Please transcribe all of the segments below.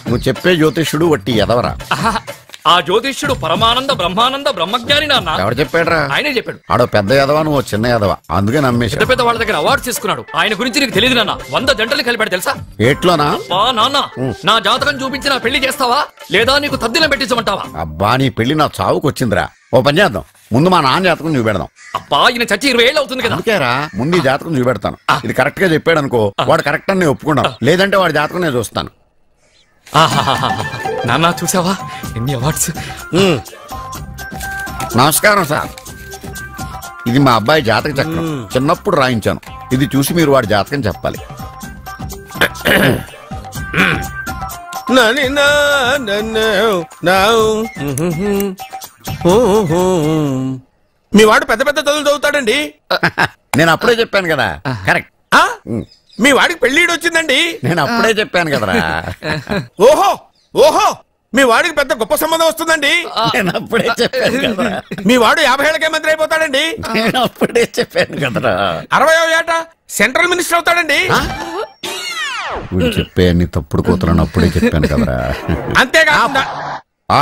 నువ్వు చెప్పే జ్యోతిష్యుడు వట్టి ఎదవరా? ఆ జ్యోతిష్యుడు పరమానంద బ్రహ్మానంద బ్రహ్మజ్ఞాని నాన్న. ఎవరు చెప్పాడురా? ఆయనే చెప్పాడు. ఆడో పెద్ద ఎదవా, నువ్వు చిన్న ఎదవా, అందుకే నమ్మేసి. పెద్ద పెద్ద వాళ్ళ దగ్గర అవార్డు తీసుకున్నాడు. ఆయన గురించి నీకు తెలియదు నాన్న. 100 జంటలు కలిపాడు తెలుసా? ఏట్లోనా? నాన్న నా జాతకం చూపించి నా పెళ్లి చేస్తావా లేదా నీకు తద్దిలం పెట్టించమంటావా? అబ్బా నీ పెళ్లి నా చావుకు వచ్చిందిరా. ఓ పని చేద్దాం, ముందు మా నాన్న జాతకం చూపెడదాం. అబ్బా ఈయన చచ్చి 20 ఏళ్ళు అవుతుంది కదా. అందుకేరా ముందు ఈ జాతకం చూపెడతాను. ఇది కరెక్ట్ గా చెప్పాడు అనుకో, వాడు కరెక్ట్ అని నేను ఒప్పుకున్నాను. లేదంటే వాడి జాతకం నేను చూస్తాను. నాన్న చూసావా ఎన్ని అవార్డ్స్? నమస్కారం సార్. ఇది మా అబ్బాయి జాతక చక్రం, చిన్నప్పుడు రాయించాను. ఇది చూసి మీరు వాడి జాతకం చెప్పాలి. మీ వాడు పెద్ద పెద్ద చదువులు చదువుతాడండి. నేను అప్పుడే చెప్పాను కదా. కరెక్ట్. మీ వాడికి పెళ్లిడు వచ్చిందండి. నేను అప్పుడే చెప్పాను కదరా. ఓహో ఓహో మీ వాడికి పెద్ద గొప్ప సంబంధం వస్తుందండి. నేను అప్పుడే చెప్పాను కదరా. మీ వాడు 50 ఏళ్ళకే మంత్రి అయిపోతాడండి. నేను అప్పుడే చెప్పాను కదరా. 60వ ఏట సెంట్రల్ మినిస్టర్ అవుతాడండి. వీడు చెప్పే అన్ని తప్పుడు కూతురని అప్పుడే చెప్పాను కదరా. అంతేకాకుండా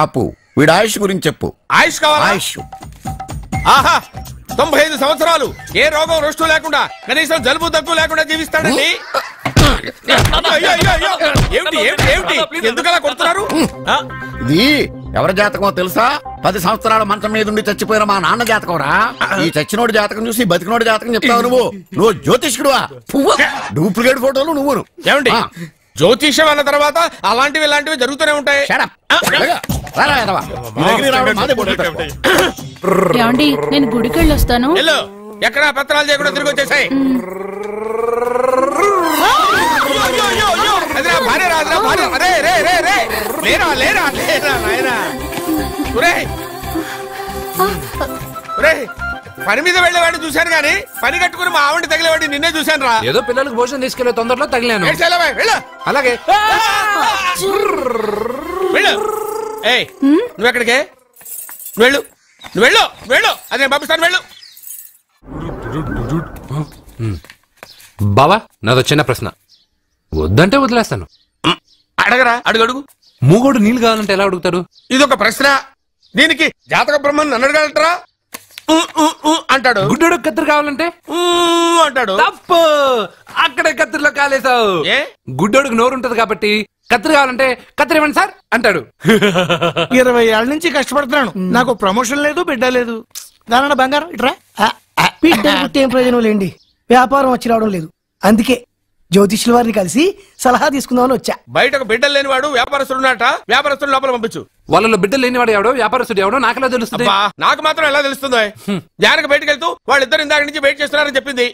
ఆపు, వీడు ఆయుష్ గురించి చెప్పు. ఆయుష్ కావాలా? ఆయుష్ ఆహా 95 సంవత్సరాలు ఏ రోగం రుష్టు లేకుండా, కనీసం జలుబు దగ్గు లేకుండా జీవిస్తాడండి. ఎందుకలా కొడుతున్నారు? ఇది ఎవరి జాతకమో తెలుసా? 10 సంవత్సరాల మంచం మీద ఉండి చచ్చిపోయిన మా నాన్న జాతకం రా. ఈ చచ్చినోడి జాతకం చూసి బతికినోడి జాతకం చెప్తావు నువ్వు జ్యోతిష్కుడువా? డూప్లికేట్ ఫోటోలు నువ్వు. ఏమండి జ్యోతిష్యం అన్న తర్వాత అలాంటివి ఇలాంటివి జరుగుతూనే ఉంటాయి. ఏమండి నేను గుడికెళ్ళి వస్తాను. ఎక్కడ పత్రాలు చేయకుండా తిరిగి వచ్చేసాయి. పని మీద వెళ్ళేవాడిని చూశాను గానీ పని కట్టుకుని మా ఆవిడ తగిలేవాడిని నిన్నే చూశాను రా. ఏదో పిల్లలకు భోజనం తీసుకెళ్లే తొందరలో తగిలాను. అలాగే వెళ్ళు. నువ్వెక్కడికే? వెళ్ళు నువ్వు వెళ్ళు వెళ్ళు, అదే పంపిస్తాను వెళ్ళు. బావా నాదో చిన్న ప్రశ్న. వద్దంటే వదిలేస్తాను. అడగరా, అడుగు అడుగు. మూగోడు నీళ్ళు కావాలంటే ఎలా అడుగుతారు? ఇదొక ప్రశ్న. దీనికి జాతక బ్రహ్మను నన్ను అడగలటరా? అంటాడు. గుడ్డోడు కత్తిరి కావాలంటే అంటాడు. తప్పు, అక్కడే కత్తిరిలో కాలేసావు. గుడ్డోడికి నోరు ఉంటది కాబట్టి కత్తిరి కావాలంటే కత్తిరి ఇవ్వండి సార్ అంటాడు. 20 ఏళ్ళ నుంచి కష్టపడుతున్నాను, నాకు ప్రమోషన్ లేదు, బిడ్డ లేదు. దానన్న బంగారం ఇట్రా. బిడ్డ ఏం ప్రయోజనం లేండి, వ్యాపారం వచ్చి రావడం లేదు. అందుకే జ్యోతిష్యుల వారిని కలిసి సలహా తీసుకుందామని వచ్చా. బయటకు బిడ్డలు లేనివాడు వ్యాపారస్తుడు నాట. వ్యాపారస్తుడు లోపల పంపించు. వాళ్ళలో బిడ్డలు లేనివాడు ఎవడో వ్యాపారస్తుడు ఎవడో నాకు ఎలా తెలుస్తుంది? నాకు మాత్రం ఎలా తెలుస్తుందో? జానకి బయటకు వెళ్తూ వాళ్ళిద్దరు ఇందాక నుంచి వెయిట్ చేస్తున్నారని చెప్పింది.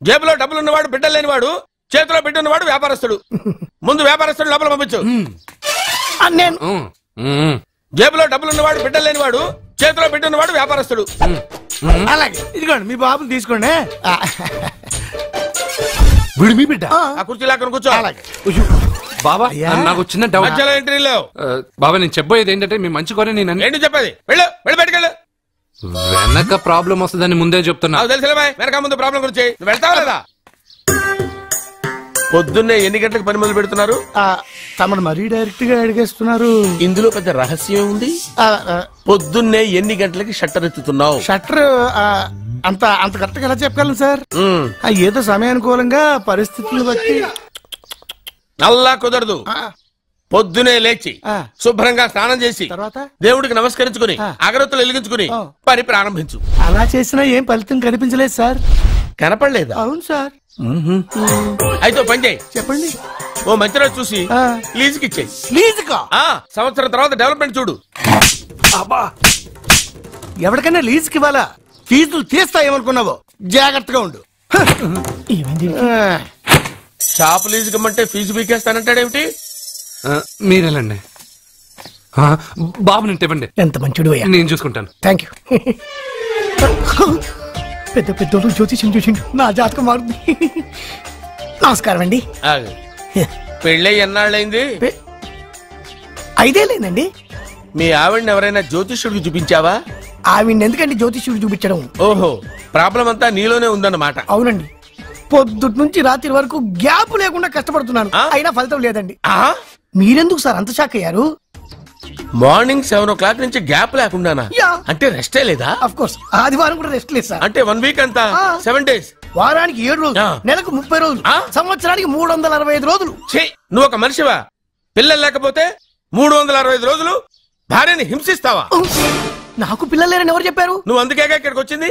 జేబులో డబ్బులు ఉన్నవాడు బిడ్డలు లేనివాడు, చేతిలో బిడ్డ ఉన్నవాడు వ్యాపారస్తుడు. ముందు వ్యాపారస్తుడు లోపల పంపించు. జేబులో డబ్బులు ఉన్నవాడు బిడ్డలు లేనివాడు, చేతిలో బిడ్డ ఉన్నవాడు వ్యాపారస్తుడు. అలాగే ఇదిగోండి మీ బాబుని తీసుకోండి. మీ బిడ్డ ఆ కుర్చీ లాక్కుని కూర్చో. బాబా నాకు చిన్న డౌట్. మధ్యలో ఎంట్రీ లేవు. బాబా నేను చెప్పబోయేది ఏంటంటే మీ మంచి కోరే నేను ఏంటి చెప్పేది? వెళ్ళు వెళ్ళి బయటకు వెళ్ళు. వెనక ప్రాబ్లం వస్తుందని ముందే చెప్తున్నా. తెలుసులే బాయ్, వెనక ముందు ప్రాబ్లం గురించి. నువ్వు వెళ్తావా లేదా? పొద్దున్నే ఎన్ని గంటలకు పని మొదలు పెడుతున్నారు? తమను మరీ డైరెక్ట్ గా అడిగేస్తున్నారు. ఇందులో పెద్ద రహస్యం ఉంది. పొద్దున్నే ఎన్ని గంటలకి షట్టర్ ఎత్తుతున్నావు? షట్టర్ అంత కరెక్ట్ గా ఎలా చెప్పగలను సార్? ఏదో సమయానుకూలంగా పరిస్థితులను బట్టి. అల్లా కుదరదు. పొద్దునే లేచి శుభ్రంగా స్నానం చేసి తర్వాత దేవుడికి నమస్కరించుకుని అగరత్తులు వెలిగించుకుని పని ప్రారంభించు. అలా చేసినా ఏం ఫలితం కనిపించలేదు సార్. కనపడలేదా? అవును సార్. అయితే పని చేయి. చెప్పండి. ఓ మంచి రోజు చూసి లీజుకి ఇచ్చేయి. లీజుకా? సంవత్సరం తర్వాత డెవలప్మెంట్ చూడు. ఎవరికైనా లీజుకి ఇవ్వాలా? ఫీజులు తీస్తాయేమనుకున్నావో, జాగ్రత్తగా ఉండు. షాప్ లీజుకి ఇమ్మంటే ఫీజు పీకేస్తానంటాడేమిటి? మీరేలండి బాబు నేను ఇవ్వండి. ఎంత మంచిడు, నేను చూసుకుంటాను. Thank you. పెద్ద పెద్దోళ్ళు జ్యోతిష్యం చూసిండు, నా జాతకం మారుంది. నమస్కారం అండి. పెళ్ళై ఎన్నాళ్ళైంది? 5 ఏళ్ళైందండి. మీ ఆవిడని ఎవరైనా జ్యోతిష్యుడికి చూపించావా? ఆవిడ ఎందుకండి జ్యోతిష్యుడు చూపించడం? ఓహో, ప్రాబ్లం అంతా నీలోనే ఉందన్నమాట. అవునండి, పొద్దుటి నుంచి రాత్రి వరకు గ్యాప్ లేకుండా కష్టపడుతున్నాను, అయినా ఫలితం లేదండి. మీరెందుకు సార్ అంత షాక్ అయ్యారు? మార్నింగ్ 7 o'clock నుంచి గ్యాప్ లేకుండానా? అంటే రెస్టే లేదా? ఆఫ్ కోర్స్ ఆదివారం కూడా రెస్ట్ లేదు సార్. అంటే 1 week అంతా 7 days, వారానికి 7 రోజులు, నెలకు 30 రోజులు, సంవత్సరానికి 365 రోజులు. నువ్వు ఒక మనిషివా? పిల్లలు లేకపోతే 365 రోజులు భార్యని హింసిస్తావా? నాకు పిల్లలు లేరని ఎవరు చెప్పారు? నువ్వు అందుకేగా ఇక్కడికి వచ్చింది.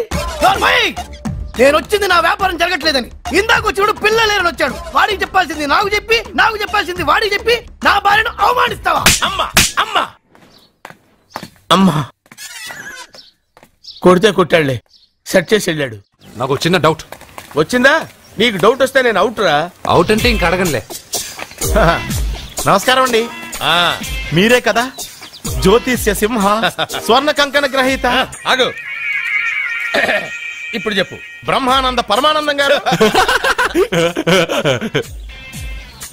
నేను వచ్చింది నా వ్యాపారం జరగట్లేదని. ఇందాక వచ్చినప్పుడు పిల్లలు లేరని వచ్చాడు. వాడికి చెప్పాల్సింది నాకు చెప్పి, నాకు చెప్పాల్సింది వాడికి చెప్పి నా భార్యను అవమానిస్తావా? అమ్మా అమ్మా అమ్మా కొడితే కొట్టాడులే, సెట్ చేసి వెళ్ళాడు. నాకు చిన్న డౌట్ వచ్చిందా? నీకు డౌట్ వస్తే నేను అవుట్ రా. అవుట్ అంటే ఇంక అడగనులే. నమస్కారం అండి. మీరే కదా జ్యోతిష్య సింహ స్వర్ణ కంకణ గ్రహీత? ఆగు, ఇప్పుడు చెప్పు. బ్రహ్మానంద పరమానందం గారు.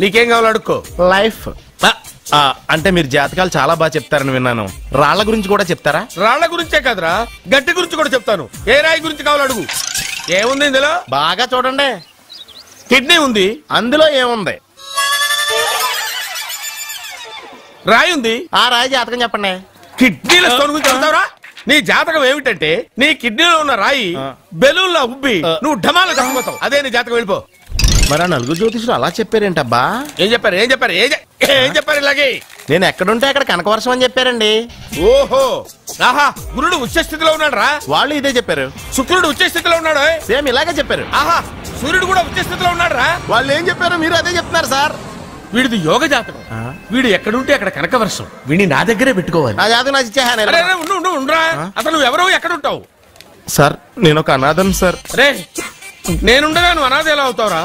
నీకేం కావాలో అడుక్కో. లైఫ్ అంటే మీరు జాతకాలు చాలా బాగా చెప్తారని విన్నాను. రాళ్ల గురించి కూడా చెప్తారా? రాళ్ల గురించే కాదురా, గట్టి గురించి కూడా చెప్తాను. ఏ రాయి గురించి కావాలో అడుగు. ఏముంది ఇందులో? బాగా చూడండి. కిడ్నీ ఉంది. అందులో ఏముంది? రాయి ఉంది. ఆ రాయి జాతకం చెప్పండి. కిడ్నీల స్టోన్ గురించి చెప్తావురా? నీ జాతకం ఏమిటంటే నీ కిడ్నీలో ఉన్న రాయి బెలూన్లా ఉబ్బి నువ్వు ఢమాల చచ్చిపోతావు. అదే నీ జాతకం. వెళ్ళిపో. మరి ఆ నలుగురు జ్యోతిషులు అలా చెప్పారేంటబ్బా? ఏం చెప్పారు? ఏం చెప్పారు? ఏం చెప్పారు? ఇలాగే నేను ఎక్కడుంటే అక్కడ కనకవర్షం అని చెప్పారండి. ఓహో, ఆహా, గురుడు ఉచ్చ స్థితిలో ఉన్నాడు రా. వాళ్ళు ఇదే చెప్పారు. శుక్రుడు ఉచ్చ స్థితిలో ఉన్నాడు. సేమ్ ఇలాగే చెప్పారు. ఆహా, సూర్యుడు కూడా ఉచ్చ స్థితిలో ఉన్నాడు రా. వాళ్ళు ఏం చెప్పారు మీరు అదే చెప్తున్నారు సార్. వీడిది యోగ జాతకం. వీడు ఎక్కడుంటే అక్కడ కనకవర్షం. వీడిని నా దగ్గరే పెట్టుకోవాలి. నా జాతకం నాకు ఇచ్చేహాను. అసలు నువ్వు ఎవరో ఎక్కడుంటావు? సార్ నేను ఒక అనాథం సార్. రే, నేనుండగా నువ్వు అనాథ ఎలా అవుతావురా?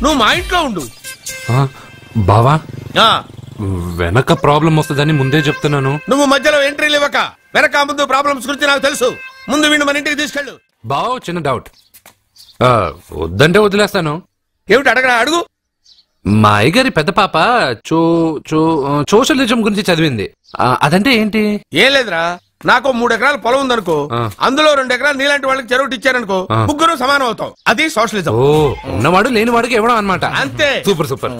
నువ్వు మా ఇంట్లో ఉండు. బావా, వెనక ప్రాబ్లం వస్తుందని ముందే చెప్తున్నాను. నువ్వు మధ్యలో ఎంట్రీలు ఇవ్వక. వెనక ముందు ప్రాబ్లమ్స్ గురించి నాకు తెలుసు. ముందు వీడిని మన ఇంటికి తీసుకెళ్ళు. బావ, చిన్న డౌట్. వద్దంటే వదిలేస్తాను. ఏమిటి అడగరా? అడుగు. మా అయ్యగారి పెద్ద పాప సోషలిజం గురించి చదివింది. అదంటే ఏంటి? ఏం లేదురా, నాకు 3 ఎకరాల పొలం ఉందనుకో, అందులో 2 ఎకరాలు నీలాంటి వాళ్ళకి చెరువు ఇచ్చారనుకో, ముగ్గురు సమానం అవుతాం. అది సోషలిజం. ఓ, ఉన్నవాడు లేనివాడికి ఇవ్వడం అన్నమాట. అంతే. Super super.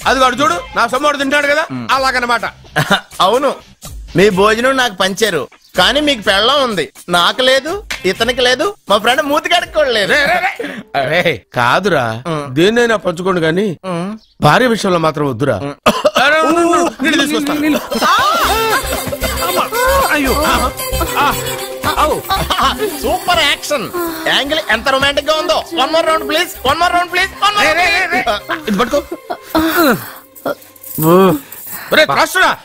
అది వాడు చూడు, నా సొమ్మడు తింటాడు కదా, అలాగనమాట. అవును, మీ భోజనం నాకు పంచారు, కానీ మీకు పెళ్ళం ఉంది, నాకు లేదు, ఇతనికి లేదు, మా ఫ్రెండ్ మూతి కడుక్కోలేదు. కాదురా, దేన్నైనా పంచుకోండి గాని భార్య విషయంలో మాత్రం వద్దురా. సూపర్ యాక్షన్ యాంగిల్ ఎంత రొమాంటిక్ గా ఉందో. 1 more round please. 1 more round please. ఇది పట్టుకో.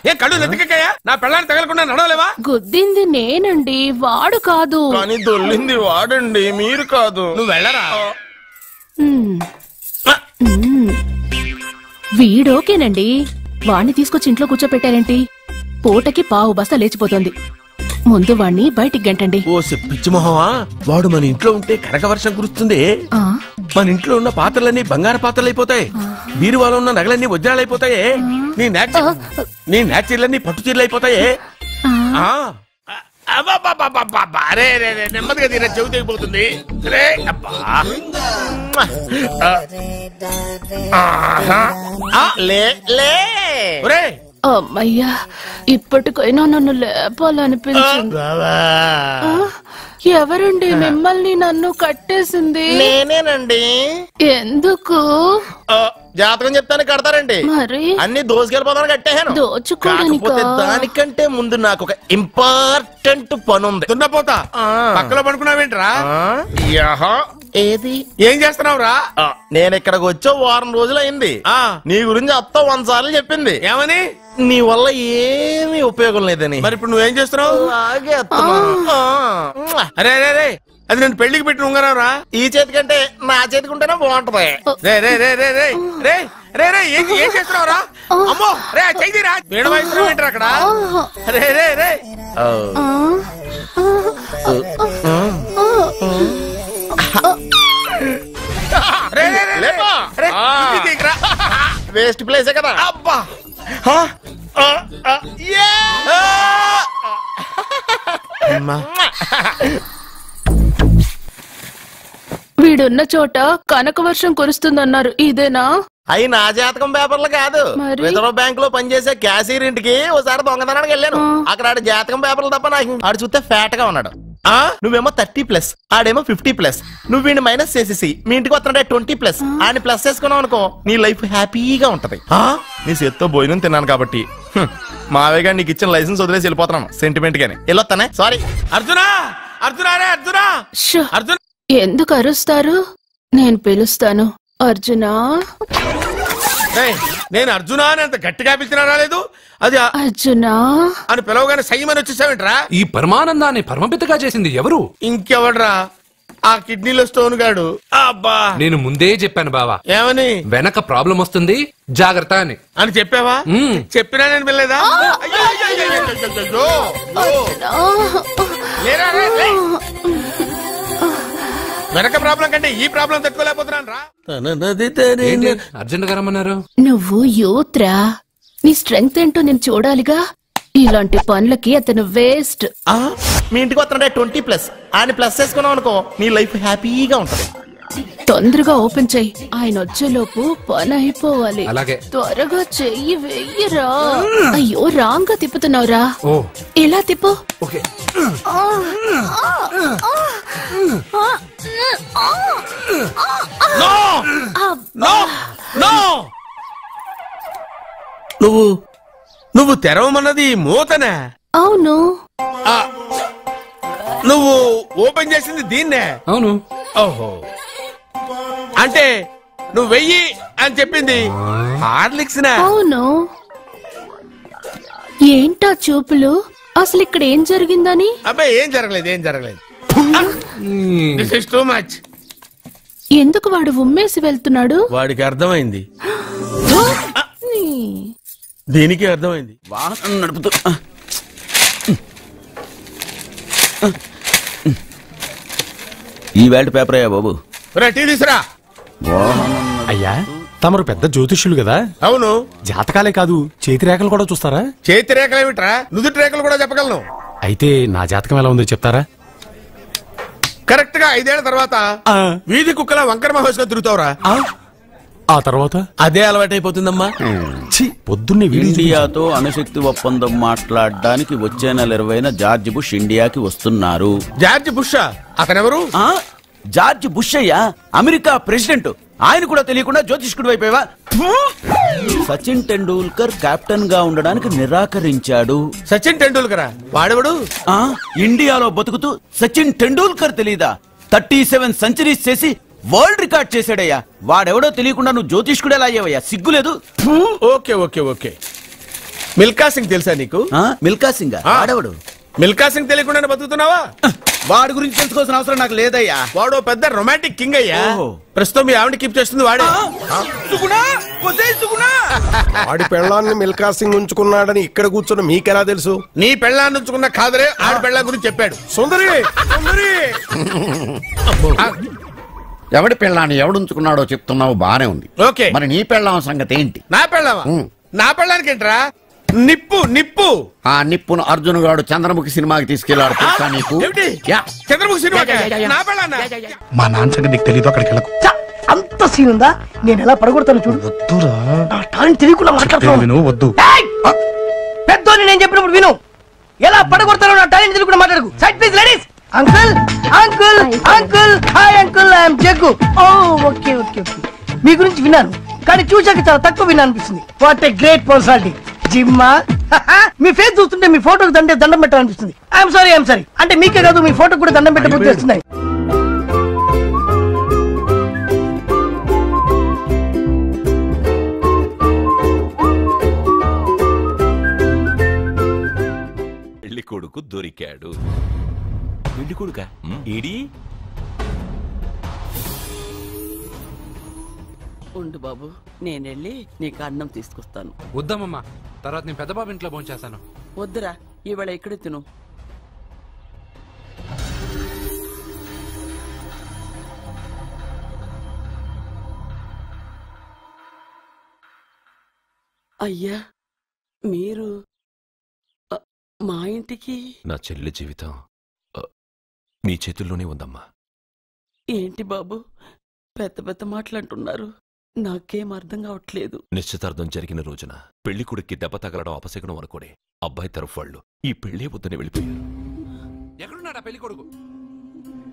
ఏ కళ్ళు నెత్తికెక్కాయా? నా పెళ్ళాన్ని తగలకుండా నడవలేవా? గుద్దింది నేనండి, వాడు కాదు. కానీ దొల్లింది వాడండి, మీరు కాదు. నువ్వు వెళ్ళరా. వీడోకేనండి. వాణ్ణి తీసుకొచ్చి ఇంట్లో కూర్చోపెట్టారేంటి? పూటకి పావు బస్తా లేచిపోతుంది. ముందు వాణ్ణి బయటికి గంటండి. ఓ పిచ్చి మొహమా, వాడు మన ఇంట్లో ఉంటే కనక వర్షం కురుస్తుంది. మన ఇంట్లో ఉన్న పాత్రలన్నీ బంగారు పాత్రలు అయిపోతాయి. బీరువాలో ఉన్న నగలన్నీ వజ్రాలు అయిపోతాయి. నీ నాచీర్లన్నీ పట్టు చీరలు అయిపోతాయి. నెమ్మదిగా తీరా, చెవి తెగిపోతుంది. అమ్మయ్యా, ఇప్పటికైనా నన్ను లేపాలనిపించింది. ఎవరండి మిమ్మల్ని నన్ను కట్టేసింది? నేనేనండి. ఎందుకు? జాతకం చెప్తాను కడతారండి. మరి అన్ని దోసుకెళ్ళిపోతాను కట్టేహాను. దోచుకోవడానికి దానికంటే ముందు నాకు ఒక ఇంపార్టెంట్ పని ఉంది. దున్నపోతా పక్కలో పడుకున్నావేంట్రా? ఏది? ఏం చేస్తున్నావురా? నేను ఇక్కడికి వచ్చే 1 వారం రోజులు అయింది. నీ గురించి అత్త 100 సార్లు చెప్పింది. ఏమని? నీ వల్ల ఏమీ ఉపయోగం లేదని. మరి ఇప్పుడు నువ్వేం చేస్తున్నావు? అరే అరే రే, అది నేను పెళ్లికి పెట్టిన ఉంగరం రా. ఈ చేతి కంటే నా చేతికి ఉంటేనే బాగుంటది. రే రే రే రే రే రే రే రే ఏం చేస్తున్నావు రా? అమ్మో రే, చెయ్యిరా. వీణ వాయిస్తున్నావు ఏంటారు అక్కడ? రే రే రే వేస్ట్ ప్లేసే కదా. అబ్బా, వీడు మీరున్న చోట కనక వర్షం కురుస్తుందన్నారు, ఇదేనా? అయి నా జాతకం పేపర్లు కాదు. మరి? రిజర్వ్ బ్యాంక్ లో పనిచేసే క్యాషియర్ ఇంటికి ఒకసారి దొంగతనానికి వెళ్ళాను. అక్కడ ఆడి జాతకం పేపర్లు తప్ప నాకు ఆడు చూస్తే ఫ్యాట్ గా ఉన్నాడు. నువ్వేమో 30+, ఆడేమో 50+. నువ్వు వీడిని మైనస్ చేసేసి మీ ఇంటికి వస్తుంటే 20+. ఆయన ప్లస్ చేసుకున్నావు అనుకో, నీ లైఫ్ హ్యాపీగా ఉంటది. నీ చేత్తో భోజనం తిన్నాను కాబట్టి మావేగా నీకు ఇచ్చిన లైసెన్స్ వదిలేసి వెళ్ళిపోతున్నాను సెంటిమెంట్ గానే. వెళ్ళొస్తానే. సారీ. అర్జునా, అర్జునా, అర్జునా, షో! అర్జున. ఎందుకు అరుస్తారు? నేను పిలుస్తాను. అర్జునా, నేను అర్జునా అని అంత గట్టిగా పిలిచినా రాలేదు. అది అర్జునా అని పిలవగానే సైమని వచ్చేసావేంట్రా? ఈ పరమానందాన్ని పరమపితగా చేసింది ఎవరు? ఇంకెవడ్రా? ఆ కిడ్నీలో స్టోన్ గాడు. అబ్బా, నేను ముందే చెప్పాను బావా, ఏమని? వెనక ప్రాబ్లం వస్తుంది, జాగ్రత్త అని. అని చెప్పావా? చెప్పినా నేను పిల్లలేదా? వెనక ప్రాబ్లం కంటే ఈ ప్రాబ్లం తట్టుకోలేకపోతున్నాను రా. అర్జెంట్ గా రమ్మన్నారు. నువ్వు యూత్రా, నీ స్ట్రెంగ్త్ ఏంటో నేను చూడాలిగా. ఇలాంటి పనులకి అతను వేస్ట్. మీ ఇంటికి వస్తుంటే 20+. ఆయన ప్లస్ చేసుకున్నావు అనుకో, నీ లైఫ్ హ్యాపీగా ఉంటది. తొందరగా ఓపెన్ చెయ్యి, ఆయన వచ్చేలోపు పని అయిపోవాలి. అలాగే. త్వరగా చెయ్యి వెయ్యరా. అయ్యో, రాంగ్ గా తిప్పుతున్నావురా. ఓ, ఇలా తిప్పు. ఓకే. నువ్వు తెరవమన్నది మూతనే? అవును. నువ్వు ఓపెన్ చేసింది దీన్నే? అవును. ఓహో, అంటే నువ్వు వెయ్యి అని చెప్పింది హార్లిక్స్? అవును. ఏంటా చూపులు? అసలు ఇక్కడ ఏం జరిగిందని? అబ్బాయి, ఏం జరగలేదు, ఏం జరగలేదు. This is too much. ఎందుకు వాడు ఉమ్మేసి వెళ్తున్నాడు? వాడికి అర్థమైంది, దీనికి అర్థమైంది. వాహనం నడుపుతూ ఈ వేల్ట్ పేపర్ అయ్యా బాబు. టీ తీసురా. అయ్యా, తమరు పెద్ద జ్యోతిష్యులు కదా? అవును. జాతకాలే కాదు, చేతి రేఖలు కూడా చూస్తారా? చేతి రేఖలు ఏమిట్రా, నుదుటి రేఖలు కూడా చెప్పగలను. అయితే నా జాతకం ఎలా ఉందో చెప్తారా? కరెక్ట్ గా 5 ఏళ్ల తర్వాత వీధి కుక్కల వంకర మహేష్ గా తిరుగుతావురా. ఆ తర్వాత అదే అలవాటైపోతుందమ్మా. పొద్దున్నే ఇండియాతో అణుశక్తి ఒప్పందం మాట్లాడడానికి వచ్చే నెల 20న జార్జ్ బుష్ ఇండియాకి వస్తున్నారు. జార్జ్ బుషా? అతనెవరు? జార్జ్ బుష్ అయ్యా, అమెరికా ప్రెసిడెంట్. ఆయన కూడా తెలియకుండా జ్యోతిష్కుడు వైపోయావా? సచిన్ టెండూల్కర్ కెప్టెన్ గా ఉండడానికి నిరాకరించాడు. సచిన్ టెండూల్కరా? వాడెవడు? ఇండియాలో బతుకుతూ సచిన్ టెండూల్కర్ తెలీదా? 37 సెంచరీస్ చేసి వరల్డ్ రికార్డ్ చేశాడయ్యా. వాడెవడో తెలియకుండా నువ్వు జ్యోతిష్కుడు ఎలా అయ్యావయ్యా? సిగ్గులేదు. Okay okay okay. Milkha Singh తెలుసా నీకు? మిల్కా సింగ్? వాడెవడు? మిల్కా సింగ్ తెలియకుండా బతుకుతున్నావా? వాడి గురించి తెలుసుకోవాల్సిన అవసరం నాకు లేదయ్యా. వాడు పెద్ద రొమాంటిక్ కింగ్ అయ్యా. ప్రస్తుతం మీ ఆవిడ కీప్ చేస్తుంది వాడే. ఆడి పెళ్ళాన్ని మిల్కా సింగ్ ఉంచుకున్నాడని ఇక్కడ కూర్చొని మీకెలా తెలుసు? నీ పెళ్ళాన్ని ఉంచుకున్న కాదరే, ఆడి పెళ్ళాం గురించి చెప్పాడు. సుందరి, సుందరి. ఎవడి పెళ్ళాన్ని ఎవడుంచుకున్నాడో చెప్తున్నావు, బానే ఉంది. ఓకే, మరి నీ పెళ్ళాం సంగతి ఏంటి? నా పెళ్ళావా? నా పెళ్ళానికి ఏంట్రా? నిప్పు నిప్పు. ఆ నిప్పును అర్జున్ గాడు చంద్రముఖి సినిమాకి తీసుకెళ్లాడు తెలుసా నీకు? చంద్రముఖి సినిమా నా పెళ్ళాన్న? మా నాన్న సంగతి నీకు తెలీదు, అక్కడికి వెళ్ళకు. అంత సీన్ ఉందా? నేను ఎలా పడగొడతాను చూడు. వద్దురా, నా టాలెంట్ తెలియకుండా మాట్లాడుతున్నాను. వద్దు. పెద్దోని నేను చెప్పినప్పుడు విను. ఎలా పడగొడతానో నా టాలెంట్ తెలియకుండా మాట్లాడకు. Side please ladies. Uncle uncle uncle, hi uncle, I'm Jaggu. Oh okay okay okay. మీ గురించి విన్నాను, కానీ చూశాక చాలా తక్కువ విన్నా అనిపిస్తుంది. What a great personality. జిమ్మా, మీ ఫేస్ చూస్తుంటే మీ ఫోటోకి దండం పెట్టాలనిపిస్తుంది. ఐఎమ్ సారీ అంటే మీకే కాదు, మీ ఫోటోకి కూడా దండం పెట్టే బుద్ధి వస్తున్నాయి. పెళ్లి కొడుకు దొరికాడు. పెళ్లి కొడుక ఏడి? ఉండు బాబు, నేనెళ్ళి నీకు అన్నం తీసుకొస్తాను. వద్దామమ్మా, తర్వాత నేను పెద్ద బాబు ఇంట్లో భోంచేస్తాను. వద్దురా, ఇవాళ ఇక్కడే తిను. అయ్యా, మీరు మా ఇంటికి? నా చెల్లి జీవితం మీ చేతుల్లోనే ఉందమ్మా. ఏంటి బాబు, పెద్ద పెద్ద మాటలంటున్నారు, నాకేం అర్థం కావట్లేదు. నిశ్చితార్థం జరిగిన రోజున పెళ్లి కొడుక్కి దెబ్బ తగలడం అపశకునం అనుకోడే అబ్బాయి తరఫు వాళ్ళు ఈ పెళ్లి వద్దని వెళ్ళిపోయారు. ఎక్కడున్నాడా పెళ్లి కొడుకు?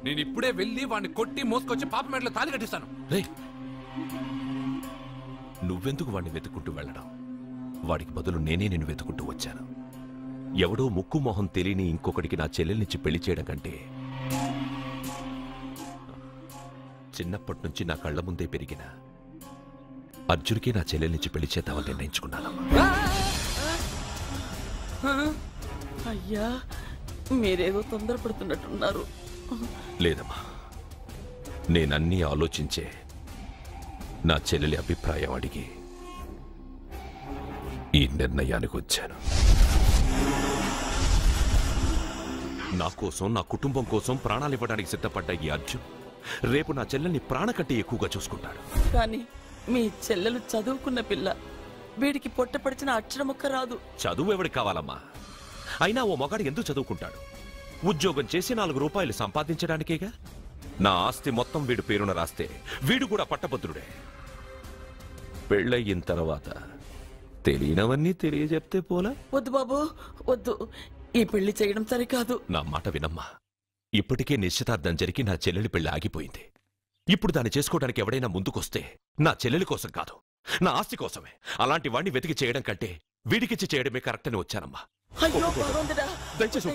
నేను ఇప్పుడే వెళ్ళి వాడిని కొట్టి మోసుకొచ్చి పాప మెడలో తాళి కట్టిస్తాను. నువ్వెందుకు వాడిని వెతుక్కుంటూ వెళ్ళడం? వాడికి బదులు నేనే నిన్ను వెతుకుంటూ వచ్చాను. ఎవడో ముక్కు మొహం తెలియని ఇంకొకటికి నా చెల్లెల్నిచ్చి పెళ్లి చేయడం కంటే చిన్నప్పటి నుంచి నా కళ్ల ముందే పెరిగిన అర్జున్కి నా చెల్లెల్నిచ్చి పెళ్లి చేద్దామని నిర్ణయించుకున్నాను. అయ్యా, మీరేదో తొందరపడుతున్నట్టున్నారు. లేదమ్మా, నేనన్నీ ఆలోచించే నా చెల్లెలి అభిప్రాయం అడిగి ఈ నిర్ణయానికి వచ్చాను. నా కోసం, నా కుటుంబం కోసం ప్రాణాలు ఇవ్వడానికి సిద్ధపడ్డ ఈ అర్జున్ రేపు నా చెల్లెల్ని ప్రాణ కంటే ఎక్కువగా చూసుకుంటాడు. కానీ మీ చెల్లెలు చదువుకున్న పిల్ల, వీడికి పొట్టపడిచిన అక్షరముక్క రాదు. చదువు ఎవడికి కావాలమ్మా? అయినా ఓ మగాడు ఎందుకు చదువుకుంటాడు? ఉద్యోగం చేసి 4 రూపాయలు సంపాదించడానికేగా. నా ఆస్తి మొత్తం వీడు పేరున రాస్తే వీడు కూడా పట్టభద్రుడే. పెళ్ళయిన తర్వాత తెలియనవన్నీ తెలియజెప్తే పోలా? వద్దు బాబు, వద్దు. ఈ పెళ్లి చేయడం సరికాదు. నా మాట వినమ్మా. ఇప్పటికే నిశ్చితార్థం జరిగి నా చెల్లెలి పెళ్లి ఆగిపోయింది. ఇప్పుడు దాన్ని చేసుకోవడానికి ఎవడైనా ముందుకొస్తే నా చెల్లెలి కోసం కాదు, నా ఆస్తి కోసమే. అలాంటి వాణ్ణి వెతికి చేయడం కంటే వీడికిచ్చి చేయడమే కరెక్ట్ అని వచ్చానమ్మా. దయచేసి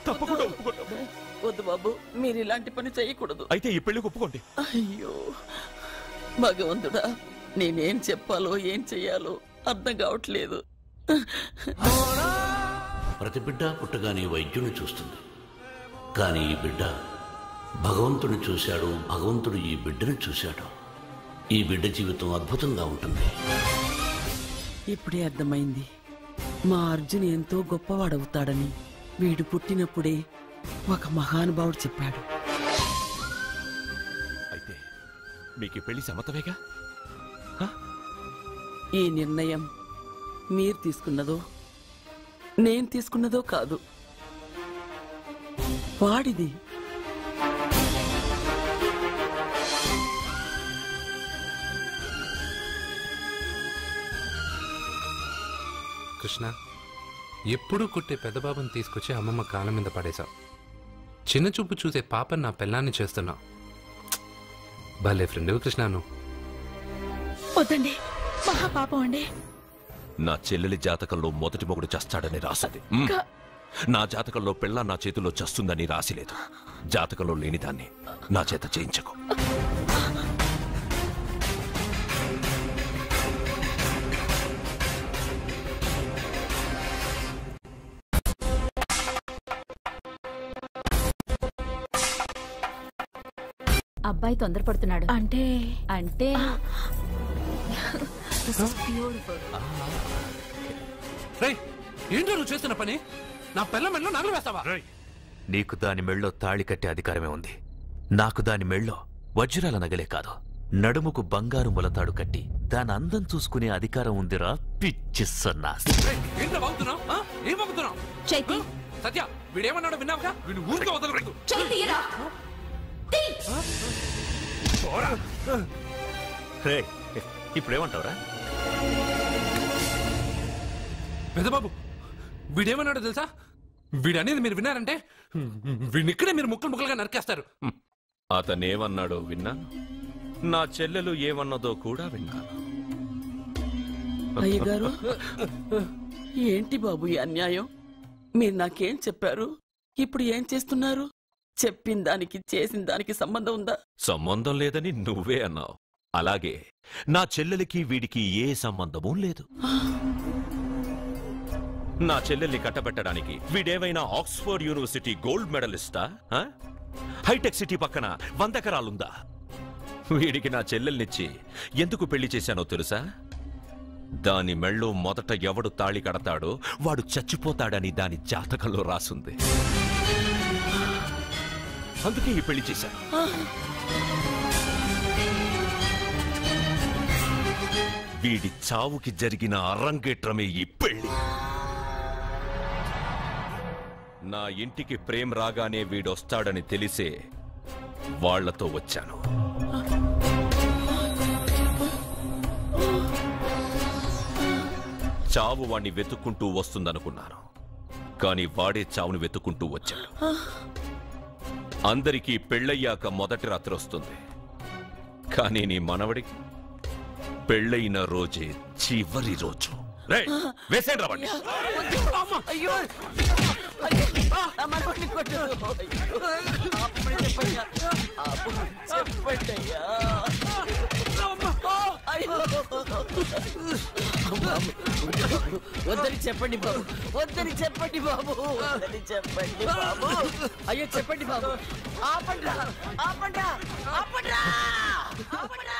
తప్పకుండా ఒప్పుకోండి. వద్దు బాబు, మీరు ఇలాంటి పని చేయకూడదు. అయితే ఈ పెళ్లికి ఒప్పుకోండి. అయ్యో భగవంతుడా, నేనేం చెప్పాలో ఏం చెయ్యాలో అర్థం కావట్లేదు. ప్రతి బిడ్డ పుట్టగానే వైద్యుని చూస్తుంది, కానీ ఈ బిడ్డ భగవంతుని చూశాడు, భగవంతుడు ఈ బిడ్డను చూశాడు. ఈ బిడ్డ జీవితం అద్భుతంగా ఉంటుంది. ఇప్పుడే అర్థమైంది, మా అర్జున్ ఎంతో గొప్పవాడవుతాడని. వీడు పుట్టినప్పుడే ఒక మహానుభావుడు చెప్పాడు. అయితే మీకు పెళ్లి సమ్మతమేగా? ఈ నిర్ణయం మీరు తీసుకున్నదో నేను తీసుకున్నదో కాదు, వాడిది. కృష్ణ, ఎప్పుడూ కొట్టే పెద్దబాబుని తీసుకొచ్చి అమ్మమ్మ కాళ్ళ మీద పడేశావు. చిన్న చూపు చూసే పాపని నా పెళ్ళాన్ని చేస్తున్నావు. భలే ఫ్రెండ్ కృష్ణ నువ్వు. వద్దండి, మహాపాపం అండి. నా చెల్లెలి జాతకంలో మొదటి మొగుడు చస్తాడని రాసింది. నా జాతకంలో పెళ్ళ నా చేతిలో చస్తుందని రాసిలేదు. జాతకంలో లేనిదాన్ని నా చేత చేయించకు. అబ్బాయి తొందరపడుతున్నాడు. అంటే ఏంటో నువ్వు చేస్తున్న పని? నా పిల్ల మెళ్ళో నగలు వేస్తావా? నీకు దాని మెళ్ళో తాళి కట్టే అధికారమే ఉంది. నాకు దాని మెళ్ళో వజ్రాల నగలే కాదు, నడుముకు బంగారు మొలతాడు కట్టి దాని అందం చూసుకునే అధికారం ఉందిరా పిచ్చి సన్నాసి. సత్య, వీడేమన్నాడు విన్నావుగా? వీడు ఊరికే వదలకూడదు. ఇప్పుడేమంటావురా? పెద్దబాబు, వీడేమన్నాడో తెలుసా? వీడనేది మీరు విన్నారంటే వీడినిక్కడే మీరు ముక్కలు ముక్కలుగా నరికేస్తారు. అతనేమన్నాడో విన్నాను, నా చెల్లెలు ఏమన్నదో కూడా విన్నాను. అయ్యగారు, ఏంటి బాబు ఈ అన్యాయం? మీరు నాకేం చెప్పారు, ఇప్పుడు ఏం చేస్తున్నారు? చెప్పిన దానికి చేసిన దానికి సంబంధం ఉందా? సంబంధం లేదని నువ్వే అన్నావు. అలాగే నా చెల్లెలికి వీడికి ఏ సంబంధమూ లేదు. నా చెల్లెల్ని కట్టబెట్టడానికి వీడేమైనా ఆక్స్ఫర్డ్ యూనివర్సిటీ గోల్డ్ మెడలిస్టా? హైటెక్ సిటీ పక్కన 100 ఎకరాలుందా? వీడికి నా చెల్లెల్నిచ్చి ఎందుకు పెళ్లి చేశానో తెలుసా? దాని మెళ్ళో మొదట ఎవడు తాళి కడతాడో వాడు చచ్చిపోతాడని దాని జాతకంలో రాసుంది. అందుకే ఈ పెళ్లి చేశాను. వీడి చావుకి జరిగిన అరంగేట్రమే ఈ పెళ్లి. నా ఇంటికి ప్రేమ్ రాగానే వీడొస్తాడని తెలిసే వాళ్లతో వచ్చాను. చావు వాణ్ణి వెతుక్కుంటూ వస్తుందనుకున్నాను, కానీ వాడే చావును వెతుక్కుంటూ వచ్చాడు. అందరికీ పెళ్ళయ్యాక మొదటి రాత్రి వస్తుంది, కానీ నీ మనవడికి పెళ్ళైన రోజే చివరి రోజు. వేసేయండి రావండి. వద్దని చెప్పండి బాబు, వద్దని చెప్పండి బాబు, వద్దని చెప్పండి బాబు. అయ్యో చెప్పండి బాబు. ఆపండ్రా, ఆపండ్రా, ఆపండ్రా, ఆపండ్రా.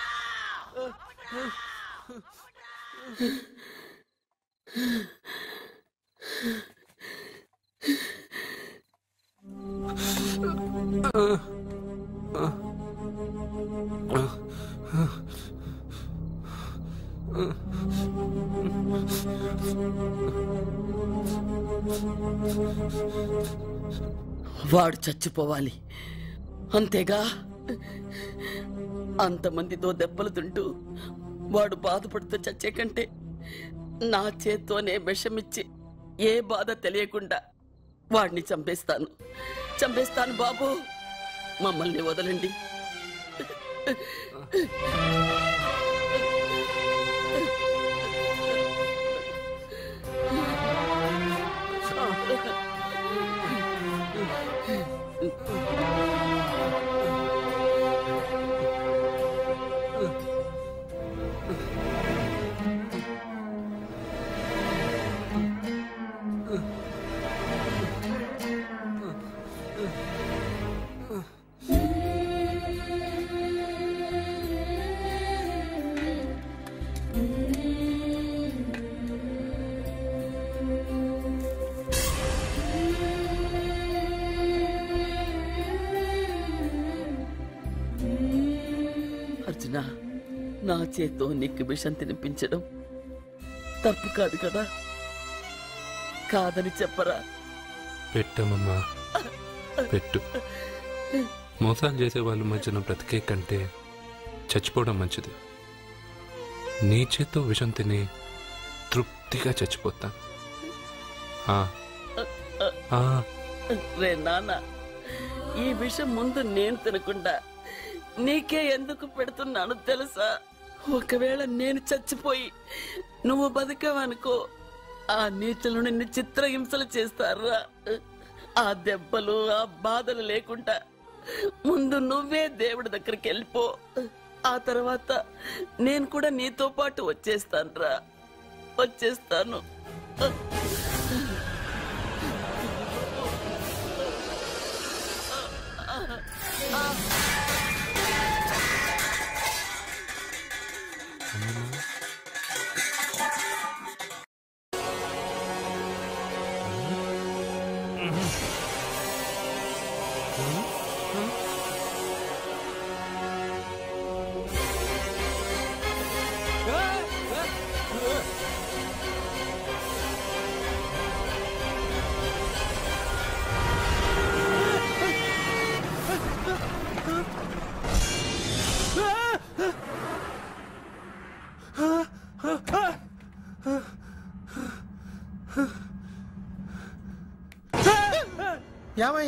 వాడు చచ్చిపోవాలి అంతేగా. అంతమందితో దెబ్బలు తింటూ వాడు బాధపడుతూ చచ్చే కంటే నా చేత్తోనే విషమిచ్చి ఏ బాధ తెలియకుండా వాడిని చంపేస్తాను, చంపేస్తాను బాబు. మమ్మల్ని వదలండి. అర్జున, నా చేత్తో నీకు విషం తినిపించడం తప్పు కాదు కదా? కాదని చెప్పరా? పెట్టమమ్మా, పెట్టు. మోసాలు చేసే వాళ్ళ మధ్యన బ్రతికే కంటే చచ్చిపోవడం మంచిది. నీ చేత్తో విషం తిని తృప్తిగా చచ్చిపోతా. రే నాన్న, ఈ విషయం ముందు నేను తినకుండా నీకే ఎందుకు పెడుతున్నాను తెలుసా? ఒకవేళ నేను చచ్చిపోయి నువ్వు బతికావనుకో, ఆ నీచులు నిన్ను చిత్రహింసలు చేస్తారా? ఆ దెబ్బలు, ఆ బాధలు లేకుండా ముందు నువ్వే దేవుడి దగ్గరికి వెళ్ళిపో. ఆ తర్వాత నేను కూడా నీతో పాటు వచ్చేస్తాను రా, వచ్చేస్తాను.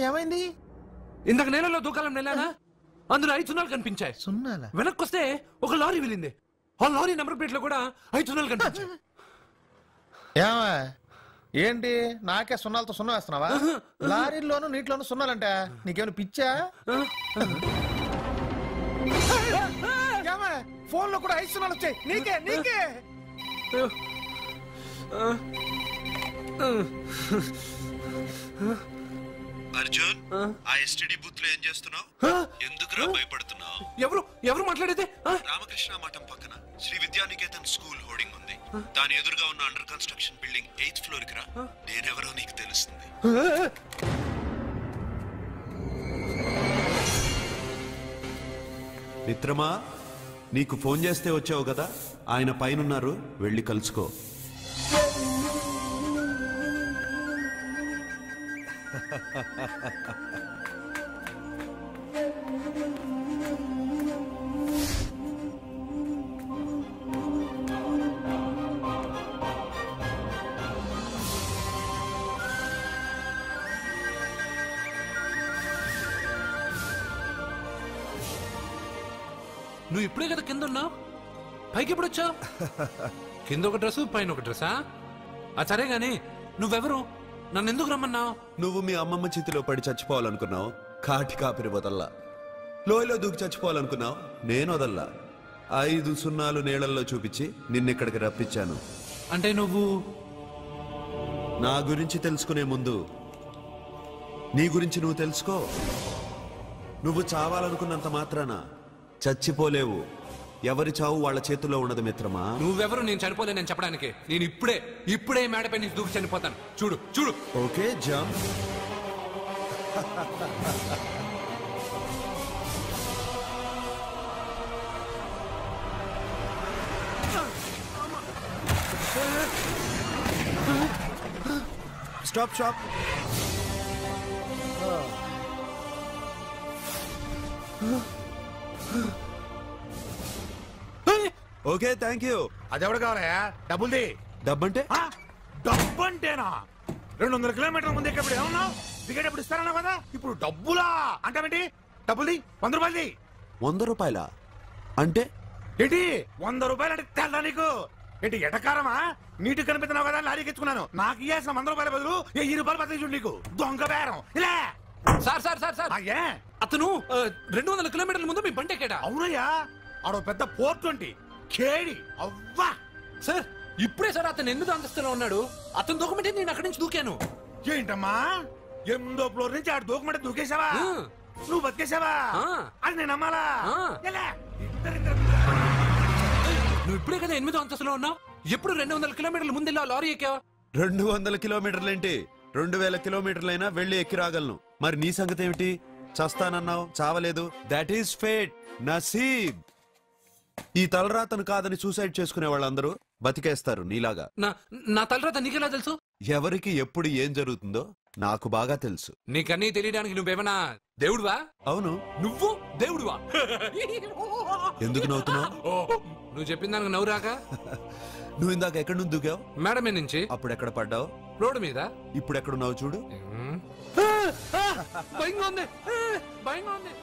ఏమైంది? ఇందాక నేలలో దూకాలం నెలానా, అందులో 5 సున్నాలు కనిపించాయి. సున్నాలా? వెనక్కొస్తే ఒక లారీ వెళ్ళింది. ఆ లారీ నెంబర్ ప్లేట్ లో కూడా 5 సున్నాలు కనిపించాయి. ఏంటి నాకే సున్నాలతో సున్నా వేస్తున్నావా? లారీల్లోనూ నీటిలోనూ సున్నాలంటే నీకేమైనా పిచ్చా? ఫోన్ లో కూడా 5 సున్నాలు వచ్చాయి. నీకే నీకే అర్జున్, ఆ ఎస్టీడీ బూత్ లో ఏం చేస్తున్నావు? ఎందుకురా భయపడుతున్నావు? ఎవరు మాట్లాడేది? రామకృష్ణ మఠం పక్కన శ్రీ విద్యానికేతన్ స్కూల్ హోర్డింగ్ ఉంది. దాని ఎదురుగా ఉన్న under construction building 8th floor కి రా. నేనెవరో నీకు తెలుస్తుంది. మిత్రమా, నీకు ఫోన్ చేస్తే వచ్చావు కదా, ఆయన పైనున్నారు, వెళ్ళి కలుసుకో. నువ్వు ఇప్పుడే కదా కింద ఉన్నావు, పైకి ఎప్పుడు వచ్చావు? కింద ఒక డ్రెస్, పైన ఒక డ్రెస్సా? సరే గాని నువ్వెవరు? నన్ను ఎందుకు రమ్మన్నావు? నువ్వు మీ అమ్మమ్మ చేతిలో పడి చచ్చిపోవాలనుకున్నావు, కాటి కాపిరి వదల్లా. లోయలో దూకి చచ్చిపోవాలనుకున్నావు, నేను వదల్లా. 5 సున్నాలు నీళ్ళల్లో చూపించి నిన్నిక్కడికి రప్పించాను. అంటే నువ్వు నా గురించి తెలుసుకునే ముందు నీ గురించి నువ్వు తెలుసుకో. నువ్వు చావాలనుకున్నంత మాత్రాన చచ్చిపోలేవు. ఎవరి చావు వాళ్ళ చేతుల్లో ఉండదు మిత్రమా. నువ్వెవరు నేను చనిపోలేనని చెప్పడానికి? నేను ఇప్పుడే మేడపై నుంచి దూకి చనిపోతాను. చూడు చూడు. Okay jump. Stop stop. Okay thank you. అదెవడు కావాలయా? డబ్బుల్ది. డబ్బంటే? డబ్బంటేనా? 200 కిలోమీటర్ల ముందు ఎక్కడ ఏమన్నావు? దిగేటప్పుడు ఇస్తారన్నావు కదా, ఇప్పుడు డబ్బులా అంటావేంటి? డబ్బుల్ది. 100 రూపాయలది. 100 రూపాయలా అంటే ఏంటి? 100 రూపాయలు అంటే తెల్దా నీకు? ఏంటి ఎటకారమా? నీటి కనిపిస్తున్నావు కదా లారీకి ఎచ్చుకున్నాను. నాకు ఇయ్యాల్సిన 100 రూపాయల బదులు 1000 రూపాయలు బదిలీ చూడు నీకు. దొంగ బేరం. ఇలా సార్ అతను 200 కిలోమీటర్ల ముందు మీ బండి ఎక్కాడా? అవునయ్యా, ఆడో పెద్ద పోర్ట్ వంటి కేడి. అవ్వా సార్, ఇప్పుడే సార్ అతను ఎందుకు అంతస్తులో ఉన్నాడు. అతను దూకమంటే నేను అక్కడి నుంచి దూకాను. ఏంటమ్మా, 8వ ఫ్లోర్ నుంచి ఆడు దూకమంటే దూకేశావా? నువ్వు బతికేశావా? అది నేను నమ్మాలా? నువ్వు ఇప్పుడే కదా 8వ అంతస్తులో ఉన్నావు. ఎప్పుడు 200 కిలోమీటర్ల ముందు లారీ ఎక్కావా? 200 కిలోమీటర్లేంటి, 2000 కిలోమీటర్లైనా వెళ్ళి ఎక్కి రాగలను. మరి నీ సంగతి ఏమిటి? చస్తానన్నావు, చావలేదు. That is fate, నసీబ్. ఈ తలరాతను కాదని సూసైడ్ చేసుకునే వాళ్ళందరూ బతికేస్తారు నీలాగా. నా తలరాత నీకెలా తెలుసు? ఎవరికి ఎప్పుడు ఏం జరుగుతుందో నాకు బాగా తెలుసు. నీకన్నీ తెలియడానికి నువ్వేమన్నా దేవుడువా? అవును. నువ్వు దేవుడువా? ఎందుకు నవ్వుతున్నావు? నువ్వు చెప్పిన దానికి నవ్వు రాక? నువ్వు ఇందాక ఎక్కడి నుంచి దూకావు? మేడ మీద నుంచి. అప్పుడు ఎక్కడ పడ్డావు? రోడ్డు మీద. ఇప్పుడు ఎక్కడున్నావు చూడు. భయంగా ఉంది, భయంగా ఉంది.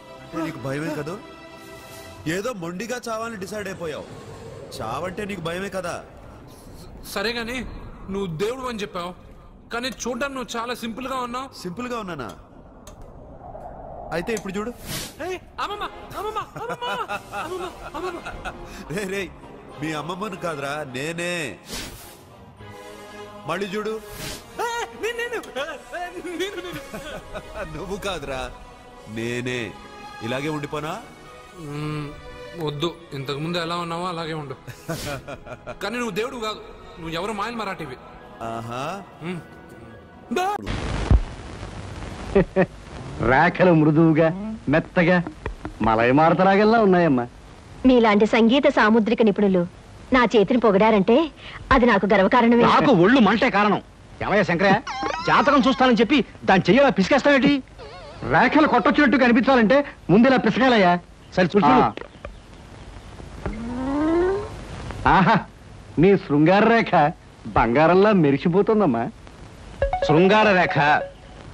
నీకు భయమే కదా? ఏదో మొండిగా చావాలని డిసైడ్ అయిపోయావు. చావంటే నీకు భయమే కదా? సరే గాని నువ్వు దేవుడు అని చెప్పావు, కానీ చూడ్డానికి నువ్వు చాలా సింపుల్ గా ఉన్నావు. సింపుల్ గా ఉన్నానా? అయితే ఇప్పుడు చూడు. రే రే, మీ అమ్మమ్మను కాదురా, నేనే. మళ్ళీ చూడు. నువ్వు కాదురా, నేనే. ఇలాగే ఉండిపోనా? వద్దు, ఇంతకు ముందు ఎలా ఉన్నావో అలాగే ఉండు. కానీ నువ్వు దేవుడు కాదు, నువ్వు ఎవరు మాయలు మరాఠీవి. ఆహా. రేఖలు మృదువుగా మెత్తగా మలయమారుతలాగల్లా ఉన్నాయమ్మా. మీలాంటి సంగీత సాముద్రిక నిపుణులు నా చేతిని పొగిడారంటే అది నాకు గర్వకారణమే. నాకు ఒళ్ళు మంటే కారణం. ఏమయ్య శంకరయ్య, జాతకం చూస్తానని చెప్పి దాని చెయ్యాల పిసికేస్తావేంటి? రేఖలు కొట్టొచ్చినట్టు కనిపించాలంటే ముందులా పిసకాలయ్యా. సరే చూడు. ఆహా, నీ శృంగార రేఖ బంగారంలా మెరిసిపోతుందమ్మా. శృంగార రేఖ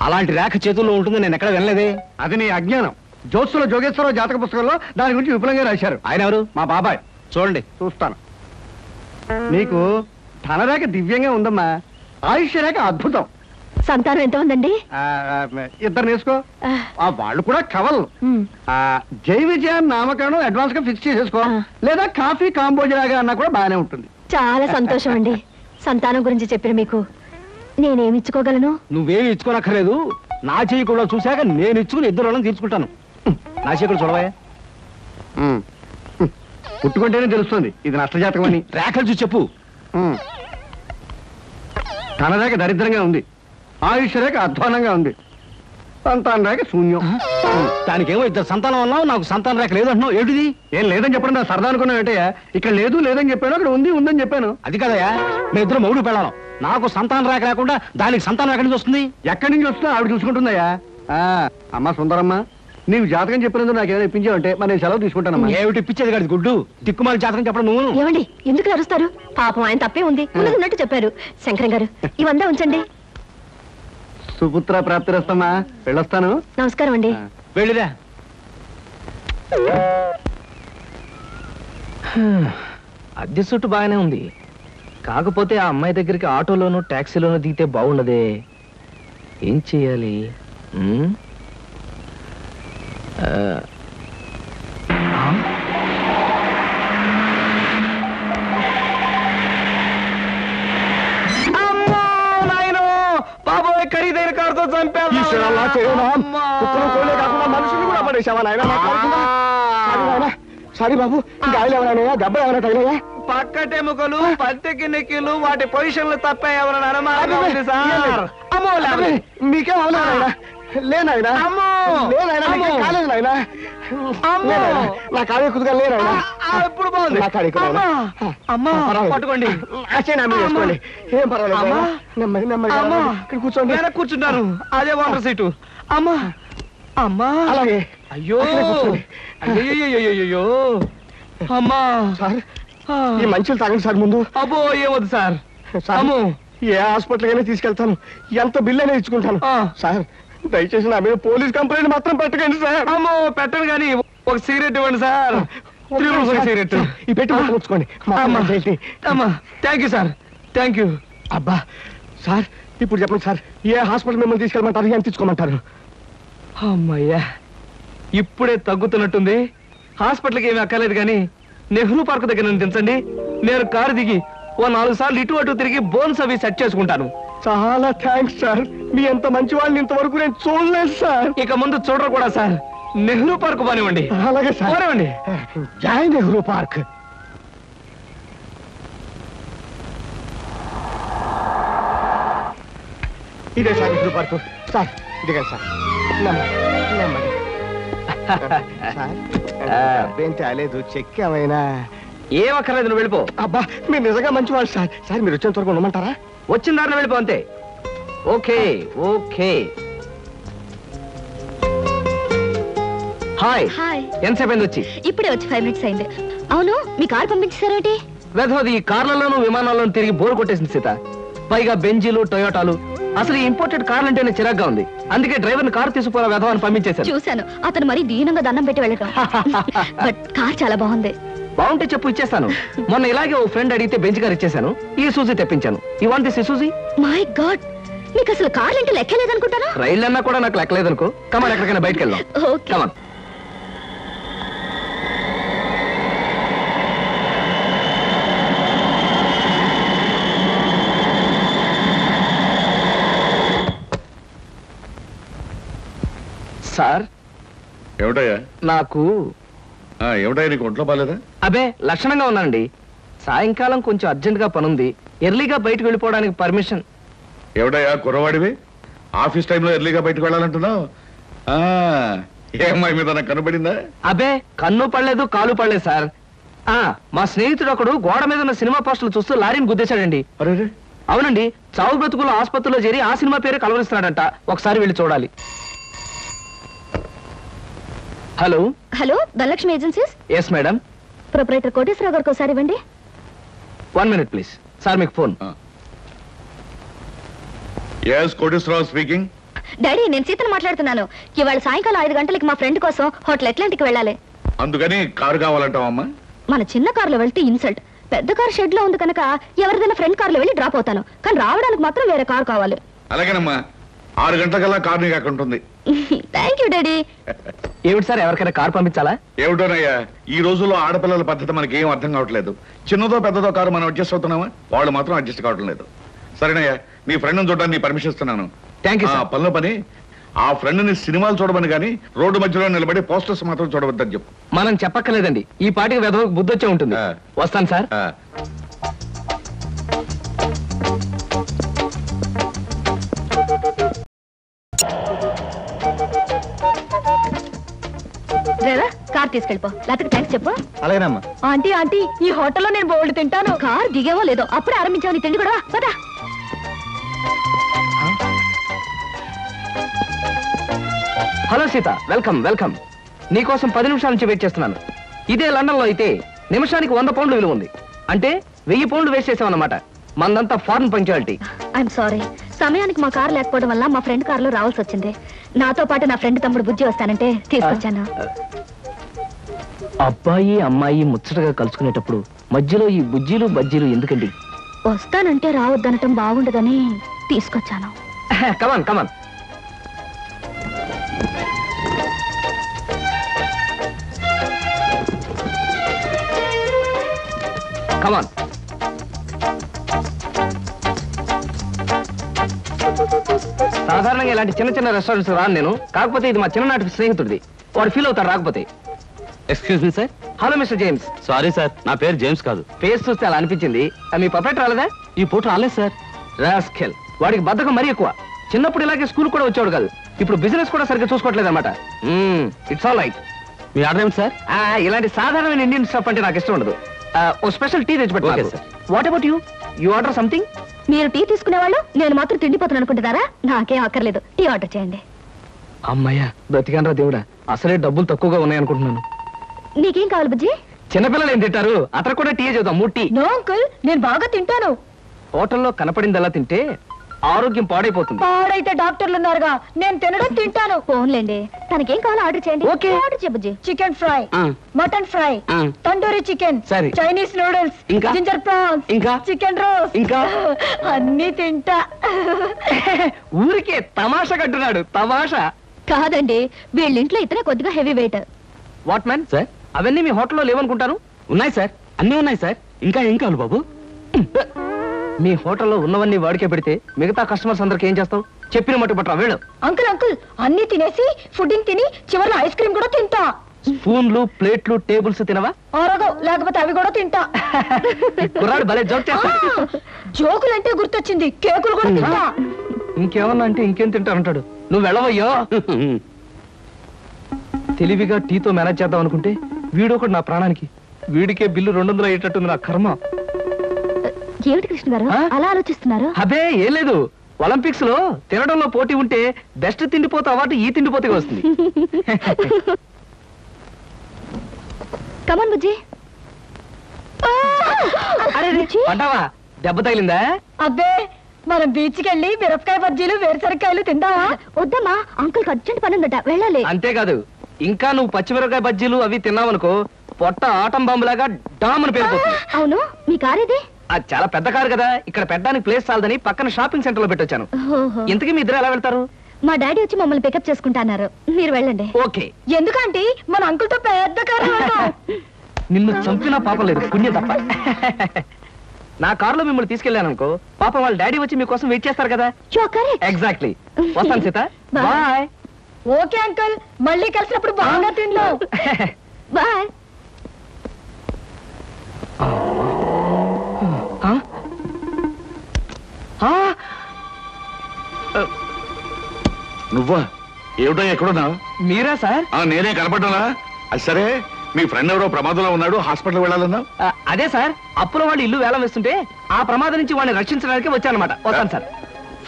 అలాంటి రేఖ చేతుల్లో ఉంటుందని నేను ఎక్కడ వినలేదే. అది నీ అజ్ఞానం. జ్యోత్సుల జోగేశ్వరరావు జాతక పుస్తకంలో దాని గురించి విపులంగా రాశారు. ఆయన ఎవరు? మా బాబాయ్. చూడండి, చూస్తాను. నీకు ధనరేఖ దివ్యంగా ఉందమ్మా. ఆయుష్య రేఖ అద్భుతం. సంతానం ఎంత ఉందండి? 2 నేసుకో. వాళ్ళు కూడా కవల్. జై విజయాన్ని నామకరణం అడ్వాన్స్ గా ఫిక్స్ చేసేసుకో. లేదా కాఫీ కాంబోజలాగా అన్నా కూడా బాగానే ఉంటుంది. చాలా సంతోషం అండి. సంతానం గురించి చెప్పిన మీకు నేనేమి ఇచ్చుకోగలను? నువ్వేమి ఇచ్చుకోనక్కర్లేదు. నా చెయ్యి కూడా చూశాక నేను ఇచ్చుకుని 2 రోజులను తీర్చుకుంటాను. నా చెయ్యి కూడా చూడవా. పుట్టుకుంటేనే తెలుస్తుంది ఇది నష్టజాతకం అని. రేఖలు చూసి చెప్పు. ధనరేఖ దరిద్రంగా ఉంది. ఆయుష్ రేఖ అధ్వానంగా ఉంది. సంతాన రేఖ శూన్యం. దానికేమో 2 సంతానం అన్నావు, నాకు సంతాన రేఖ లేదంటున్నావు. ఏమిటిది? ఏం లేదని చెప్పడం నా సరదా అనుకున్నావు ఏంటయ్యా? ఇక్కడ లేదు లేదని చెప్పాను, అక్కడ ఉంది ఉందని చెప్పాను. అది కదయ్యా, మీ ఇద్దరు మొగుడు పెళ్ళాం. నాకు సంతాన రేఖ లేకుండా దానికి సంతానం ఎక్కడి నుంచి వస్తుంది? ఎక్కడి నుంచి వస్తుందో ఆవిడ చూసుకుంటుందయ్యా. అమ్మా సుందరమ్మ, నీవు జాతకం చెప్పినందుకు నాకు ఏమైనా ఇప్పించావంటే మరి నేను సెలవు తీసుకుంటానమ్మా. ఏమిటి ఇప్పించేది కాదు గుడ్డు, దిక్కుమాలి జాతకం చెప్పడం నువ్వు. ఏమండి ఎందుకు అరుస్తారు? పాపం ఆయన తప్పే ఉంది, ఉన్నట్టు చెప్పారు. శంకరం గారు ఇవంతా ఉంచండి. సుపుత్ర ప్రాప్తిరస్తమ్మా, వెళ్ళొస్తాను. నమస్కారం అండి. వెళ్ళిరా. అద్దె చుట్టూ బాగానే ఉంది, కాకపోతే ఆ అమ్మాయి దగ్గరికి ఆటోలోనూ ట్యాక్సీలోనూ దిగితే బాగుండదే. ఏం చెయ్యాలి? బాబోయ్, ఖరీదైన కారుతో చంపాను. మనుషులు కూడా పడేసావా నాయన? సారీ బాబు, గాయలు ఎవరైనా దెబ్బ ఎవరైనా తగిలాయా? పక్కటెముకలు, పత్తెకి నెక్కిలు, వాటి పొజిషన్లు తప్ప ఎవరైనా అనుమానం ఉంది సార్. మీకేం అవలేదా? లేనాయనా, కాలేదు నాయన. నా కాడే కుదుగా లేనాయన. ఎప్పుడు బాగుంది నా కాడే పట్టుకోండి, చేసుకోండి, ఏం పర్వాలేదు. నెమ్మది నెమ్మది ఇక్కడ కూర్చోండి. కూర్చుంటారు, అదే వాటర్ సీటు. అమ్మా అమ్మా, అలాగే. అయ్యో అయ్యో అమ్మా సార్, ఈ మంచులు తాగండి సార్ ముందు. అబ్బో ఏమొద్దు సార్. అమ్మో, ఏ హాస్పిటల్కైనా తీసుకెళ్తాను, ఎంత బిల్ అయినా ఇచ్చుకుంటాను సార్. దయచేసి నా మీద పోలీస్ కంప్లైంట్ మాత్రం పెట్టకండి సార్. అమ్మో పెట్టను, కానీ ఒక సిగరెట్ ఇవ్వండి సార్. సిగరెట్ ఈ పెట్టి ఉంచుకోండి. అమ్మా thank you sir, thank you. అబ్బా సార్, ఇప్పుడు చెప్పండి సార్, ఏ హాస్పిటల్ మిమ్మల్ని తీసుకెళ్ళమంటారు, ఎంత తీసుకోమంటారు? అమ్మయ్యా, ఇప్పుడే తగ్గుతున్నట్టుంది. హాస్పిటల్కి ఏమీ అక్కర్లేదు, కానీ నెహ్రూ పార్క్ దగ్గర నన్ను దించండి. నేను కారు దిగి ఓ 4 సార్లు ఇటు అటు తిరిగి బోన్స్ అవి సెట్ చేసుకుంటాను. చాలా థ్యాంక్స్ సార్, మీ ఎంత మంచి వాళ్ళని ఇంతవరకు నేను చూడలేదు సార్. ఇక ముందు చూడరు కూడా సార్. నెహ్రూ పార్క్ పోనివ్వండి. అలాగే సార్, పోనివ్వండి. జై నెహ్రూ పార్క్. ఇదే సార్ నెహ్రూ పార్క్. సార్ ఇదిగా సార్, నెమ్మది. అబ్బేం తేలేదు, చెక్ ఏమైనా? ఏం అక్కర్లేదు, నువ్వు వెళ్ళిపో. అబ్బా మీరు నిజంగా మంచివాళ్ళు సార్. సార్ మీరు వచ్చేంత వరకు ఉండమంటారా? వచ్చిన దారిలో వెళ్ళిపో అంతే. Okay okay. హాయ్. ఎంతసేపు అయింది వచ్చి? ఇప్పుడే వచ్చి 5 minutes అయింది. అవును, మీ కార్ పంపించారేంటి? వెధవది ఈ కార్లలోనూ విమానాల్లోనూ తిరిగి బోర్ కొట్టేసింది సీత. పైగా బెంజీలు, టొయోటాలు. అసలు ఇంపోర్టెడ్ కార్లు అంటేనే చిరాగ్గా ఉంది. అందుకే డ్రైవర్ని కారు తీసుకుపోయిన వెధవని పంపించేశాను. చూశాను, అతను మరీ దీనంగా దండం పెట్టి వెళ్ళటం. బట్ కార్ చాలా బాగుంది. బాగుంటే చెప్పు, ఇచ్చేస్తాను. మొన్న ఇలాగే ఓ ఫ్రెండ్ అడిగితే బెంచ్ కార్ ఇచ్చేసాను. ఈ సూజీ తెప్పించాను. You want this Suzy? My god, మీకు అసలు కార్లు అంటే లెక్కలేదనుకుంటాను. రైళ్ళు అన్నా కూడా నాకు లెక్కలేదనుకో. కమాన్, ఎక్కడికైనా బయటకు వెళ్దాం. కమాన్. సార్ ఏమిటయ్యా? నాకు ఏమిటయ్యా, నీకు ఒంట్లో బాలేదా? అబే లక్షణంగా ఉన్నానండి. సాయంకాలం కొంచెం అర్జెంట్ గా పనుంది, ఎర్లీగా బయటకు వెళ్ళిపోవడానికి పర్మిషన్. ఏమిటయ్యా కుర్రవాడివి, ఆఫీస్ టైంలో ఎర్లీగా బయటకు వెళ్ళాలంటున్నావు? ఏమ్మాయి మీద నాకు కనబడిందా? అబే కన్ను పడలేదు, కాలు పడలేదు సార్. మా స్నేహితుడు ఒకడు గోడ మీద ఉన్న సినిమా పోస్టులు చూస్తూ లారీని గుద్దేశాడండి. అవునండి, చావు బ్రతుకులు ఆసుపత్రిలో చేరి ఆ సినిమా పేరు కలవరిస్తున్నాడంట. ఒకసారి వెళ్ళి చూడాలి. Hello hello, Dhanalakshmi agencies. Yes madam. Proprietor Koteswararao గారికి ఒకసారి ఇవ్వండి. 1 minute ప్లీజ్. సార్ మీకు phone. yes Koteswararao speaking. Daddy, నేను సీతను మాట్లాడుతున్నాను. ఇవాళ సాయంకాలం 5 గంటలకి మా ఫ్రెండ్ కోసం హోటల్ అట్లాంటిక్ వెళ్ళాలి. అందుకని కారు కావాలంటావమ్మా? మన చిన్న కారులో వెళ్తే ఇన్సల్ట్. పెద్ద కారు షెడ్ లో ఉంది కనుక ఎవరిదైనా ఫ్రెండ్ కారులో వెళ్ళి డ్రాప్ అవుతాను. కానీ రావడానికి మాత్రం వేరే కారు కావాలి. అలాగేనమ్మా, 6 గంటలకల్లా కారు నీకు అక్కడ ఉంటుంది. Thank you daddy. ఏమిటి సార్, ఎవరికైనా కారు పంపించాలా? ఏమిటోనయ్యా, ఈ రోజుల్లో ఆడపిల్లల పద్ధతి మనకి ఏం అర్థం కావట్లేదు. చిన్నదో పెద్దదో కారు మనం అడ్జస్ట్ అవుతున్నామా? వాళ్ళు మాత్రం అడ్జస్ట్ కావటం లేదు. సరేనయ్యా, నీ ఫ్రెండ్ చూడడానికి నీ పర్మిషన్ ఇస్తున్నాను. పనిలో పని, ఆ ఫ్రెండ్ ని సినిమాలు చూడమని కానీ రోడ్డు మధ్యలో నిలబడి పోస్టర్స్ మాత్రం చూడవద్దని చెప్పు. మనం చెప్పక్కర్లేదండి, ఈ పాటికి వెధవకు బుద్ధి వచ్చే ఉంటుంది. వస్తాను సార్. Driver, car తీసుకెళ్ళిపో. లేకపోతే థ్యాంక్స్ చెప్పు. అలాగేనమ్మా. ఆంటీ ఆంటీ, ఈ హోటల్లో నేను బోల్డ్ తింటాను. కార్ దిగేవో లేదో అప్పుడే ఆరంభించావు నీ తిండి కూడా. పదా. Hello Sita, welcome welcome. నీకోసం 10 నిమిషాల నుంచి వెయిట్ చేస్తున్నాను. ఇదే లండన్ లో అయితే నిమిషానికి 100 పౌండ్లు విలువ ఉంది. అంటే 1000 పౌండ్లు వేస్ట్ చేసామన్నమాట. మందంతా ఫారెన్ పంక్చువాలిటీ. ఐఎమ్ సారీ, సమయానికి మా కార్ లేకపోవడం వల్ల మా ఫ్రెండ్ కారులో రావాల్సి వచ్చింది. నాతో పాటు నా ఫ్రెండ్ తమ్ముడు బుజ్జి వస్తానంటే తీసుకొచ్చాను. అబ్బాయి అమ్మాయి ముచ్చటగా కలుసుకునేటప్పుడు మధ్యలో ఈ బుజ్జీలు బజ్జీలు ఎందుకండి? వస్తానంటే రావద్దనటం బాగుండదని తీసుకొచ్చాను. కమాన్ కమాన్. కమాన్. సాధారణంగా ఇలాంటి చిన్న చిన్న రెస్టారెంట్స్ రాను నేను. కాకపోతే ఇది మా చిన్ననాటి స్నేహితుడిది. వాడు ఫీల్ అవుతారు రాకపోతే. Excuse me sir. Hello mister James. Sorry sir, నా పేరు జేమ్స్ కాదు. ఫేస్ చూస్తే అలా అనిపించింది. మీ పర్ఫెక్ట్ రాలేదా? ఈ పూట రాలేదు సార్. రాస్కెల్. వాడికి బద్ధకం మరీ ఎక్కువ. చిన్నప్పుడు ఇలాగే స్కూల్ కూడా వచ్చేవాడు కాదు. ఇప్పుడు బిజినెస్ కూడా సరిగ్గా చూసుకోవట్లేదు అనమాట. It's all right. Me order ఏమిటి సార్? ఇలాంటి సాధారణమైన ఇండియన్ స్టఫ్ అంటే నాకు ఇష్టం ఉండదు. ఓ స్పెషల్ టీ తెచ్చి పెట్టాలి. What about you? You order something? మీరు టీ తీసుకునేవాళ్ళు, నేను మాత్రం తిండిపోతాను అనుకుంటున్నారా? నాకేం అక్కర్లేదు, టీ ఆర్డర్ చేయండి. అమ్మయ్యా, బ్రతికానరా దేవుడా. అసలే డబ్బులు తక్కువగా ఉన్నాయనుకుంటున్నాను. నీకేం కావాలి బుజ్జి? చిన్నపిల్లలు ఏం తింటారు? అతను కూడా టీ చేద్దాం. 3 టీ. నో అంకుల్, నేను బాగా తింటాను. హోటల్లో కనపడిందల్లా తింటే ఆరోగ్యం పాడైపోతుంది. పాడైతే డాక్టర్లు ఉన్నారుగా. నేను తినడం తింటాను. ఫోన్లేండి, తనకేం కావాలో ఆర్డర్ చేయండి. ఓకే, ఆర్డర్ చేయ బుజ్జి. Chicken fry, mutton fry, tandoori chicken, సరే, చైనీస్ నూడిల్స్, ఇంకా జింజర్ ప్రాన్స్, ఇంకా చికెన్ రోస్ట్, ఇంకా అన్ని తింటా. ఊరికే తమాషా కట్టున్నాడు. తమాషా కాదండి, వీళ్ళింట్లో ఇతనే కొద్దిగా heavy weight. What man sir? అవన్నీ మీ హోటల్లో లేవనుకుంటాను. ఉన్నాయి సార్, అన్నీ ఉన్నాయి సార్. ఇంకా ఏం కావాలి బాబు? మీ హోటల్లో ఉన్నవన్నీ వాడికే పెడితే మిగతా కస్టమర్స్ అందరికి ఏం చేస్తావు? చెప్పిన మట్టు పట్టరా వేళ్ళు. అంకుల్ అంకుల్, అన్ని తినేసి ఫుడ్డింగ్ తిని చివరిలో ఐస్ క్రీమ్ కూడా తింటా. స్పూన్లు, ప్లేట్లు, టేబుల్స్ తినవా? ఆరోగో, లేకపోతే అవి కూడా తింటా. కుర్రాడు భలే జోక్ చేస్తాడు. జోకులంటే గుర్తొచ్చింది, కేకులు కూడా తింటా. ఇంకేమన్నా అంటే ఇంకేం తింటానంటాడు. నువ్వు వెళ్ళవయ్యో. తెలివిగా టీతో మేనేజ్ చేద్దాం అనుకుంటే వీడొకడు నా ప్రాణానికి. వీడికే బిల్లు 200 అయ్యేటట్టుంది నా కర్మ. ఏమిటి కృష్ణ గారు అలా ఆలోచిస్తున్నారు? అదే ఏం లేదు. ఒలింపిక్స్ లో తినడంలో పోటీ ఉంటే బెస్ట్ తిండిపోతే అవార్డు ఈ తిండిపోతే వస్తుంది. కమన్ బుజ్జి. అంటావా? దెబ్బ తగిలిందా? అబ్బే, మనం బీచ్ కి వెళ్ళి మిరపకాయ బజ్జీలు, వేరుసరికాయలు తిందామా? వద్దమ్మా, అంకుల్ అర్జెంట్ పని ఉందట, వెళ్ళాలి. అంతేకాదు, ఇంకా నువ్వు పచ్చిమిరపకాయ బజ్జీలు అవి తిన్నావనుకో పొట్ట ఆటం బాంబులాగా డామ్ అని పేరుపోతుంది. అవును, మీ కార్ ఇది? అది చాలా పెద్ద కారు కదా, ఇక్కడ పెట్టడానికి ప్లేస్ చాలదని పక్కన షాపింగ్ సెంటర్ లో పెట్టొచ్చాను. ఇంతకీ మీ ఇద్దరు ఎలా వెళ్తారు? మా డాడీ వచ్చి మమ్మల్ని పికప్ చేసుకుంటున్నారు, మీరు వెళ్ళండి. ఓకే. ఎందుకంటే మన అంకుల్ తో పెద్ద కారు. నిన్ను చంపినా పాపం లేదు, పుణ్యం తప్ప. నా కారులో మిమ్మల్ని తీసుకెళ్లాను అనుకో, పాపం వాళ్ళ డాడీ వచ్చి మీకోసం వెయిట్ చేస్తారు కదా. ఎగ్జాక్ట్లీ. వస్తాను సీత, బాయ్. ఓకే అంకుల్, మళ్ళీ కలిసినప్పుడు బాగా తిందాం. బాయ్. నువ్వా? ఏమిటో ఎక్కడున్నా? మీరా సార్? నేనే కనపడ్డానా? అది సరే, మీ ఫ్రెండ్ ఎవరో ప్రమాదంలో ఉన్నాడు, హాస్పిటల్ వెళ్ళాలన్నా? అదే సార్, అప్పుల వాళ్ళు ఇల్లు వేలం వేస్తుంటే ఆ ప్రమాదం నుంచి వాడిని రక్షించడానికి వచ్చానమాట. వస్తాను సార్.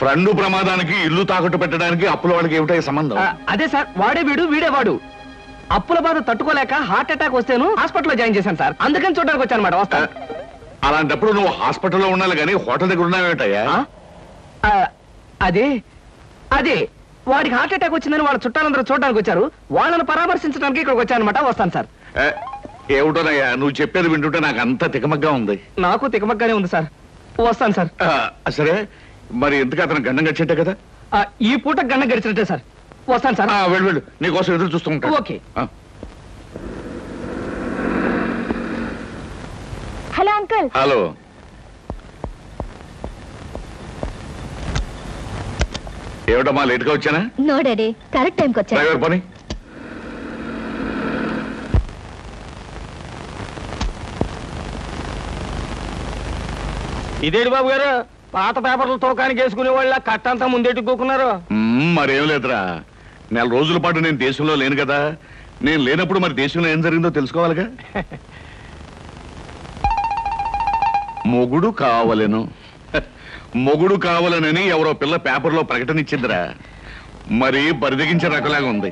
ఫ్రెండ్ ప్రమాదానికి ఇల్లు తాకట్టు పెట్టడానికి అప్పుల వాళ్ళకి ఏమిటో సంబంధం? అదే సార్, వాడే వీడు వీడే వాడు. అప్పుల బాధ తట్టుకోలేక హార్ట్ అటాక్ వస్తేను హాస్పిటల్లో జాయిన్ చేశాను సార్, అందుకని చూడడానికి వచ్చానమాట. వస్తాను. అలాంటప్పుడు నువ్వు హాస్పిటల్లో ఉండాలి కానీ హోటల్ దగ్గర ఉన్నావేటయ్యా? అదే అదే వాడికి హార్ట్ అటాక్ వచ్చిందని వాళ్ళ చుట్టాలందరూ చూడడానికి వచ్చారు, వాళ్ళని పరామర్శించడానికి ఇక్కడికి వచ్చానమాట. వస్తాను సార్. ఏమిటోనయ్యా నువ్వు చెప్పేది వింటుంటే నాకు అంతా తికమగ్గా ఉంది. నాకు తికమగ్గానే ఉంది సార్. వస్తాను సార్. సరే, మరి ఎందుకు అతను గండం గడిచేట్టే కదా? ఈ పూట గండం గడిచినట్టే సార్. వస్తాను సార్. వెళ్ళు, నీకోసం ఎదురు చూస్తూ ఉంటాను. ఓకే. Hello uncle. హలో. ఏమిటమ్మా లేట్ గా వచ్చానా? నో డాడీ, కరెక్ట్ టైంకి వచ్చా. డ్రైవర్ పని. ఇదేంటి బాబు గారు, పాత పేపర్లు తోకానికి వేసుకునే వాళ్ళ కట్టంతా ముందెట్టుకోకున్నారు? మరేం లేదురా, 4 రోజుల పాటు నేను దేశంలో లేను కదా. నేను లేనప్పుడు మరి దేశంలో ఏం జరిగిందో తెలుసుకోవాలిగా. మొగుడు కావలెను, మొగుడు కావాలనని ఎవరో పిల్ల పేపర్లో ప్రకటన ఇచ్చిందిరా. మరి బరిదగించే రకలాగా ఉంది.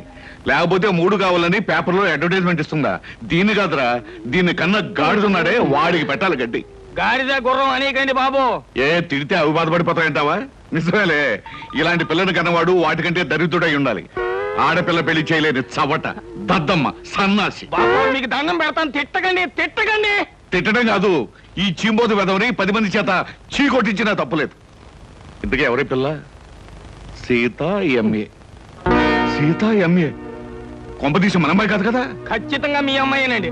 లేకపోతే మూడు కావాలని పేపర్లో అడ్వర్టైజ్మెంట్ ఇస్తుందా? దీన్ని కాదురా, దీన్ని కన్నా గాడిదున్నాడే వాడికి పెట్టాలి గడ్డి. గాడిద గుర్రం అనేకండి బాబు. ఏ తిడితే అవి బాధపడిపోతాయంటావా? నిజమేలే, ఇలాంటి పిల్లని కన్నవాడు వాటికంటే దరిద్రుడై ఉండాలి. ఆడపిల్ల పెళ్లి చేయలేని చవట దద్దమ్మ సన్నాసి. మీకు దండం పెడతాను, తిట్టకండి తిట్టకండి. తిట్టడం కాదు, ఈ చీంబోతు వెదవని 10 మంది చేత చీకొట్టించినా తప్పులేదు. ఇంతకీ ఎవరి పిల్ల? సీత ఎంఏ. సీత ఎంఏ కొంపదీసి మన అమ్మాయి కాదు కదా? ఖచ్చితంగా మీ అమ్మాయినండి.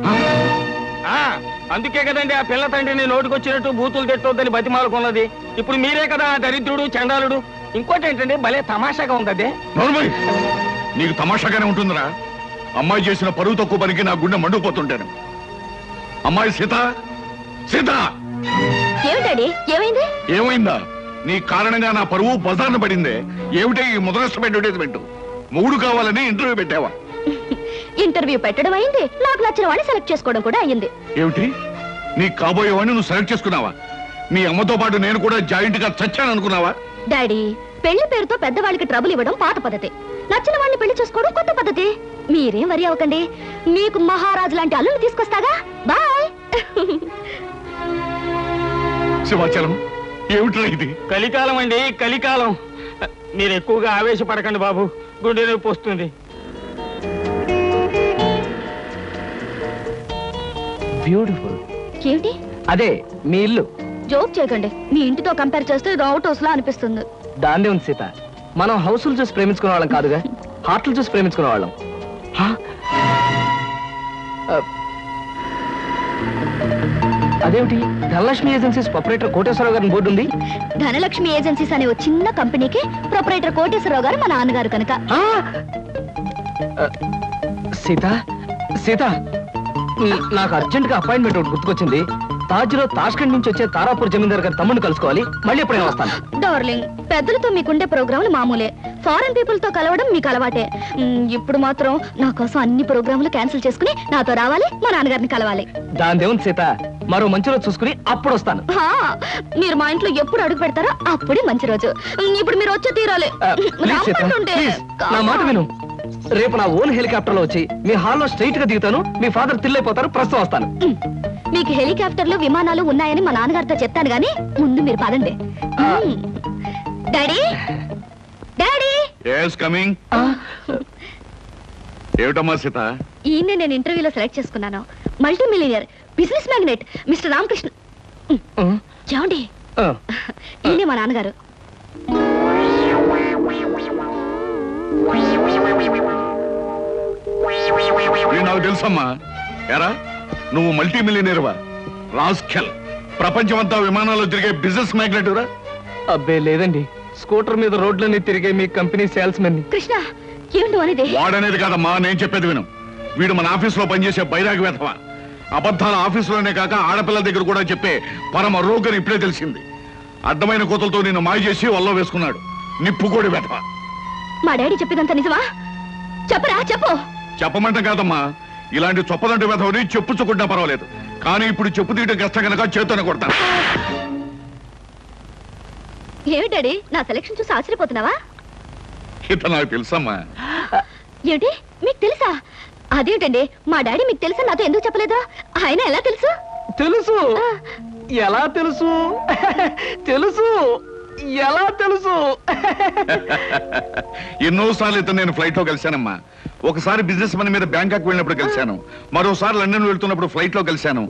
అందుకే కదండి ఆ పిల్ల తండ్రిని నోటికొచ్చినట్టు బూతులు తిట్టొద్దని బతిమాలకున్నది. ఇప్పుడు మీరే కదా దరిద్రుడు చండాలుడు. ఇంకోటి ఏంటండి, భలే తమాషాగా ఉంది. నోర్మై, నీకు తమాషాగానే ఉంటుందిరా. అమ్మాయి చేసిన పరువు తక్కువ పనికి నా గుండె మండుకుపోతుంటాను. అమ్మాయి సీత, సీత ఏమైంది? ఏమైందా? నీ కారణంగా నా పరువు బజార్న పడిందే. ఏమిటే ఈ ముదనష్టం అడ్వర్టైజ్మెంట్? మూడు కావాలని ఇంటర్వ్యూ పెట్టావా? ఇంటర్వ్యూ పెట్టడం అయింది, నాకు నచ్చిన వాడిని సెలెక్ట్ చేసుకోవడం కూడా అయింది. ఏమిటి, నీ కాబోయేవాడిని నువ్వు సెలెక్ట్ చేసుకున్నావా? మీ అమ్మతో పాటు నేను కూడా జాయింట్ గా చచ్చాను అనుకున్నావా? డాడీ, పెళ్లి పేరుతో పెద్దవాళ్ళకి ట్రబుల్ ఇవ్వడం పాత పద్ధతి, నచ్చిన వాళ్ళని పెళ్లి చేసుకోవడం కొత్త పద్ధతి. మీరేం వరి అవ్వకండి, మీకు మహారాజు లాంటి అల్లుని తీసుకొస్తాగా. బాయ్. శివాచలం, ఏమిట్రా ఇది? కలికాలం అండి, కలికాలం. మీరు ఎక్కువగా ఆవేశపడకండి బాబు, గుండె నొప్పి వస్తుంది. బ్యూటిఫుల్. ఏంటి అదే మీ ఇల్లు. జోక్ చేయకండి, మీ ఇంటితో కంపేర్ చేస్తే ఇది అవుట్ హౌస్ లా అనిపిస్తుంది. దాన్నే ఉంది సీత, మనం హౌస్లు చూసి ప్రేమించుకునే వాళ్ళం కాదుగా, హార్ట్లు చూసి ప్రేమించుకునే వాళ్ళం. అదేమిటి, ధనలక్ష్మి ఏజెన్సీస్ ప్రొపరేటర్ కోటేశ్వరరావు గారి బోర్డు ఉంది. ధనలక్ష్మి ఏజెన్సీస్ అనే ఒక చిన్న కంపెనీకి ప్రొపరేటర్ కోటేశ్వరరావు గారు మా నాన్నగారు కనుక. సీత సీత, నాకు అర్జెంట్ గా అపాయింట్మెంట్ ఒకటి గుర్తుకొచ్చింది. తాజ్లో తాష్కండ్ నుంచి వచ్చే తారాపూర్ జమీందార్ గారి తమ్ముడిని కలుసుకోవాలి. మళ్ళీ ఎప్పుడైనా వస్తాను. డార్లింగ్, పెద్దలతో మీకుండే ప్రోగ్రాములు మామూలే, ఫారెన్ పీపుల్ తో కలవడం మీకు అలవాటే. ఇప్పుడు మాత్రం నా కోసం అన్ని ప్రోగ్రాములు క్యాన్సిల్ చేసుకుని నాతో రావాలి, మా నాన్నగారిని కలవాలి. దాని దేవుని సీత, మరో మంచి రోజు చూసుకుని అప్పుడు వస్తాను. మీరు మా ఇంట్లో ఎప్పుడు అడుగు పెడతారో అప్పుడే మంచి రోజు. ఇప్పుడు మీరు వచ్చే తీరాలి. నా మాట విను, రేపు నా ఓన్ హెలికాప్టర్ లో వచ్చి మీ హాల్లో స్ట్రైట్ గా దిగుతాను. మీ ఫాదర్ తిల్లైపోతారు. ప్రస్తుతం వస్తాను. మీకు హెలికాప్టర్లు విమానాలు ఉన్నాయని మా నాన్నగారితో చెప్తాను గానీ ముందు మీరు పదండి. Daddy, daddy. yes coming. ఏమిటమ్మా సీత? ఈయన నేను ఇంటర్వ్యూలో సెలెక్ట్ చేసుకున్నాను. Multi millionaire, business magnate mister Ramakrishna. చూడండి, ఈయనే మా నాన్నగారు. నాకు తెలుసమ్మా. ఎరా, నువ్వు మల్టీ మిలియనీర్వా? రాస్కెల్, ప్రపంచమంతా విమానాల్లో తిరిగే బిజినెస్ మ్యాగ్నెట్ రా? అబ్బే లేదండి, స్కూటర్ మీద రోడ్లన్నీ తిరిగే మీ కంపెనీ సేల్స్ మెన్. కృష్ణ, ఏమిటి అనేది? వాడనేది కాదమ్మా, నేను చెప్పేది విను. వీడు మన ఆఫీస్ లో పనిచేసే బైరాగి వేధవా. అబద్ధాల ఆఫీసులోనే కాక ఆడపిల్లల దగ్గర కూడా చెప్పే పరమ రోగని ఇప్పుడే తెలిసింది. అడ్డమైన కోతలతో నిన్ను మాయ చేసి వల్ల వేసుకున్నాడు. నిప్పుకోడి వేధవా. మా డాడీ చెప్పేదంతా నిజమా? చెప్పరా, చెప్పు. చెప్పమంటాం కాదమ్మా, ఇలాంటి చొప్పదంటు వేధవని చెప్పుచ్చుకుంటా పర్వాలేదు, కానీ ఇప్పుడు చెప్పు తీయడం కష్టం కనుక చేతోనే కొడతాను. ఏమి డాడీ, నా సెలక్షన్ చూసి ఆశ్చర్యపోతున్నావా? ఇత నాకు తెలుసమ్మా. ఏమిటి, మీకు తెలుసా? అదేంటండి, మా డాడీ మీకు తెలుసా నాతో ఎందుకు చెప్పలేదు? ఆయన ఎలా తెలుసు? తెలుసు. ఎలా తెలుసు? తెలుసు. ఎలా తెలుసు? ఎన్నోసార్లు ఇతను నేను ఫ్లైట్ లో కలిశానమ్మా. ఒకసారి బిజినెస్ పని మీద బ్యాంకాక్ వెళ్ళినప్పుడు కలిశాను, మరోసారి లండన్ వెళ్తున్నప్పుడు ఫ్లైట్ లో కలిశాను,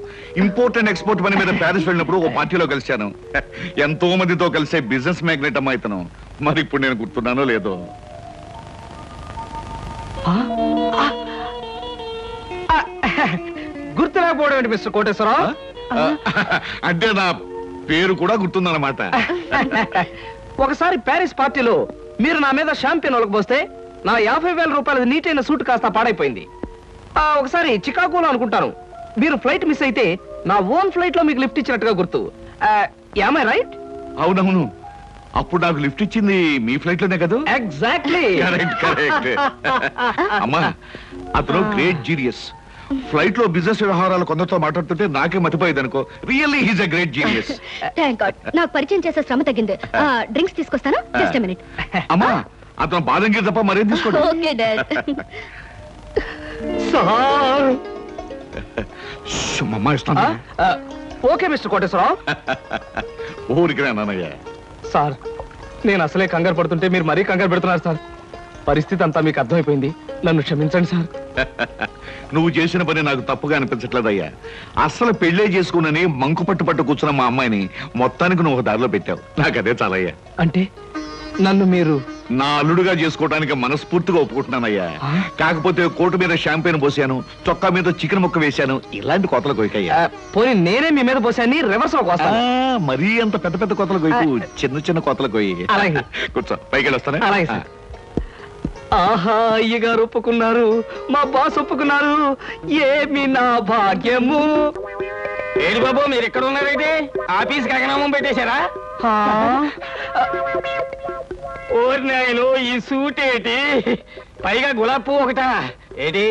ఇంపోర్ట్ అండ్ ఎక్స్పోర్ట్ పని మీద ప్యారిస్ వెళ్ళినప్పుడు ఓ పార్టీలో కలిశాను. ఎంతో మందితో కలిసే బిజినెస్ మ్యాగ్నెట్ అమ్మా ఇతను. మరి ఇప్పుడు నేను గుర్తున్నానో లేదో. గుర్తురాకపోవడం ఏంటి మిస్టర్ కోటేశ్వరరావు? అంటే నా పేరు కూడా గుర్తుందన్నమాట. ఒకసారి ప్యారిస్ పార్టీలో మీరు నా మీద షాంపియన్ ఒలకపోస్తే నా 50,000 రూపాయల నీటైన సూట్ కాస్త పాడైపోయింది. ఒకసారి చికాగోలో అనుకుంటాను మీరు ఫ్లైట్ మిస్ అయితే నా ఓన్ ఫ్లైట్ లో మీకు లిఫ్ట్ ఇచ్చినట్టుగా గుర్తు. Am I right? అవునవును, అప్పుడు నాకు లిఫ్ట్ ఇచ్చింది మీ ఫ్లైట్ లోనే కదా? ఎగ్జాక్ట్లీ. Correct correct. అమ్మా, అతను గ్రేట్ జీనియస్. ఫ్లైట్ లో బిజినెస్ వ్యవహారాలు కొందరితో మాట్లాడుతుంటే నాకే మతిపోయేది అనుకో. Really he's a great genius. Thank God, నాకు పరిచయం చేసే శ్రమ తగ్గింది. డ్రింక్స్ తీసుకొస్తాను, జస్ట్ ఎ మినిట్. అమ్మా, అతను బాదంగిరి తప్ప మరేం తీసుకోండి. Okay dad. అమ్మా ఇస్తాను. Okay mister Koteswararao. ఊరికి నాన్నయ్య. సార్, నేను అసలే కంగారు పడుతుంటే మీరు మరీ కంగారు పెడుతున్నారు సార్. పరిస్థితి అంతా మీకు అర్థమైపోయింది, నన్ను క్షమించండి సార్. నువ్వు చేసిన పని నాకు తప్పుగా అనిపించట్లేదయ్యా. అస్సలు పెళ్లే చేసుకున్నని మంకు పట్టు కూర్చున్న మా అమ్మాయిని మొత్తానికి నువ్వు ఒక దారిలో పెట్టావు. నాకు అదే చాలయ్యా. అంటే నన్ను మీరు నా అల్లుడుగా చేసుకోవడానికి మనస్ఫూర్తిగా ఒప్పుకుంటున్నానయ్యా. కాకపోతే కోటు మీద షాంపెయిన్ పోసాను, చొక్కా మీద చికెన్ ముక్క వేశాను, ఇలాంటి కోతలు కొయ్యకయ్యా. పోనీ నేనే మీ మీద పోసాన్ని రివర్స్ లో కోస్తాను. మరీ అంత పెద్ద పెద్ద కోతలు కొయ్యకు, చిన్న చిన్న కోతలు కొయ్యి. కూర్చో, పైకి వెళ్ళొస్తానే. అలాగే సార్. ఆహా, అయ్యగారు ఒప్పుకున్నారు, మా బాస్ ఒప్పుకున్నారు, ఏమి నా భాగ్యము. ఏడు బాబు, మీరు ఎక్కడ ఉన్నారైతే ఆఫీస్ గగనామం పెట్టేశారా? ఓరి నాయను, ఈ సూట్ ఏంటి, పైగా గులాబ్ పువ్వు ఒకటా ఏంటి?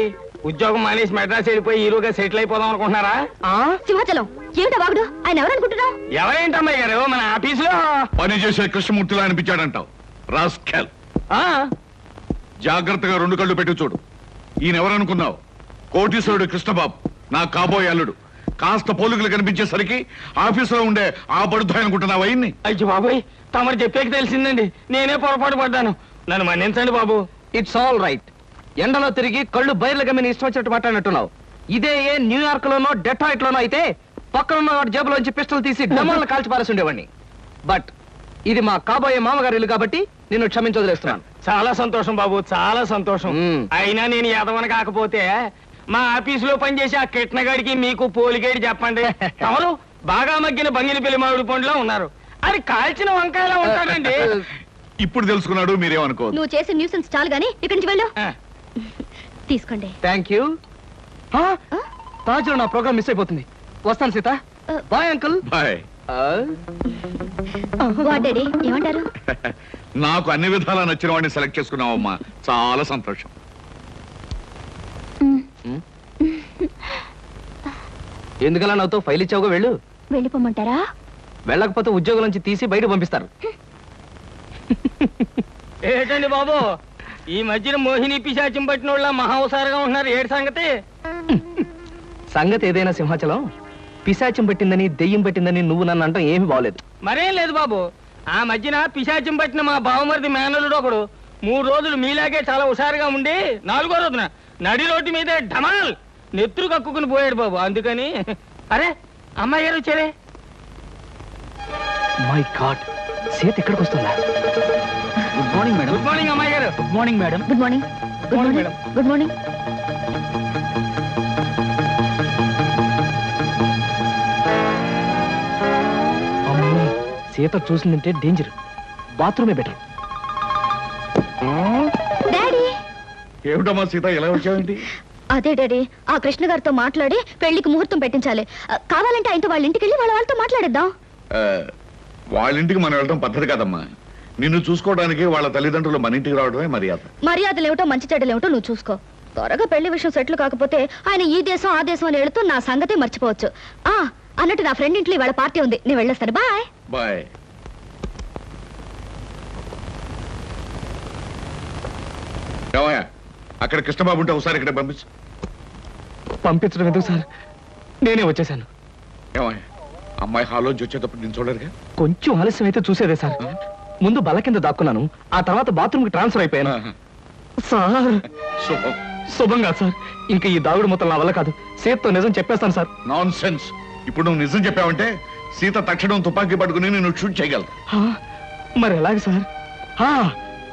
ఉద్యోగం మానేసి మెడ్రాస్ వెళ్ళిపోయి హీరోగా సెటిల్ అయిపోదాం అనుకుంటున్నారా? సింహాచలం ఏమిటా వాగుడు? ఆయన ఎవరనుకుంటున్నావు? ఎవరేంటమ్మాయి గారు, మన ఆఫీసులో పని చేసే కృష్ణమూర్తిలా అనిపించాడంటావు. రాస్కెల్. జాగ్రత్తగా రెండు కళ్ళు పెట్టి చూడు. ఈయన ఎవరనుకున్నావు? కోటీశ్వరుడు కృష్ణబాబు, నా కాబోయే అల్లుడు. కాస్త పోలికలు కనిపించేసరికి ఆఫీసులో ఉండే ఆ బడుద్దాయి అనుకుంటున్నావు అయ్యింది. అయ్యో బాబోయ్, తమరు చెప్పేకి తెలిసిందండి, నేనే పొరపాటు పడ్డాను, నన్ను మన్నించండి బాబు. It's all right. ఎండలో తిరిగి కళ్ళు బయర్లు గమ్మిని ఇష్టం వచ్చినట్టు మాట్లాడినట్టున్నావు. ఇదే ఏ న్యూయార్క్ లోనో డెట్రాయిట్ లోనో అయితే పక్కనున్న వాడి జేబులోంచి పిస్టల్ తీసి డమ్మలను కాల్చి పారేసి ఉండేవాడిని. బట్ ఇది మా కాబోయే మామగారి ఇల్లు కాబట్టి నిన్ను క్షమించొదిలేస్తున్నాను. చాలా సంతోషం బాబు, చాలా సంతోషం. అయినా నేను యాదవన కాకపోతే మా ఆఫీసులో పనిచేసి ఆ కిట్నగాడికి మీకు పోలిగేడి చెప్పండి. ఎవరు బాగా మగ్గిన బంగిన పెళ్లి మామిడి పండులో ఉన్నారు, అది కాల్చిన వంకాయలా ఉంటాడండి. ఇప్పుడు తెలుసుకున్నాడు, మీరేమనుకో. నువ్వు చేసే న్యూసెన్స్ చాలు గానీ ఇక్కడి నుంచి వెళ్ళు. తీసుకోండి. Thank you. తాజులో నా ప్రోగ్రామ్ మిస్ అయిపోతుంది. వస్తాను Sita. Bye uncle. Bye. Daddy ఏమంటారు? నాకు అన్ని విధాలా నచ్చిన వాడిని సెలెక్ట్ చేసుకున్నావమ్మా, చాలా సంతోషం. ఎందుకలా నాతో ఫైల్ ఇచ్చావుగా, వెళ్ళు. వెళ్ళిపోమంటారా? వెళ్ళకపోతే ఉద్యోగం నుంచి తీసి బయట పంపిస్తారు. ఏంటండి బాబు, ఈ మధ్యన మోహిని పిశాచం పట్టిన వాళ్ళ మహావసారగా ఉంటున్నారు, ఏడు సంగతి? సంగతి ఏదైనా సింహాచలం, పిశాచం పట్టిందని దెయ్యం పట్టిందని నువ్వు నన్ను అంటాం ఏమి బాగలేదు. మరేం లేదు బాబు, ఆ మధ్యన పిశాచం పట్టిన మా బావమరిది మేనలుడు ఒకడు 3 రోజులు మీలాగే చాలా హుషారుగా ఉండి 4వ రోజున నడి రోడ్డు మీదే ఢమాల్ నెత్తురు కక్కుకుని పోయాడు బాబు. అందుకని అరే అమ్మాయి గారు వచ్చారే. మై గాడ్, సీత ఇక్కడికి వస్తుందా? Good morning madam. Good morning అమ్మాయి గారు. Good morning madam. Good morning. Good morning madam. Good morning. Sita చూసిందంటే డేంజర్, బాత్రూమే బెటర్. డాడీ. ఏమిటమ్మా సీత, ఎలా వచ్చావేంటి? అదే డాడీ, ఆ కృష్ణ గారితో మాట్లాడి పెళ్లికి ముహూర్తం పెట్టించాలి. కావాలంటే ఆయనతో వాళ్ళ ఇంటికి వెళ్ళి వాళ్ళతో మాట్లాడేద్దాం. వాళ్ళ ఇంటికి మనం వెళ్ళడం పద్ధతి కాదమ్మా. నిన్ను చూసుకోవడానికి వాళ్ళ తల్లిదండ్రులు మన ఇంటికి రావడమే మర్యాద. మర్యాదలు ఏమిటో మంచి చెడ్డలేమిటో నువ్వు చూసుకో. త్వరగా పెళ్లి విషయం సెటిల్ కాకపోతే ఆయన ఈ దేశం ఆ దేశం అని వెళుతూ నా సంగతే మర్చిపోవచ్చు. అన్నట్టు నా ఫ్రెండ్ ఇంట్లో వాళ్ళ పార్టీ ఉంది, నేను వెళ్ళొస్తాను. బాయ్. బాయ్. అక్కడ కృష్ణబాబు ఉంటే ఒకసారి ఇక్కడ పంపించు. పంపించడం ఎందుకు సార్, నేనే వచ్చేసాను. ఏమయ్యా, అమ్మాయి హాల్లోంచి వచ్చేటప్పుడు నేను చూడరుగా? కొంచెం ఆలస్యం అయితే చూసేదే సార్. ముందు బల్ల కింద దాక్కున్నాను, ఆ తర్వాత బాత్రూమ్ కి ట్రాన్స్ఫర్ అయిపోయాను సార్. శుభంగా సార్, ఇంకా ఈ దాగుడు మొత్తం నా వల్ల కాదు. సీతతో నిజం చెప్పేస్తాను సార్. Non sense. ఇప్పుడు నువ్వు నిజం చెప్పావంటే సీత తక్షణం తుపాకీ పట్టుకుని నేను షూట్ చేయగలను. మరి ఎలాగ సార్?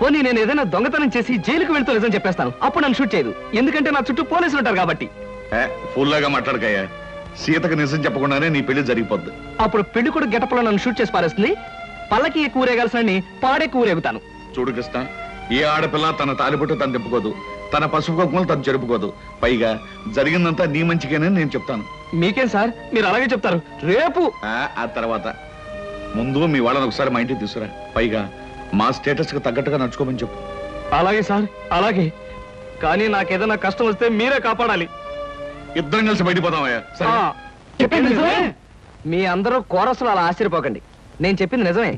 పోనీ నేను ఏదైనా దొంగతనం చేసి జైలుకు వెళ్తూ నిజం చెప్పేస్తాను, అప్పుడు నన్ను షూట్ చేయదు, ఎందుకంటే నా చుట్టూ పోలీసులు ఉంటారు కాబట్టి. ఫుల్లాగా మాట్లాడకయ్యా, సీతకు నిజం చెప్పకుండానే నీ పెళ్లి జరిగిపోద్ది. అప్పుడు పెళ్లి కూడా గెటప్లో నన్ను షూట్ చేసి పారేస్తుంది, పల్లకి కూరేగాల్సిన పాడే కూరేగుతాను. చూడు కృష్ణ, ఏ ఆడపిల్ల తన తాలిబొట్టు తను తిప్పుకోదు, తన పసుపు కుంకుమలు తను జరుపుకోదు. పైగా జరిగిందంతా నీ మంచిగానే నేను చెప్తాను. మీకేం సార్, మీరు అలాగే చెప్తారు. రేపు ఆ తర్వాత ముందు మీ వాళ్ళని ఒకసారి మా ఇంటికి తీసుకురా. పైగా మా స్టేటస్ కు తగ్గట్టుగా నడుచుకోమని చెప్పు. అలాగే సార్, అలాగే. కానీ నాకేదైనా కష్టం వస్తే మీరే కాపాడాలి. ఇద్దరం కలిసి బయటపోదామయ్యా. మీ అందరూ కోరసులు అలా ఆశ్చర్యపోకండి, నేను చెప్పింది నిజమే.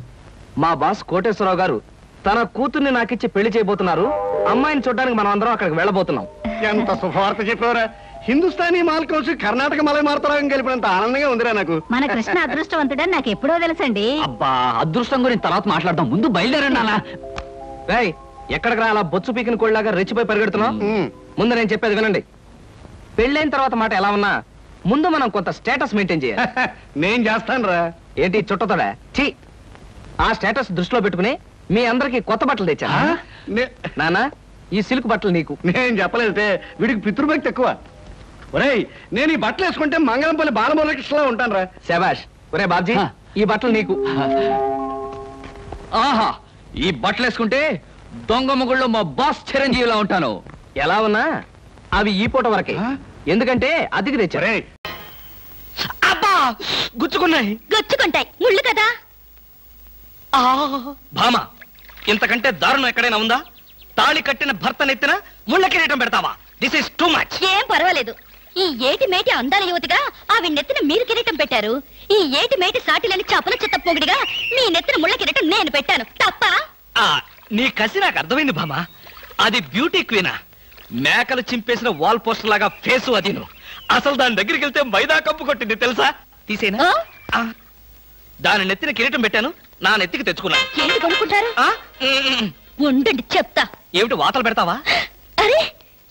మా బాస్ కోటేశ్వరరావు గారు తన కూతుర్ని నాకిచ్చి పెళ్లి చేయబోతున్నారు. అమ్మాయిని చూడడానికి మనం అందరం అక్కడికి వెళ్ళబోతున్నాం. ఎంత శుభవార్త చెప్పారా! హిందుస్థానీ మాల్ కలిసి కర్ణాటక మలై మారుతరాగం గెలిపినంత ఆనందంగా ఉందిరా నాకు. మన కృష్ణ అదృష్టవంతుడని నాకు ఎప్పుడో తెలుసండి. అబ్బా, అదృష్టం గురించి తర్వాత మాట్లాడదాం, ముందు బయలుదేరండి. అలా ఎక్కడికి రా అలా బొచ్చు పీకిన కోళ్ళలాగా రెచ్చిపోయి పరిగెడుతున్నావు? ముందు నేను చెప్పేది వినండి. పెళ్ళైన తర్వాత మాట ఎలా ఉన్నా ముందు మనం కొంత స్టేటస్ మెయింటైన్ చేయాలి. నేను చేస్తాను రా. ఏంటి చుట్టతోడా? ఛీ, ఆ స్టేటస్ దృష్టిలో పెట్టుకుని మీ అందరికి కొత్త బట్టలు తెచ్చా. నానా, ఈ సిల్క్ బట్టలు నీకు. నేను చెప్పలేదే, వీడికి పితృభక్తి ఎక్కువ. ఒరేయ్, నేను ఈ బట్టలు వేసుకుంటే మంగళంపల్లి బాలమురకృష్ణలా ఉంటాను రా. శభాష్. ఒరే బాబ్జీ, ఈ బట్టలు నీకు. ఆహా, ఈ బట్టలు వేసుకుంటే దొంగ మొగుళ్ళు మా బాస్ చిరంజీవిలా ఉంటాను. ఎలా ఉన్నా అవి ఈ పూట వరకే, ఎందుకంటే అద్దెకి తెచ్చారు. అబ్బా, గుచ్చుకుంటాయి ముళ్ళు కదా. భామ, ఇంతకంటే దారుణం ఎక్కడైనా ఉందా? తాళి కట్టిన భర్త నెత్తిన ముళ్ళ కిరీటం పెడతావా? This is too much. ఏం పర్వాలేదు. ఈ ఏటి మేటి అందాల యువతిగా ఆవి నెత్తిన మీరు కిరీటం పెట్టారు. ఈ ఏటి మేటి సాటిలని చపల చెత్త పొగిడిగా మీ నెత్తిన ముళ్ళ కిరీటం నేను పెట్టాను. తప్ప? నీ కసి నాకు అర్థమైంది భామ. అది బ్యూటీ క్వీనా? మేకలు చింపేసిన వాల్ పోస్టర్ లాగా ఫేసు అది. అసలు దాని దగ్గరికి వెళ్తే మైదా కప్పు కొట్టింది తెలుసా? తీసేనా? దాని నెత్తిన కిరీటం పెట్టాను, నా నెత్తికి తెచ్చుకున్నాను. ఏంటి కొనుక్కుంటారు? ఉండండి చెప్తా. ఏమిటి వాతలు పెడతావా? అరే,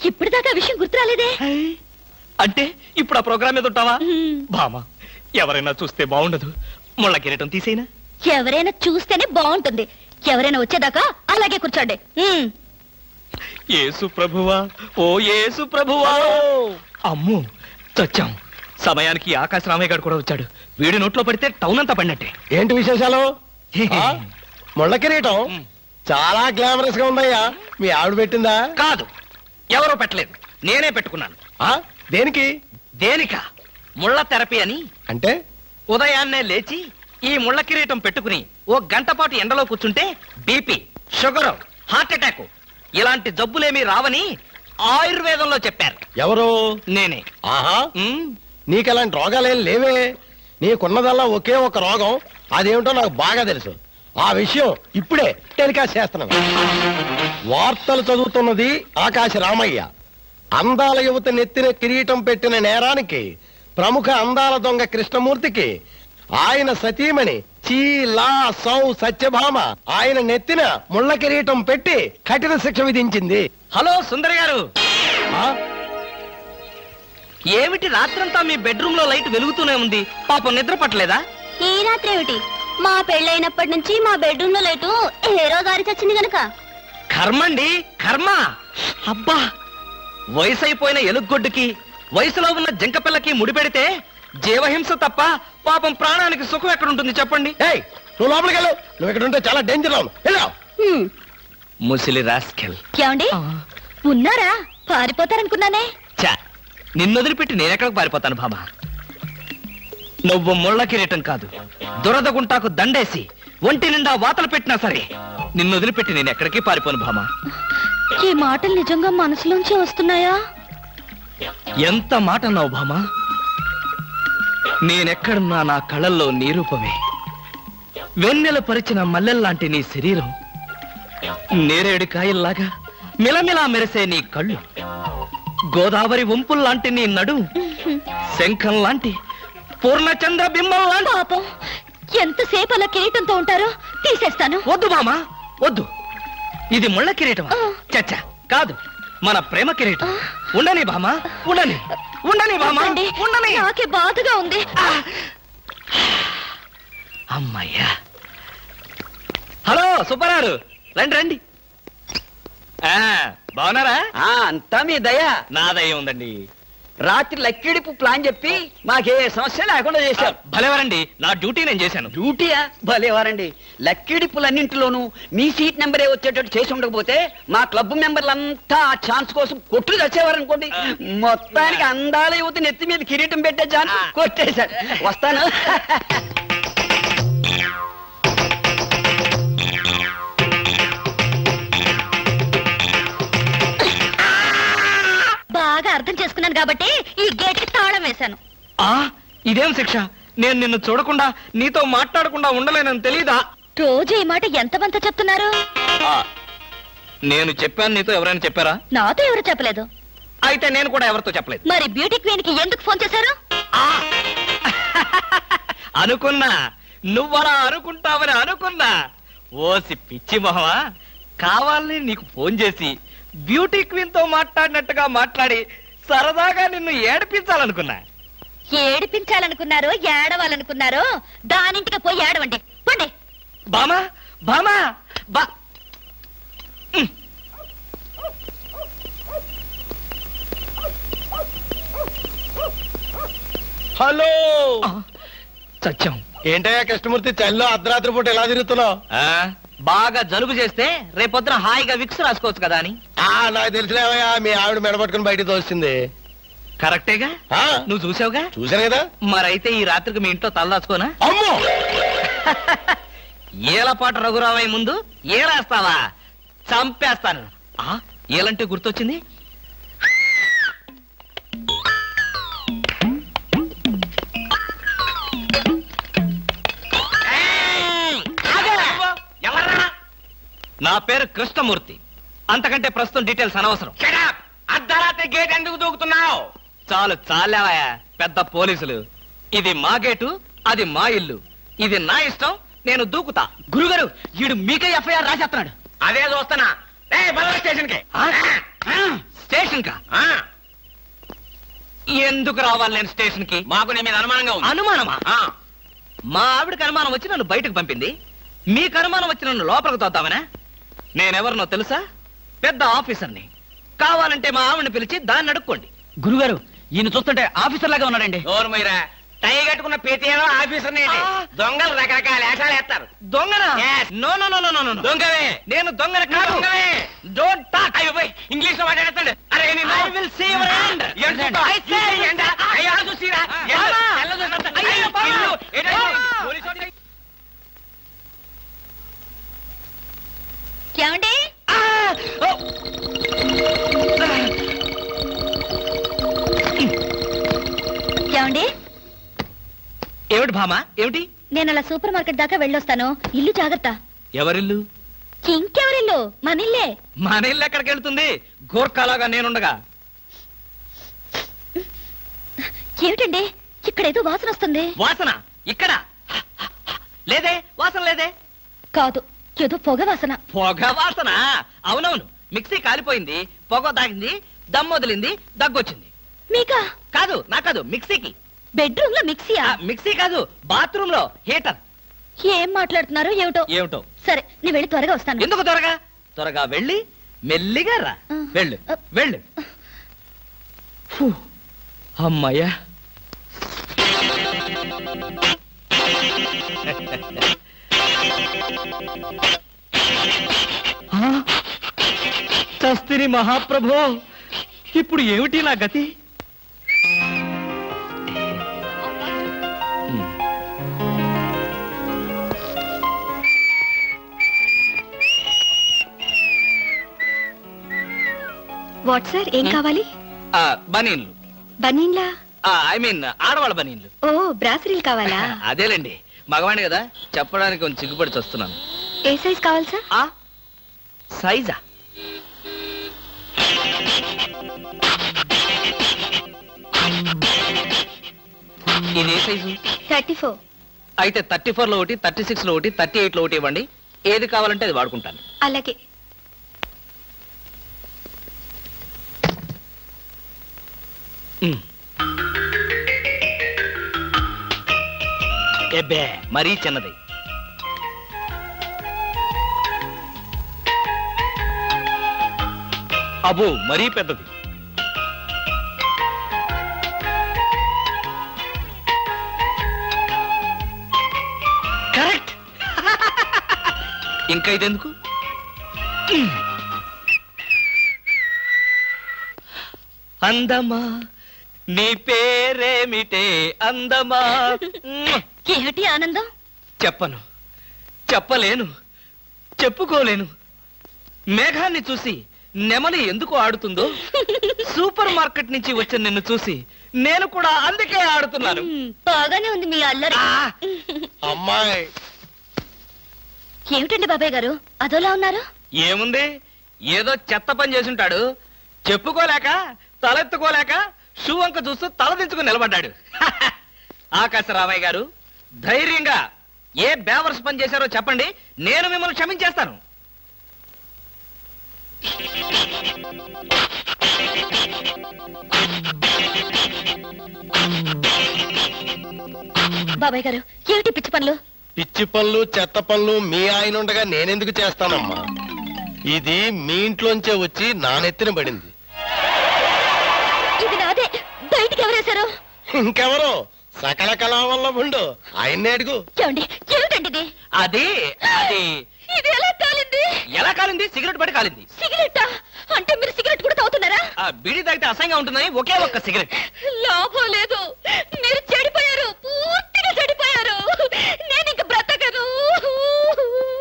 ఇప్పటిదాకా విషయం గుర్తురాలేదే. అంటే ఇప్పుడు ఆ ప్రోగ్రామ్ మీద ఉంటావా? భామ, ఎవరైనా చూస్తే బాగుండదు. ముళ్ళ కిరీటం తీసేనా? ఎవరైనా చూస్తేనే బాగుంటుంది. ఎవరైనా వచ్చేదాకా అలాగే కూర్చోండి. యేసు ప్రభువా, ఓ యేసు ప్రభువా. అమ్మో, చచ్చాం. సమయానికి ఆకాశ రామయ్య గారు కూడా వచ్చాడు. వీడి నోట్లో పడితే టౌన్ అంతా పడినట్టే. ఏంటి విశేషాలు? ముళ్ళ కిరీటం చాలా గ్లామరస్ గా ఉందయ్యా. మీ ఆవిడ పెట్టిందా? కాదు, ఎవరో పెట్టలేదు, నేనే పెట్టుకున్నాను. దేనికి? దేనిక? ముళ్ళ థెరపీ అని. అంటే ఉదయాన్నే లేచి ఈ ముళ్ళ కిరీటం పెట్టుకుని ఓ గంట పాటు ఎండలో కూర్చుంటే బీపీ, షుగర్, హార్ట్ అటాక్ ఇలాంటి జబ్బులేమీ రావని ఆయుర్వేదంలో చెప్పారు. ఎవరు? నేనే. ఆహా, నీకలాంటి రోగాలేం లేవే. నీకున్నదల్లా ఒకే ఒక రోగం. అదేమిటో నాకు బాగా తెలుసు. ఆ విషయం ఇప్పుడే టెలికాస్ట్ చేస్తున్నాను. వార్తలు చదువుతున్నది ఆకాశ రామయ్య. అందాల యువత నెత్తిన కిరీటం పెట్టిన నేరానికి ప్రముఖ అందాల దొంగ కృష్ణమూర్తికి ఆయన సతీమణి చీలా సౌ సత్యభామ ఆయన నెత్తిన ముళ్ళ కిరీటం పెట్టి కఠిన శిక్ష విధించింది. హలో సుందర్ గారు, ఏమిటి రాత్రంతా మీ బెడ్రూమ్ లో లైట్ వెలుగుతూనే ఉంది? పాపం నిద్ర పట్టలేదా? ఈ రాత్రి ఏమిటి? మా పెళ్ళైనప్పటి నుంచి మా బెడ్రూమ్ లో లైటు హీరో గారి చచ్చింది గనక. కర్మండి, కర్మ. అబ్బా, వయసు అయిపోయిన ఎలుగొడ్డుకి వయసులో ఉన్న జంకపిల్లకి ముడిపెడితే జీవహింస తప్ప పాపం ప్రాణానికి సుఖం ఎక్కడుంటుంది చెప్పండి? నువ్వు లోపలికి వెళ్ళు. నువ్వు ఇక్కడ ఉంటే చాలా డేంజర్ లో ముసిలి రాస్కెల్. ఏమండి ఉన్నారా? పారిపోతారనుకున్నానే. చా, నిన్నొదిలిపెట్టి నేనెక్కడికి పారిపోతాను భామ? నువ్వు ముళ్ళ కిరీటం కాదు, దురద గుంటాకు దండేసి ఒంటి నిండా వాతలు పెట్టినా సరే నిన్నొదిలిపెట్టి నేను ఎక్కడికి పారిపోను భామ. ఈ మాటలు నిజంగా మనసులోంచి వస్తున్నాయా? ఎంత మాట అన్నావు భామ. నేనెక్కడున్నా నా కళ్ళల్లో నీ రూపమే. వెన్నెల పరిచిన మల్లెల్లాంటి నీ శరీరం, నేరేడు కాయల్లాగా మిలమిలా మెరిసే నీ కళ్ళు, గోదావరి వంపుల్లాంటి నీ నడు, శంఖం లాంటి పూర్ణచంద్ర బింబం లాంటి. పాపం, ఎంతసేపు అలా కిరీటంతో ఉంటారో తీసేస్తాను. వద్దు మామా, వద్దు. ఇది ముళ్ళ కిరీటమా? చచ్చా, కాదు, మన ప్రేమ కిరీటం. ఉండని భామా, ఉండని, ఉండని భామా, ఉండని. నాకే బాధగా ఉంది. అమ్మయ్యా. హలో సుబ్బారావు, రండి రండి. బాగున్నారా? అంతా మీ దయ. నా దయ ఉందండి. రాత్రి లక్కిడిపు ప్లాన్ చెప్పి మాకే సమస్య లేకుండా చేశారు. భలేవారండి, నా డ్యూటీ నేను చేశాను. డ్యూటీయా? భలేవారండి. లక్కిడిపులన్నింటిలోనూ మీ సీట్ నెంబరే వచ్చేటట్టు చేసి ఉండకపోతే మా క్లబ్ మెంబర్లంతా ఆ ఛాన్స్ కోసం కొట్టుకు తెచ్చేవారనుకోండి. మొత్తానికి అందాల యువత నెత్తి మీద కిరీటం పెట్టే ఛాన్స్ కొట్టేశాడు. వస్తాను. బాగా అర్థం చేసుకున్నాను కాబట్టి ఈ గేట్ కి తాళం వేశాను. ఇదేం శిక్ష? నేను నిన్ను చూడకుండా నీతో మాట్లాడకుండా ఉండలేనని తెలీదా? రోజు ఈ మాట ఎంతమంత చెప్తున్నారు? నేను చెప్పాను, నీతో ఎవరైనా చెప్పారా? నాతో ఎవరు చెప్పలేదు. అయితే నేను కూడా ఎవరితో చెప్పలేదు. మరి బ్యూటీ క్వీన్ కి ఎందుకు ఫోన్ చేశారు? అనుకున్నా, నువ్వలా అనుకుంటావని అనుకున్నా. ఓసి పిచ్చి మొహమా, కావాలని నీకు ఫోన్ చేసి బ్యూటీ క్వీన్ తో మాట్లాడినట్టుగా మాట్లాడి సరదాగా నిన్ను ఏడిపించాలనుకున్నా. ఏడిపించాలనుకున్నారో ఏడవాలనుకున్నారో దానింటికి పోయి ఏడవండి పండి. బామా బామా బా హలో సత్యం. ఏంటయ్యా కృష్ణమూర్తి చల్లో అర్ధరాత్రి పూట ఎలా తిరుగుతున్నావు? బాగా జలుబు చేస్తే రేపొద్దున హాయిగా విక్స్ రాసుకోవచ్చు కదా అని. నాకు తెలిసినవయ్యా, మీ ఆవిడ మెడపట్టుకుని బయటికి తోస్తుంది. కరెక్టేగా, నువ్వు చూసావుగా? చూసాను కదా. మరైతే ఈ రాత్రికి మీ ఇంట్లో తలదాచుకోనా? అమ్మో ఏలపాట రఘురావయ్య ముందు ఏలేస్తావా? చంపేస్తాను. ఏలంటే గుర్తొచ్చింది, నా పేరు కృష్ణమూర్తి. అంతకంటే ప్రస్తుతం డీటెయిల్స్ అనవసరం. అర్ధరాత్రి గేట్ ఎందుకు దూకుతున్నావు? చాలు చాలేవయ్యా, పెద్ద పోలీసులు. ఇది మా గేటు, అది మా ఇల్లు. ఇది నా ఇష్టం, నేను దూకుతా. గురుగారు, వీడు మీకే ఎఫ్ఐఆర్ రాసేస్తున్నాడు. అదే చూస్తున్నా. స్టేషన్ కి. స్టేషన్ కా? ఎందుకు రావాలి నేను స్టేషన్ కి? మాకు నీ మీద అనుమానంగా ఉంది. అనుమానమా? మా ఆవిడకి అనుమానం వచ్చి నన్ను బయటకు పంపింది. మీకు అనుమానం వచ్చి నన్ను లోపలికి తోద్దామనా? నేనెవరినో తెలుసా? పెద్ద ఆఫీసర్ని. కావాలంటే మా ఆవిడని పిలిచి దాన్ని అడుక్కోండి. గురుగారు, ఈయన చూస్తుంటే ఆఫీసర్ లాగా ఉన్నాడండి. మీరా టై కట్టుకున్న ప్రతిలో ఆఫీసర్ దొంగలు రకరకాల వేషాలు వేస్తారు. దొంగనా? No no no no no no. దొంగవే. నేను దొంగన కాదు. Don't talk. అయ్యో పోయి ఇంగ్లీష్ లో మాట్లాడతాడు. అరే నేను I will see your hand. I say ఎండ అయ్యో చూసిరా ఎల్ల చూస్తా. అయ్యో బాబు పోలీసు ఏమండి? ఏమండి? ఏమిటి భామా, ఏమిటి? నేను అలా సూపర్ మార్కెట్ దాకా వెళ్ళొస్తాను. ఇల్లు జాగ్రత్త. ఎవరిల్లు? ఇంకెవరిల్లు? మనిల్లే. మన ఇల్లు ఎక్కడికి వెళ్తుంది? గోర్ఖాలాగా నేనుండగా. ఏమిటండి ఇక్కడేదో వాసన వస్తుంది? వాసన ఇక్కడ లేదే. వాసన లేదే. కాదు, ఏదో పొగ వాసన. పొగ వాసన? అవునవును, మిక్సీ కాలిపోయింది, పొగ తాగింది, దమ్ వదిలింది, దగ్గొచ్చింది. మీకా? కాదు, నా కాదు, మిక్సీకి. బెడ్రూమ్ లో మిక్సీయా? మిక్సీ కాదు, బాత్రూమ్ లో హీటర్. ఏం మాట్లాడుతున్నారు ఏమిటో? ఏమిటో? సరే, నేను వెళ్ళి త్వరగా వస్తాను. ఎందుకు త్వరగా? త్వరగా వెళ్ళి మెల్లిగా రా. వెళ్ళు వెళ్ళు. అమ్మాయ్యా. చస్తిని మహాప్రభో, ఇప్పుడు ఏమిటి నా గతి? వాట్ సార్, ఏం కావాలి? బనీన్లు. బనీన్లా? ఐ మీన్ ఆడవాళ్ళ బనీన్లు. ఓ, బ్రాసరీలు కావాలా? అదేలేండి, మగవాణి కదా, చెప్పడానికి కొంచెం సిగ్గుపడి వస్తున్నాను. ఏ సైజ్ కావాలి సార్? సైజా? ఇది ఏ సైజు? 34. అయితే 34 లో ఒకటి, 36 లో ఒకటి, 38 లో ఒకటి ఇవ్వండి. ఏది కావాలంటే అది వాడుకుంటాను. అలాగే. ఎబ్బే, మరీ చిన్నది. అబ్బో, మరీ పెద్దది. కరెక్ట్. ఇంకా ఇదెందుకు? అందమా నీ పేరేమిటే అందమా? ఏమిటి ఆనందం? చెప్పను, చెప్పలేను, చెప్పుకోలేను. మేఘాన్ని చూసి నెమలి ఎందుకు ఆడుతుందో, సూపర్ మార్కెట్ నుంచి వచ్చిన నిన్ను చూసి నేను కూడా అందుకే ఆడుతున్నాను. బాగానే ఉంది మీ అల్లరి. అమ్మాయి ఏమిటండి బాబాయ్ గారు అదోలా ఉన్నారు? ఏముంది, ఏదో చెత్త పని చేసుంటాడు. చెప్పుకోలేక, తలెత్తుకోలేక షూ వంక చూస్తూ తలదించుకుని నిలబడ్డాడు. ఆకాశరామయ్య గారు, ధైర్యంగా ఏ బేవర్స్ పని చేశారో చెప్పండి, నేను మిమ్మల్ని క్షమించేస్తాను. బాబాయ్ గారు ఏమిటి పిచ్చి పనులు? పిచ్చి పనులు చెత్త పనులు మీ ఆయన ఉండగా నేనెందుకు చేస్తానమ్మా? ఇది మీ ఇంట్లోంచే వచ్చి నా నెత్తిన పడింది. ఇది నాదే. బయటికి ఎవరేశారు? ఇంకెవరో సకల కళావల్లభుండు ఆయన్నే అడుగు. ఏమండి ఏమిటండి ఇది? అది అది ఇది ఎలా కాలింది? ఎలా కాలింది? సిగరెట్ పడి కాలింది. సిగరెట్టా? అంటే మీరు సిగరెట్ కూడా తాగుతున్నారా? ఆ బీడీ తాగితే అసహ్యంగా ఉంటుందని ఒకే ఒక్క సిగరెట్. లాభం లేదు, మీరు చెడిపోయారు, పూర్తిగా చెడిపోయారు. నేను ఇంక బ్రతకను.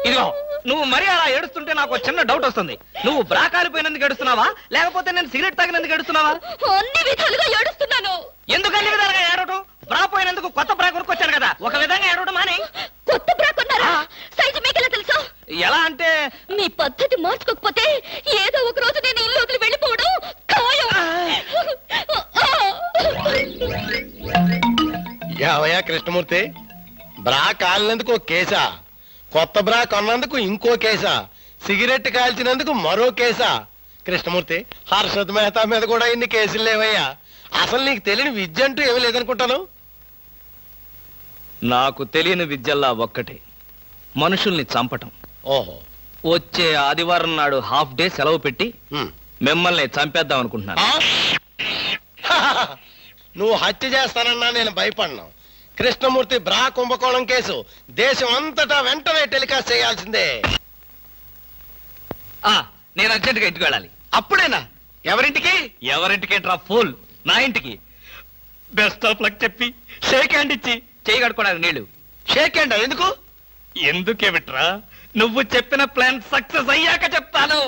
ఇదిగో నువ్వు మరీ అలా ఏడుస్తుంటే నాకు చిన్న డౌట్ వస్తుంది. నువ్వు బ్రా కాలిపోయినందుకు ఏడుస్తున్నావా లేకపోతే నేను సిగరెట్ తాగినందుకు ఏడుస్తున్నావా? అన్ని విధాలుగా ఏడుస్తున్నాను. ఎందుకు అన్ని విధాలుగా ఏడవటం? బ్రా పోయినందుకు కొత్త బ్రా కొనుక్కొచ్చాను కదా, ఒక విధంగా ఏడవడం మాని. కొత్త బ్రా కొన్నారా? సైజు మీకెలా తెలుసు? ఎలా అంటే మీ పద్ధతి మార్చుకోకపోతే ఏదో ఒక రోజు నేను ఇల్లు వదిలి వెళ్ళిపోవడం ఖాయం. యావయ్యా కృష్ణమూర్తి, బ్రా కాలినందుకు ఒక కేసా, కొత్త బ్రా కొన్నందుకు ఇంకో కేసా, సిగరెట్ కాల్చినందుకు మరో కేసా? కృష్ణమూర్తి, హర్షద్ మెహతా మీద కూడా ఇన్ని కేసులు లేవయ్యా. అసలు నీకు తెలియని విద్య అంటూ ఏమీ లేదనుకుంటాను. నాకు తెలియని విద్యల్లా ఒక్కటే, మనుషుల్ని చంపటం. ఓహో, వచ్చే ఆదివారం నాడు హాఫ్ డే సెలవు పెట్టి మిమ్మల్ని చంపేద్దాం అనుకుంటున్నాను. నువ్వు హత్య చేస్తానన్నా నేను భయపడ్ను. కృష్ణమూర్తి బ్రా కుంభకోణం కేసు దేశం అంతటా వెంటనే టెలికాస్ట్ చేయాల్సిందే. నేను అర్జెంటుగా ఇంటికి వెళ్ళాలి. అప్పుడేనా? ఎవరింటికి? ఎవరింటికి డ్రా ఫోల్, నా ఇంటికి. బెస్ట్ ఆఫ్ లక్ చెప్పి షేక్ హ్యాండ్ ఇచ్చి చేయి కడుకోవడానికి నీళ్లు. షేక్ హ్యాండ్ ఎందుకు? ఎందుకే బిట్రా, నువ్వు చెప్పిన ప్లాన్ సక్సెస్ అయ్యాక చెప్తాను.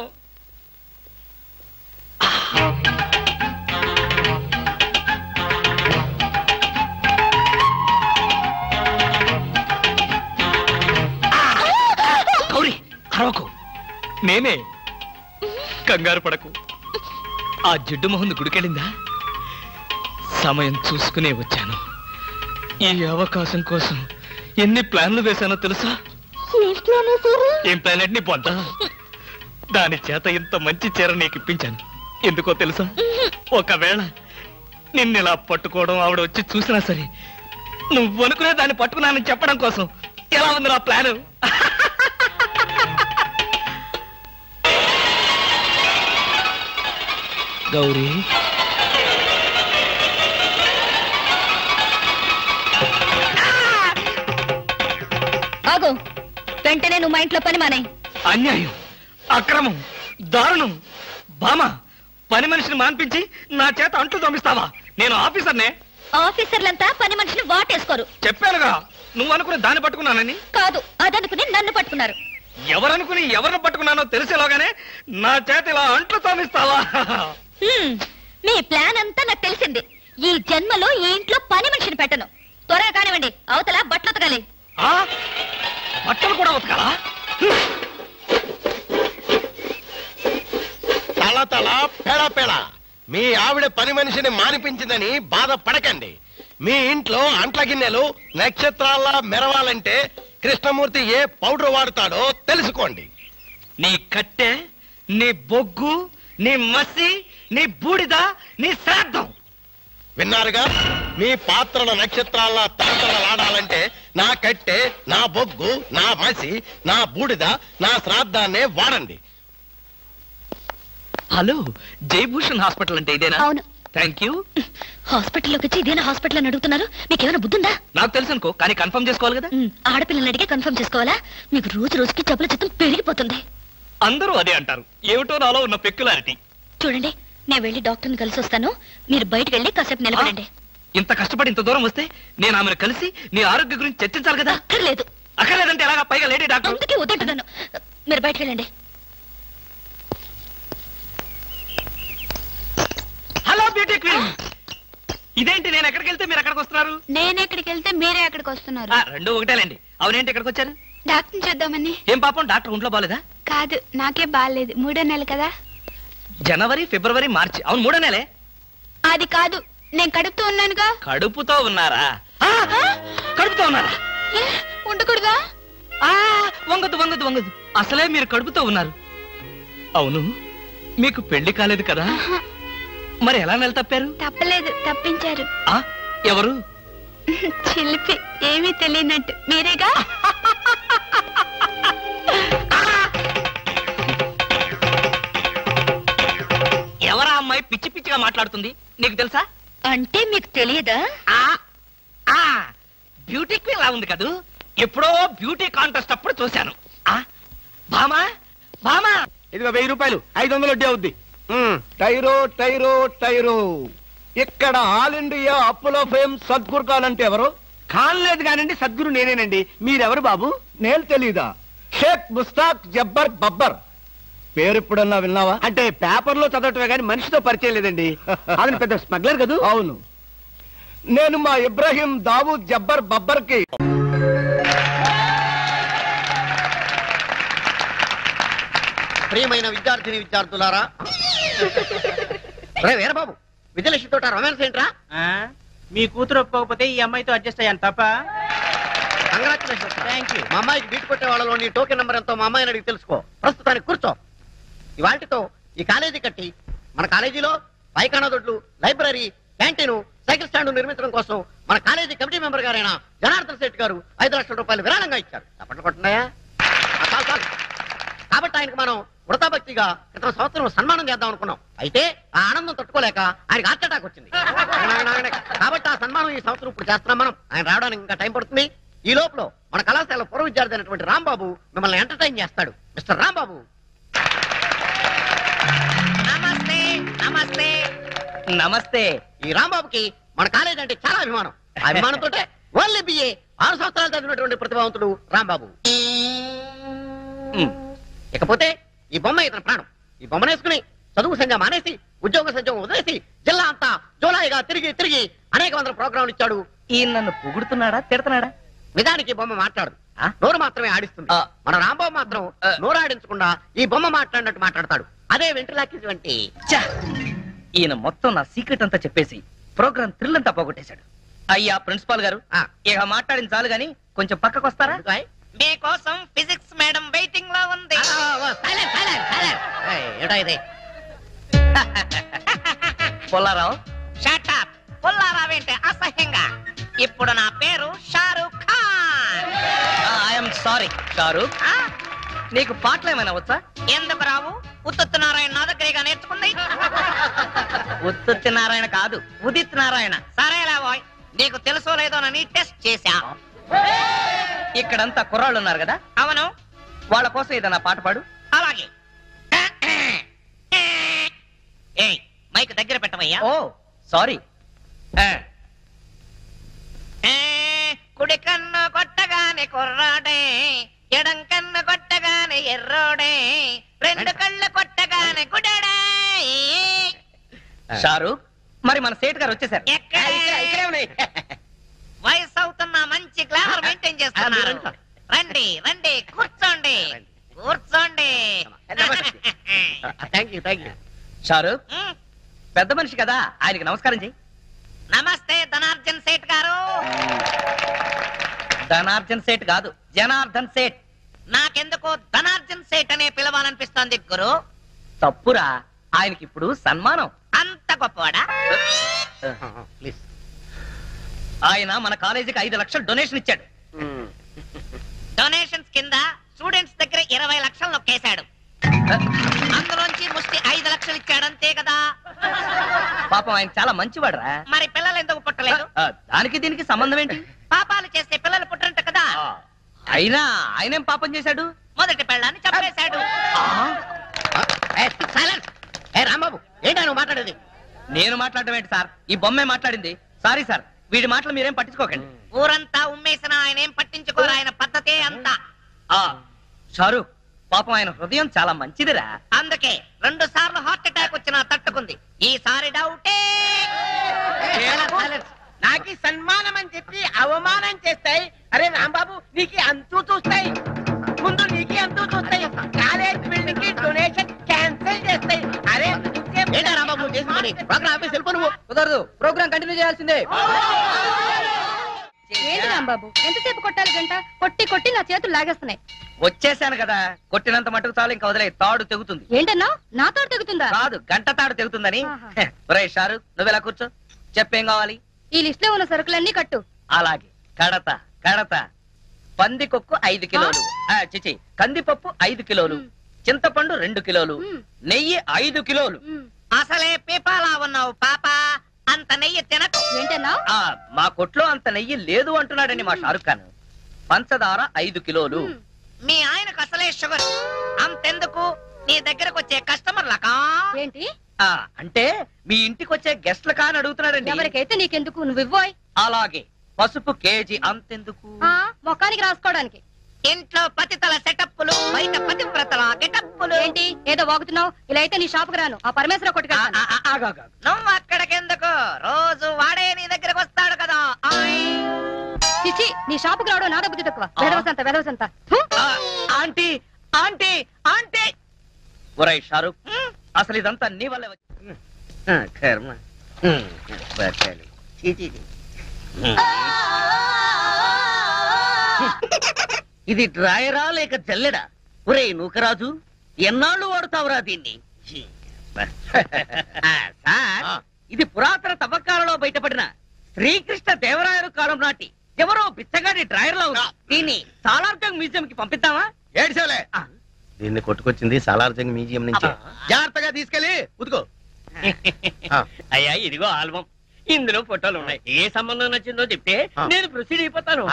గౌరీ అరవకు, నేనే. కంగారు పడకు. ఆ జిడ్డు మొహంది గుడికెళ్ళిందా? సమయం చూసుకునే వచ్చాను. ఈ అవకాశం కోసం ఎన్ని ప్లాన్లు వేశానో తెలుసా? ఏం ప్లాన్ నీ పొంద? దాని చేత ఇంత మంచి చీర నీకు ఇప్పించాను. ఎందుకో తెలుసా? ఒకవేళ నిన్నిలా పట్టుకోవడం ఆవిడ వచ్చి చూసినా సరే నువ్వు అనుకునే దాన్ని పట్టుకున్నానని చెప్పడం కోసం. ఎలా ఉంది నా ప్లాను? గౌరీ, ఆగు. వెంటనే నువ్వు మా ఇంట్లో పని మానే. అన్యాయం, అక్రమం, దారుణం. బామా, పని మనిషిని మాన్పించి నా చేత అంట్లు తోమిస్తావా? నేను ఆఫీసర్నే. ఆఫీసర్లంతా పని మనిషిని వాటేసుకోరు. చెప్పానుగా, నువ్వు అనుకుని దాన్ని పట్టుకున్నానని. కాదు, అదనుకుని నన్ను పట్టుకున్నారు. ఎవరనుకుని ఎవరిని పట్టుకున్నానో తెలిసేలాగానే నా చేత ఇలా అంట్లు తోమిస్తావా? మీ ప్లాన్ అంతా నాకు తెలిసింది. ఈ జన్మలో ఈ ఇంట్లో పని మనిషిని పెట్టను. త్వరగా కానివ్వండి, అవతల బట్టలు ఉతకాలి. బట్టలు కూడా ఉతకాలా? తల తల పెడ పెడ మీ ఆవిడ పని మనిషిని మానిపించిందని బాధపడకండి. మీ ఇంట్లో అంట్ల గిన్నెలు నక్షత్రాల్లా మెరవాలంటే కృష్ణమూర్తి ఏ పౌడర్ వాడతాడో తెలుసుకోండి. నీ కట్టె, నీ బొగ్గు, నీ మసి, నీ బూడిద, నీ శ్రాద్ధం. విన్నారుగా? మీ పాత్రల నక్షత్రాల్లా తలతలలాడాలంటే నా కట్టె, నా బొగ్గు, నా మసి, నా బూడిద, నా శ్రాద్ధాన్నే వాడండి. హలో, జయభూషణ్ హాస్పిటల్ అంటే ఇదేనా? అవును. Thank you. హాస్పిటల్లోకి వచ్చి ఇదేనా హాస్పిటల్ అని అడుగుతున్నారు? మీకేమైనా బుద్ధుందా? నాకు తెలుసు అనుకో, కానీ కన్ఫర్మ్ చేసుకోవాలి కదా. ఆడపిల్లలు అడిగే కన్ఫర్మ్ చేసుకోవాలా? మీకు రోజు రోజుకి జబ్బుల చిత్తం పెరిగిపోతుంది. అందరూ అదే అంటారు. ఏమిటో నాలో ఉన్న పెక్యులారిటీ. చూడండి, నేను వెళ్ళి డాక్టర్ని కలిసి వస్తాను. మీరు బయటకు వెళ్ళి కాసేపు నిలబడండి. ఇంత కష్టపడి ఇంత దూరం వస్తే నేను ఆమెను కలిసి నీ ఆరోగ్య గురించి చర్చించాలి కదా. అక్కర్లేదు. అక్కర్లేదంటే ఎలాగా? పైగా లేడీ డాక్టర్. అందుకే వద్దంటున్నాను. మీరు బయటకు వెళ్ళండి. హలో బ్యూటీ క్వీన్, ఇదేంటి నేను ఎక్కడికి వెళ్తే మీరు ఎక్కడికి వస్తున్నారు? నేను ఎక్కడికి వెళ్తే మీరే ఎక్కడికి వస్తున్నారు. రెండు ఒకటేలేండి. అవునేంటి ఎక్కడికి వచ్చారు? డాక్టర్ చూద్దామని. ఏం పాపం, డాక్టర్ ఒంట్లో బాలేదా? కాదు, నాకే బాగాలేదు. 3వ నెల కదా. జనవరి, ఫిబ్రవరి, మార్చి. అవును, 3వ నెలే. అది కాదు, నేను కడుపుతూ ఉన్నానుగా. కడుపుతో ఉన్నారా? కడుపుతో ఉన్నారా? ఉండకూడదా? వంగదు వంగదు వంగదు. అసలే మీరు కడుపుతో ఉన్నారు. అవును, మీకు పెళ్లి కాలేదు కదా? మరి ఎలా నెల తప్పారు? తప్పలేదు, తప్పించారు. ఎవరు? చిలిపి, ఏమీ తెలియనట్టు. మీరేగా? ఎవరా అమ్మాయి పిచ్చి పిచ్చిగా మాట్లాడుతుంది? నీకు తెలుసా? అంటే మీకు తెలియదా? బ్యూటీ క్వీన్ లా ఉంది కదూ. ఎప్పుడో బ్యూటీ కాంటెస్ట్ అప్పుడు చూశాను. బామా బామా, ఇదిగో 1000 రూపాయలు, 500 వడ్డీ అవుద్ది. టైరో టైరో టైరో. ఇక్కడ ఆల్ ఇండియా అప్పులో ఫేమ్ సద్గురు ఖాన్ అంటే ఎవరు? ఖాన్ లేదు కానండి, సద్గురు నేనేనండి. మీరెవరు బాబు? నేను తెలీదా? షేక్ ముస్తాక్ జబ్బర్ బబ్బర్. పేరు ఎప్పుడన్నా విన్నావా? అంటే పేపర్లో చదవటమే కానీ మనిషితో పరిచయం లేదండి. అది పెద్ద స్మగ్లర్ కదా. అవును, నేను మా ఇబ్రాహీం దావూద్ జబ్బర్ బబ్బర్ కి ప్రియమైన విద్యార్థిని విద్యార్థులారా, వీరబాబు, విజయలక్ష్మి తోట రొమాన్స్ ఏంట్రా? మీ కూతురు ఒప్పుకోకపోతే ఈ అమ్మాయితో అడ్జస్ట్ అయ్యాను తప్ప. కంగ్రాచులేషన్స్. మా అమ్మాయికి బీట్ కొట్టే వాళ్ళలో నీ టోకెన్ నెంబర్ ఎంతో మా అమ్మాయిని అడిగి తెలుసుకో. ప్రస్తుతానికి కూర్చో. ఇవాటితో ఈ కాలేజీ కట్టి మన కాలేజీలో పైకానా దొడ్లు, లైబ్రరీ, క్యాంటీన్, సైకిల్ స్టాండ్ నిర్మించడం కోసం మన కాలేజీ కమిటీ మెంబర్ గారైన జనార్దన్ శెట్టి గారు 5 లక్షల రూపాయలు విరాళంగా ఇచ్చారు. తప్పట్లు కొట్టున్నాయా? కాబట్టి ఆయనకు మనం వృతాభక్తిగా క్రితం సంవత్సరం సన్మానం చేద్దాం అనుకున్నాం. అయితే ఆ ఆనందం తట్టుకోలేక ఆయనకు హార్ట్ అటాక్ వచ్చింది. కాబట్టి ఆ సన్మానం ఈ సంవత్సరం ఇప్పుడు చేస్తున్నాం మనం. ఆయన రావడానికి ఇంకా టైం పడుతుంది. ఈ లోపల మన కళాశాల పూర్వ విద్యార్థి అయినటువంటి రాంబాబు మిమ్మల్ని ఎంటర్టైన్ చేస్తాడు. మిస్టర్ రాంబాబు. నమస్తే. నమస్తే. నమస్తే. ఈ రాంబాబుకి మన కాలేజ్ అంటే చాలా అభిమానం. ఆ అభిమానంతో ఓన్లీ బిఏ 6 సంవత్సరాలు చదివినటువంటి ప్రతిభావంతుడు రాంబాబు. ఇకపోతే ఈ బొమ్మ ఇతని ప్రాణం. ఈ బొమ్మనేసుకుని చదువు సంజ మానేసి ఉద్యోగ సంజం వదిలేసి జిల్లా అంతా జోలాయిగా తిరిగి తిరిగి అనేక వందల ప్రోగ్రాంలు ఇచ్చాడు. ఈయన నన్ను పొగుడుతున్నాడా తిడతాడా? నిజానికి బొమ్మ మాట్లాడు, నోరు మాత్రమే ఆడిస్తుంది. మన రాంబాబు మాత్రం నోరు ఆడించకుండా ఈ బొమ్మ మాట్లాడినట్టు మాట్లాడతాడు. అదే వెంట్రులాకి వంటి. ఈయన మొత్తం నా సీక్రెట్ అంతా చెప్పేసి ప్రోగ్రామ్ థ్రిల్ అంతా పోగొట్టేశాడు. అయ్యా ప్రిన్సిపాల్ గారు, ఇక మాట్లాడింది చాలు గాని కొంచెం పక్కకు వస్తారా? మీకోసం ఫిజిక్స్ మేడం వెయిటింగ్ లో ఉంది. పుల్లారావు. షటప్. పుల్లారావు ఏంటి అసహ్యంగా? ఇప్పుడు నా పేరు షారూక్ ఖాన్. I'm sorry Shahrukh. నీకు పాటలు ఏమైనా వచ్చా? ఎందుకు రావు? ఉత్తుత్ నారాయణ నా దగ్గరగా నేర్చుకుంది. ఉత్తుత్ నారాయణ కాదు, ఉదిత్ నారాయణ. సరేలా బాయ్, నీకు తెలుసో లేదోనని టెస్ట్ చేశా. ఇక్కడంతా కుర్రాళ్ళు ఉన్నారు కదా? అవును. వాళ్ళ కోసం ఏదన్నా పాట పాడు. అలాగే. ఏయ్, మైక్ దగ్గర పెట్టవయ్యా. ఓ సారీ. కుడి కన్ను కొట్టగానే కుర్రాడే, ఎడం కన్ను కొట్టగానే ఎర్రోడే, 2 కళ్ళు కొట్టగానే గుడడే. షారూక్, మరి మన సేట్ గారు వచ్చేసారు. వయసు అవుతున్న మంచి గ్లామర్ మెయింటైన్ చేస్తున్నారు. రండి రండి, కూర్చోండి కూర్చోండి. షారూక్, పెద్ద మనిషి కదా, ఆయనకి నమస్కారం చెయ్యి. నమస్తే ధనార్జన్ సేట్ గారు. ధనార్జన్ సేట్ కాదు, జనార్దన్ సేట్. నాకెందుకో ధనార్జన్ సేట్ అనే పిలవాలనిపిస్తోంది గురు. తప్పురా, ఆయనకి ఇప్పుడు సన్మానం. అంత గొప్పవాడా? ఆయన మన కాలేజీకి 5 లక్షలు డొనేషన్ ఇచ్చాడు. డొనేషన్స్ కింద స్టూడెంట్స్ దగ్గర 20 లక్షలు నొక్కేశాడు. అందులోంచి ముష్టి 5 లక్షలు ఇచ్చాడు, అంతే కదా? పాపం ఆయన చాలా మంచివాడురా. మరి పిల్లలు ఎందుకు పుట్టలేదు? దానికి దీనికి సంబంధం ఏంటి? పాపాలు చేస్తే పిల్లలు పుట్టరంట కదా. అయినా ఆయనేం పాపం చేశాడు? మొదటి పెళ్ళాన్ని చంపేశాడు. రాంబాబు, ఏంటో నువ్వు మాట్లాడేది? నేను మాట్లాడటం ఏంటి సార్? ఈ బొమ్మే మాట్లాడింది. సారీ సార్, వీడి మాటలు మీరేం పట్టించుకోకండి. ఊరంతా ఉమ్మేసిన ఆయన ఏం పట్టించుకోరు, ఆయన పద్ధతే అంతా. షారూక్, పాపం ఆయన హృదయం చాలా మంచిదిరా. అందుకే 2 సార్లు హార్ట్ అటాక్ వచ్చినా తట్టుకుంది. ఈసారి డౌటే. నాకు సన్మానం అని చెప్పి అవమానం చేస్తాయి. అరే రాంబాబు, నీకు అంతూ చూస్తాయి. ముందు నీకు అంతూ చూస్తాయి. కాలేజ్ బిల్డింగ్ కి డొనేషన్ క్యాన్సిల్ చేస్తాయి. అరే రాంబాబు, ప్రోగ్రామ్ ఆఫీస్ వెళ్ళిపో. నువ్వు కుదరదు, ప్రోగ్రామ్ కంటిన్యూ చేయాల్సిందే. ఏంటి రాంబాబు ఎంతసేపు కొట్టాలి గంట? కొట్టి కొట్టి నా చేతులు లాగేస్తున్నాయి. వచ్చేసాను కదా, కొట్టినంత మటుకు చాలు, ఇంకా వదిలే. తాడు తెగుతుంది. ఏంటన్నా నా తాడు తెగుతుందా? కాదు, గంట తాడు తెగుతుందని. ఒరే షారుఖ్, నువ్వెలా కూర్చో, చెప్పేం కావాలి? ఈ లిస్ట్ లో ఉన్న సరుకులన్నీ కట్టు. అలాగే. కడత కడత. పందికొక్కు 5 కిలోలు, చిచి కందిపప్పు 5 కిలోలు, చింతపండు 2 కిలోలు, నెయ్యి 5 కిలోలు. అసలే పీపాలా ఉన్నావు పాప, అంత నెయ్యి తినకు. ఏంటన్నా? మా కొట్లో అంత నెయ్యి లేదు అంటున్నాడని మా షారుఖ్ ఖాన్. పంచదార 5 కిలోలు. మీ ఆయనకు అసలే షుగర్, అంతెందుకు నీ దగ్గరకు వచ్చే కస్టమర్లకా? ఏంటి అంటే మీ ఇంటికి వచ్చే గెస్ట్ల కాని అడుగుతున్నాడండి. ఎవరికైతే నీకెందుకు, నువ్వు ఇవ్వోయ్. అలాగే. పసుపు కేజీ, అంతెందుకు? మొఖానికి రాసుకోవడానికి. ఇంట్లో పతితల సెటప్పులు, బయట పతివ్రతల గెటప్పులు. ఏంటి ఏదో వాగుతున్నావు? ఇలా అయితే నీ షాపుకి రాను, ఆ పరమేశ్వర కొట్టుకెళ్తాను. నువ్వు అక్కడికెందుకు, రోజు వాడే నీ దగ్గరకు వస్తాడు కదా. చిచి, నీ షాపుకి రావడం నా డబ్బు తక్కువ. వెదవసంత. Aunty aunty aunty. ఒరై షారుఖ్, అసలు ఇదంతా నీ వల్లే కర్మ. ఇది డ్రాయరా లేక జల్లెడా? ఒరే నూకరాజు, ఎన్నాళ్ళు వాడుతావురా దీన్ని? సార్, ఇది పురాతన తవ్వకాలలో బయటపడిన శ్రీకృష్ణ దేవరాయలు కాలం నాటి ఎవరో బిచ్చగాడి డ్రాయర్ లో ఉంది. దీన్ని సాలార్జంగ్ మ్యూజియం కి పంపిద్దామా? ఏడ్చేలే, దీన్ని కొట్టుకొచ్చింది సాలార్జంగ్ మ్యూజియం నుంచి. జాగ్రత్తగా తీసుకెళ్ళి ఉతుకో. అయ్యా ఇదిగో ఆల్బం, ఇందులో ఫోటోలు ఉన్నాయి. ఏ సంబంధం నచ్చిందో చెప్తే నేను ప్రొసీడ్ అయిపోతాను.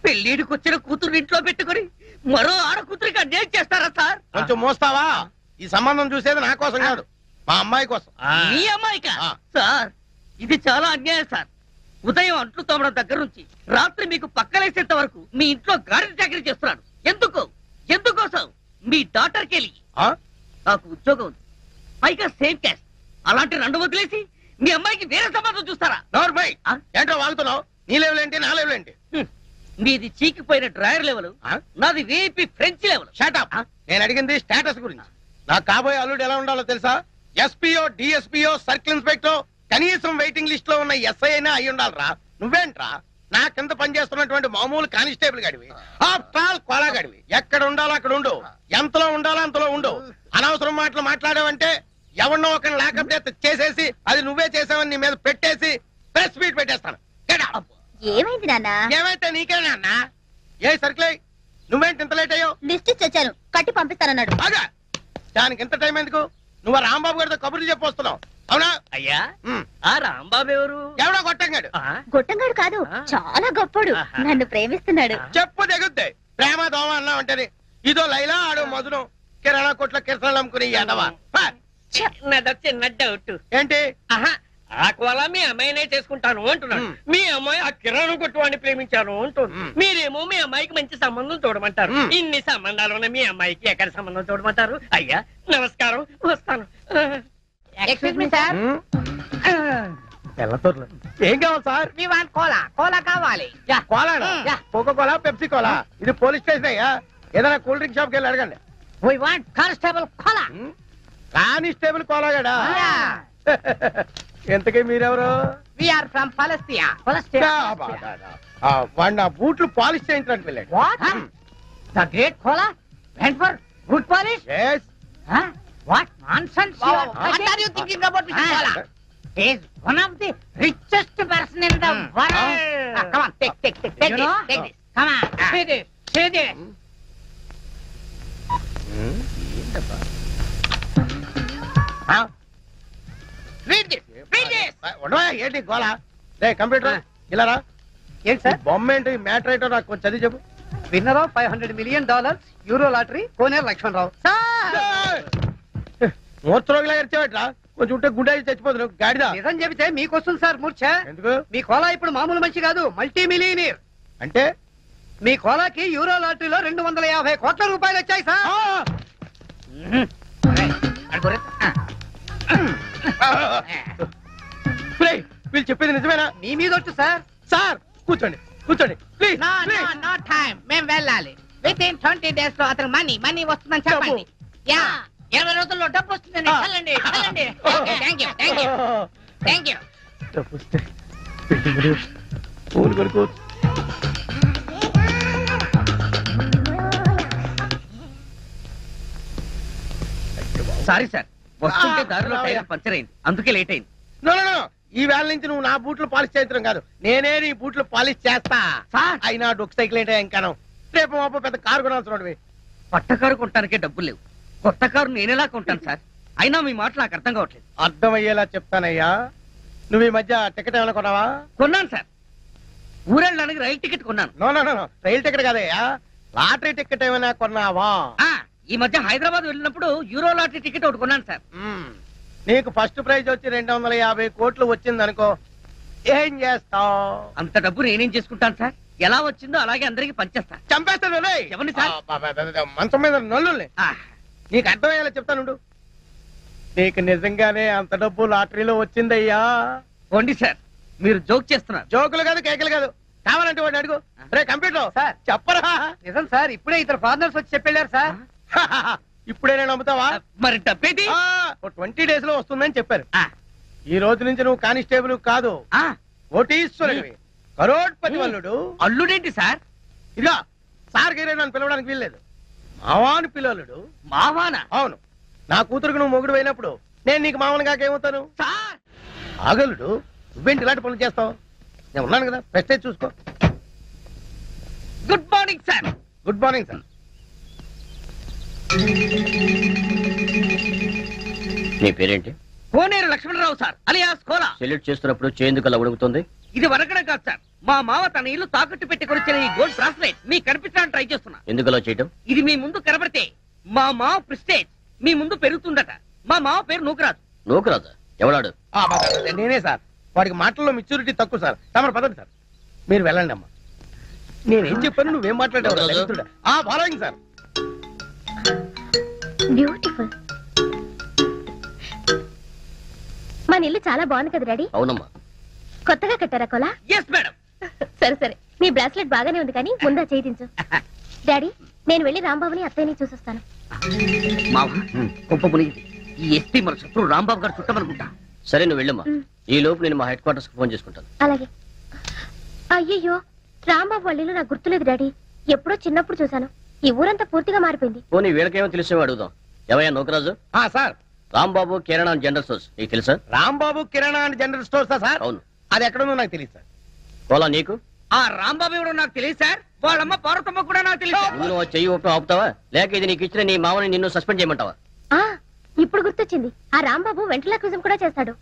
పెళ్లిడికి వచ్చిన కూతురు ఇంట్లో పెట్టుకుని మరో ఆడ కూతురికి అన్యాయం చేస్తారా సార్? కొంచెం మోస్తావా? ఈ సంబంధం చూసేది నా కోసం కాదు, మా అమ్మాయి కోసం. మీ అమ్మాయికా? సార్, ఇది చాలా అన్యాయం సార్. ఉదయం అంట్లు తోమడం దగ్గర నుంచి రాత్రి మీకు పక్కలేసేంత వరకు మీ ఇంట్లో గాడి చాకరీ చేస్తున్నాడు. ఎందుకోసం? మీ డాక్టర్ కెళ్ళి నాకు ఉద్యోగం ఉంది, పైగా సేమ్ క్యాస్ట్. అలాంటి 2 వదిలేసి మీ అమ్మాయికి వేరే సంబంధం చూస్తారా? నోర్మై, ఏంటో వాగుతున్నావు? నీ లెవెల్ ఏంటి, నా లెవెల్ ఏంటి? మీది చీకిపోయిన డ్రాయర్ లెవెల్, నాది వీపీ ఫ్రెంచ్ లెవెల్. షటప్. నేను అడిగింది స్టేటస్ గురించి. నాకు కాబోయే అల్లుడు ఎలా ఉండాలో తెలుసా? ఎస్పీఓ, డిఎస్పీఓ, సర్కిల్ ఇన్స్పెక్టర్, కనీసం వెయిటింగ్ లిస్ట్ లో ఉన్న ఎస్ఐ అయినా అయి ఉండాలరా. నువ్వేంట్రా నా కింద పనిచేస్తున్నటువంటి మామూలు కానిస్టేబుల్ గడివి, ఆఫ్టర్ ఆల్ కోలా గడివి. ఎక్కడ ఉండాలో అక్కడ ఉండు, ఎంతలో ఉండాలో అంతలో ఉండు. అనవసరం మాటలు మాట్లాడావంటే ఎవరినో ఒక లాకప్ డెత్ చేసేసి అది నువ్వే చేసావని నీ మీద పెట్టేసి ప్రెస్ మీట్ పెట్టేస్తాను. ఏమైంది నాన్న? ఏమైతే నీకే నాన్న. ఏ సర్కిల్, నువ్వేంటి ఇంత లేట్ అయ్యావు? లిస్ట్ ఇచ్చాను, కట్టి పంపిస్తానన్నాడు. బాగా దానికి ఎంత టైం ఎందుకు? నువ్వు రాంబాబు గారితో కబుర్లు చెప్పొస్తున్నావు, అవునా? అయ్యా, ఆ రాంబాబు ఎవరు? ఎవడో గొట్టంగాడు. గొట్టంగాడు కాదు, చాలా గొప్పడు, నన్ను ప్రేమిస్తున్నాడు. చెప్పు తెగుద్ది. ప్రేమ దోమ అన్నావు అంటే ఇదో లైలా, ఆడో మధురం. కిరాణా కొట్ల కిరసనాలు అమ్ముకుని ఎదవా. చిన్న డౌట్. ఏంటి? ఆ కోలా మీ అమ్మాయినే చేసుకుంటాను అంటున్నాను, మీ అమ్మాయి ఆ కిరాణం కొట్టువాడిని ప్రేమించాను అంటుంది. మీరేమో మీ అమ్మాయికి మంచి సంబంధం చూడమంటారు. ఇన్ని సంబంధాలు ఉన్న మీ అమ్మాయికి ఎక్కడ సంబంధం చూడమంటారు? అయ్యా నమస్కారం, వస్తాను. Excuse me sir. ఏం కావాలి sir? Me want cola? Cola కావాలి. Cola? Coco cola, Pepsi cola? ఇది పోలీస్ స్టేషన్ అయ్యా. ఏదైనా కూల్ డ్రింక్ షాప్ కి వెళ్ళి అడగండి. We want constable cola. Constable కోలాగాడా? ఎంతకీ మీరెవరు? We are from Palestine. వాడు నా బూట్లు పాలిష్ చేయించడానికి వెళ్ళాడు. What? The great cola went for good polish? Yes. Huh? What nonsense! What are you thinking about Mr. Cola? He is one of the richest person in the world. Come on, take this. Come on, see this. ఏంటి గోలా? Computer ఇలా రా. ఏంటి sir బొమ్మ ఏంటి? Matter ఏంటో నాకు కొంచెం చదివి చెప్పు. Winner of $500 million euro lottery Koneru Lakshmanarao. మూర్చరోగిలా ఎరిచేవట్రా? కొంచెం ఉంటే గుండె చచ్చిపోతుంది గాడిదా. నిజం చెబితే మీకు వస్తుంది సార్ మూర్ఛ. ఎందుకు? మీ కోలా ఇప్పుడు మామూలు మనిషి కాదు, మల్టీ మిలియనీర్. అంటే మీ కోలాకి యూరో లాటరీలో 250 కోట్ల రూపాయలు వచ్చాయి సార్. వీళ్ళు చెప్పేది నిజమేనా? మీ మీద వచ్చు సార్. సార్ కూర్చోండి ప్లీజ్. No time. మేము వెళ్ళాలి. Within 20 days లో అతను మనీ వస్తుందని చెప్పండి. యా, 20 రోజుల్లో డబ్బు వస్తుందని వెళ్ళండి. Thank you. పూలు కొనుక్కోవచ్చు. సారీ సార్, వస్తుంటే దారిలో టైర్ పంచర్ అయింది, అందుకే లేట్ అయింది. నో నో నో, ఈ వేళ నుంచి నువ్వు నా బూట్లు పాలిష్ చేయించడం కాదు, నేనే నీ బూట్లు పాలిష్ చేస్తా. అయినా డొక్ సైకిల్ ఏంటో ఇంకాను, రేపు మాపు పెద్ద కారు కొనాల్సిన. పట్ట కారు కొనడానికే డబ్బులు లేవు, కొత్త కారు నేనేలా కొంటాను సార్? అయినా మీ మాట నాకు అర్థం కావట్లేదు. అర్థమయ్యేలా చెప్తానయ్యా. నువ్వు ఈ మధ్య టికెట్ ఏమైనా కొన్నావా? కొన్నాను సార్, ఊరెళ్ళడానికి రైలు టికెట్ కొన్నాను. నో నో నో, రైలు టికెట్ కాదయ్యా, లాటరీ టికెట్ ఏమైనా కొన్నావా? ఈ మధ్య హైదరాబాద్ వెళ్ళినప్పుడు యూరో లాటరీ టికెట్ ఒకటి కొన్నాను సార్. నీకు ఫస్ట్ ప్రైజ్ వచ్చి 250 కోట్లు వచ్చింది అనుకో, ఏం చేస్తావు? అంత డబ్బు నేనేం చేసుకుంటాను సార్? ఎలా వచ్చిందో అలాగే అందరికి పంచేస్తా. చంపేస్తాను. ఎవరిని సార్? మంచం మీద నల్లుల్ని. నీకు అర్థమయ్యేలా చెప్తానుండు. నీకు నిజంగానే అంత డబ్బు లాటరీలో వచ్చిందయ్యా. పోండి సార్, మీరు జోక్ చేస్తున్నారు. జోకులు కాదు, కేకలు కాదు. కావాలంటే వాడిని అడుగు. రే కంప్యూటర్ సార్ చెప్పరా? నిజం సార్, ఇప్పుడే ఇద్దరు ఫారినర్స్ వచ్చి చెప్పారు సార్. ఇప్పుడే నేను నమ్ముతావా? మరి డబ్బేది 20 days లో వస్తుందని చెప్పారు. ఈ రోజు నుంచి నువ్వు కానిస్టేబుల్ కాదు, కోటీశ్వరుడివి, కరోడ్పతి వల్లుడు. అల్లుడేంటి సార్? ఇదిగా సార్ గీరే నన్ను పిలవడానికి వీల్లేదు, మావాను పిల్లలుడు. మావానా? అవును, నా కూతురుకు నువ్వు మొగుడు అయినప్పుడు నేను నీకు మామూలు కాకేమవుతాను? ఆగలుడు, నువ్వేంటి ఇలాంటి పనులు చేస్తావు? నేను ఉన్నాను కదా, ప్రెస్టేజ్ చూసుకో. Good morning sir. Good morning sir. నీ పేరేంటి? Koneru Lakshmanarao sir, alias cola. Salute చేస్తున్నప్పుడు చేందుకు అలా ఉడుకుతుంది? ఇది వరకడం కాదు సార్, మా మావ తన ఇల్లు తాకట్టు పెట్టి కొనిచ్చిన ఈ గోల్డ్ బ్రాస్లెట్ మీకు కనిపించడానికి ట్రై చేస్తున్నా. ఎందుకు అలా చేయటం? ఇది మీ ముందు కనబడితే మా మావ ప్రెస్టేజ్ మీ ముందు పెరుగుతుందట. మా మావ పేరు నూకరాజు. నూకరాజా? ఎవడాడు? నేనే సార్. వాడికి మాటల్లో మెచ్యూరిటీ తక్కువ సార్. తమరు పదండి సార్, మీరు వెళ్ళండి అమ్మా. నేనేం చెప్పాను, నువ్వేం మాట్లాడావు? Following sir. బ్యూటిఫుల్. మన ఇల్లు చాలా బాగుంది కదా డాడీ? అవునమ్మా. కొత్తగా కట్టారా కోలా? Yes madam. సరే సరే, నీ బ్రాస్లెట్ బాగానే ఉంది కానీ ముందా చేయించు. డాడీ, నేను వెళ్ళి రాంబాబుని అత్తయ్యని చూసొస్తాను. మావ గొప్ప మునిగింది. ఈ ఎస్పీ మన శత్రు రాంబాబు గారు చుట్టమనుకుంటా. సరే నువ్వు వెళ్ళమ్మా, ఈ లోపు నేను మా హెడ్ క్వార్టర్స్ కి ఫోన్ చేసుకుంటాను. అలాగే. అయ్యయ్యో, రాంబాబు వాళ్ళ ఇల్లు నాకు గుర్తులేదు డాడీ, ఎప్పుడో చిన్నప్పుడు చూశాను. ఈ ఊరంతా పూర్తిగా మారిపోయింది. పోనీ వీళ్ళకేమో తెలిసేవో అడుగుదాం. ఎవయ్యా నూకరాజు? సార్, రాంబాబు కిరాణా జనరల్ స్టోర్స్ నీకు తెలుసా? రాంబాబు కిరాణా అండ్ జనరల్ స్టోర్స్ సార్? అవును. అది ఎక్కడుందో నాకు తెలియదు సార్. కోలా నీకు? ఆ రాంబాబు ఎవడో నాకు తెలియదు సార్, వాళ్ళమ్మ పార్వతమ్మ కూడా నాకు తెలియదు. నువ్వు చెయ్యి ఊపడం ఆపుతావా, లేక ఇది నీకు ఇచ్చిన నీ మామని నిన్ను సస్పెండ్ చేయమంటావా? ఇప్పుడు గుర్తొచ్చింది, ఆ రాంబాబు వెంట్రులాక్విజం కూడా చేస్తాడు.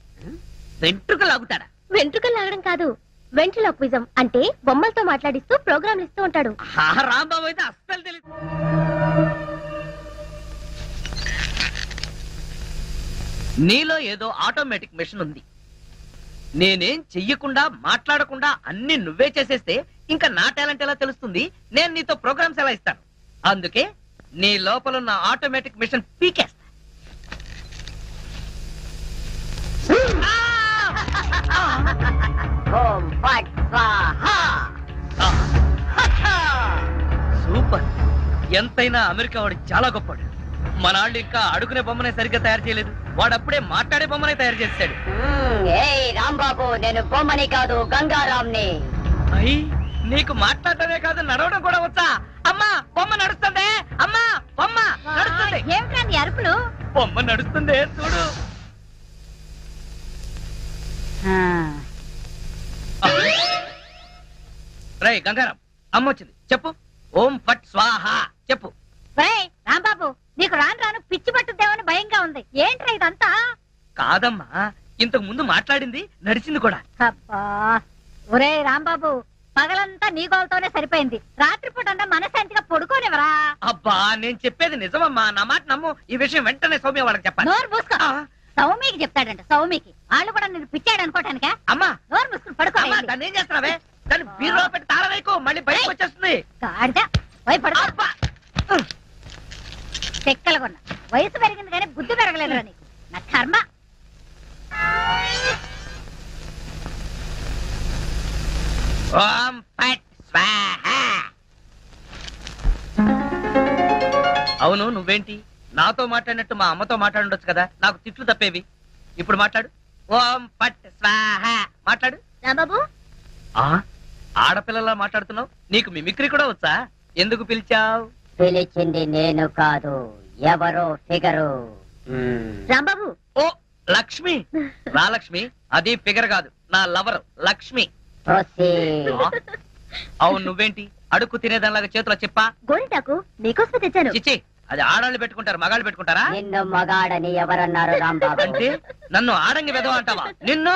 వెంట్రుకలు లాగుతాడా? వెంట్రుకలు లాగడం కాదు, వెంట్రులాక్విజం అంటే బొమ్మలతో మాట్లాడిస్తూ ప్రోగ్రాంలు ఇస్తూ ఉంటాడు. రాంబాబు అయితే అస్సలు తెలియదు. నీలో ఏదో ఆటోమేటిక్ మెషిన్ ఉంది. నేనేం చెయ్యకుండా మాట్లాడకుండా అన్ని నువ్వే చేసేస్తే ఇంకా నా టాలెంట్ ఎలా తెలుస్తుంది? నేను నీతో ప్రోగ్రామ్స్ ఎలా ఇస్తాను? అందుకే నీ లోపల ఉన్న ఆటోమేటిక్ మిషన్ పీకేస్తా. సూపర్. ఎంతైనా అమెరికా వాడు చాలా గొప్పవాడు. మన వాళ్ళు ఇంకా అడుగునే బొమ్మనే సరిగ్గా తయారు చేయలేదు, వాడప్పుడే మాట్లాడే బొమ్మనే తయారు చేస్తాడు. రాంబాబు, నేను బొమ్మని కాదు గంగారాంని. అయ్యి, నీకు మాట్లాడటమే కాదు నడవడం కూడా వచ్చా? అమ్మా బొమ్మ నడుస్తుంది, అమ్మా బొమ్మ నడుస్తుంది. ఏమిటండి అరుపులు? బొమ్మ నడుస్తుంది చూడు. రై గంగారాం, అమ్మ వచ్చింది, చెప్పు. ఓం ఫట్ స్వాహ చెప్పు. రాంబాబు, నీకు రాను రాను పిచ్చి పట్టుద్దేమని భయంగా ఉంది. ఏంట్రా ఇదంతా? కాదమ్మా, ఇంతకు ముందు మాట్లాడింది నడిచింది కూడా. అబ్బా, ఒరే రాంబాబు, పగలంతా నీ గోలతోనే సరిపోయింది. రాత్రిపూట మనశాంతిగా పడుకోనివరా? అబ్బా, నేను చెప్పేది నిజమమ్మా, నా మాట నమ్ము. ఈ విషయం వెంటనే సౌమ్య వాళ్ళకి చెప్పాలి. నోరు మూసుకో. సౌమికి చెప్తాడంట. సౌమికి వాళ్ళు కూడా నేను పిచ్చాడు అనుకోటానికా? అమ్మా నోరు మూసుకుని పడుకో. దాన్ని ఏం చేస్తున్నావే? దాన్ని బీరులో పెట్టి తాళం వేయకు, మళ్ళీ బయటకు వచ్చేస్తుంది. చెక్కలు కొన్నా. వయసు పెరిగింది కానీ బుద్ధి పెరగలేదురా నీకు. నా కర్మ. ఓం ఫట్ స్వాహ. అవును, నువ్వేంటి నాతో మాట్లాడినట్టు మా అమ్మతో మాట్లాడుండొచ్చు కదా, నాకు తిట్లు తప్పేవి. ఇప్పుడు మాట్లాడు. ఓం ఫట్ స్వాహ మాట్లాడు. రాంబాబు, ఆడపిల్లలా మాట్లాడుతున్నావు? నీకు మిమిక్రీ కూడా వచ్చా? ఎందుకు పిలిచావు? పిలిచింది నేను కాదు, ఎవరో ఫిగరు. రాంబాబు. ఓ లక్ష్మి. రా లక్ష్మి. అది ఫిగర్ కాదు, నా లవర్ లక్ష్మి. అవును, నువ్వేంటి అడుక్కు తినేదానిలాగా చేతిలో చెప్పా? గోరింటాకు నీకోసమే తెచ్చాను. చిచ్చి, అది ఆడాళ్ళు పెట్టుకుంటారు, మగాళ్ళు పెట్టుకుంటారా? నిన్ను మగాడని ఎవరన్నారు రాంబాబు? అంటే నన్ను ఆడంగి వెదవ అంటావా? నిన్ను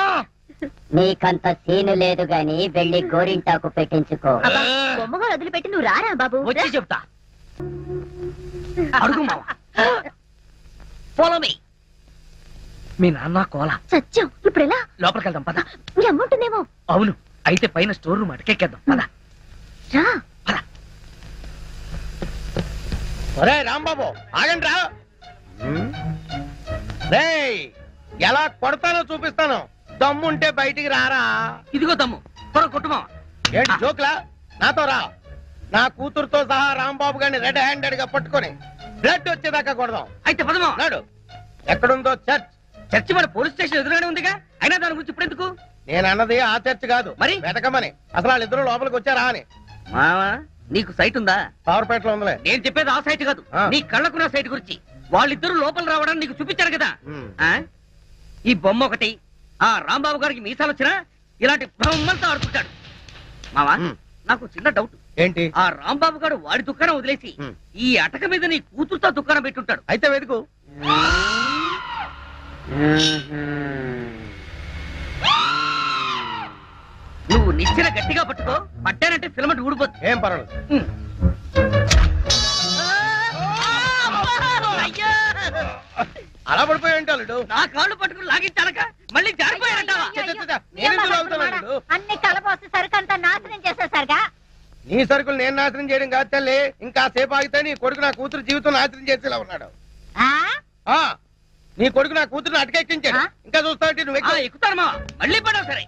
నీకంత సీను లేదు గాని వెళ్ళి గోరింటాకు పెట్టించుకో. బొమ్మగా వదిలిపెట్టి నువ్వు రారా బాబు. వచ్చి చెప్తా. అడుగు మావా. Follow me. మీ నాన్న కోల సత్యం. ఇప్పుడు ఎలా? లోపలికి వెళ్దాం పద. మీ అమ్ముంటుందేమో. అవును, అయితే పైన స్టోర్ రూమ్ అటకెక్కేద్దాం పద. రా. ఒరే రాంబాబు ఆగండి రా. రేయ్, ఎలా కొడతానో చూపిస్తాను. దమ్ముంటే బయటికి రారా. ఇదిగో దమ్ము, త్వర కొట్టుమా. ఏంటి జోక్లా? నాతో రా. నా కూతురుతో సహా రాంబాబు గారిని రెడ్ హ్యాండెడ్ గా పట్టుకొని బ్లడ్ వచ్చేదాకా కొడదాం. అయితే పదమా. నాడు ఎక్కడుందో చర్చ్. చర్చి మన పోలీస్ స్టేషన్ ఎదురుగానే ఉందిగా, అయినా దాని గురించి ఇప్పుడు ఎందుకు? నేను అన్నది ఆ చర్చ్ కాదు, మరి వెతకమని. అసలు వాళ్ళిద్దరూ లోపలికి వచ్చారా అని. మావా, నీకు సైట్ ఉందా? పవర్పేటలో ఉందిలే. నేను చెప్పేది ఆ సైట్ కాదు, నీ కళ్ళకున్న సైట్ గురించి. వాళ్ళిద్దరూ లోపల రావడానికి నీకు చూపించారు కదా. ఈ బొమ్మ ఒకటి, ఆ రాంబాబు గారికి మీసాలు వచ్చినా ఇలాంటి బొమ్మలతో ఆడుకుంటాడు. మావా, నాకు చిన్న డౌట్. ఏంటి? ఆ రాంబాబు గారు వాడి దుకాణం వదిలేసి ఈ అటక మీద నీ కూతురుతో దుకాణం పెట్టుంటాడు. అయితే వెతుకు. నువ్వు నిచ్చెన గట్టిగా పట్టుకో, పట్టానంటే ఫిలమెంట్ ఊడిపోతుంది. ఏం పర్వాలేదు. అలా పడిపోయి ఉంటాడు. నా కాళ్ళు పట్టుకుని లాగించాలక మళ్ళీ జారిపోయాడంటావా? అన్ని కలపోసి సరుకంతా నాశనం చేసేసరిగా. నీ సరుకులు నేను నాశనం చేయడం కాదు తల్లి. ఇంకా సేపు ఆగితే నీ కొడుకు నా కూతురు జీవితం నాశనం చేసేలా ఉన్నాడు. నీ కొడుకు నా కూతురుని అటకెక్కించాడు. ఇంకా చూస్తావు నువ్వు ఎక్కుతారమ్మా. మళ్ళీ పడవు సరే.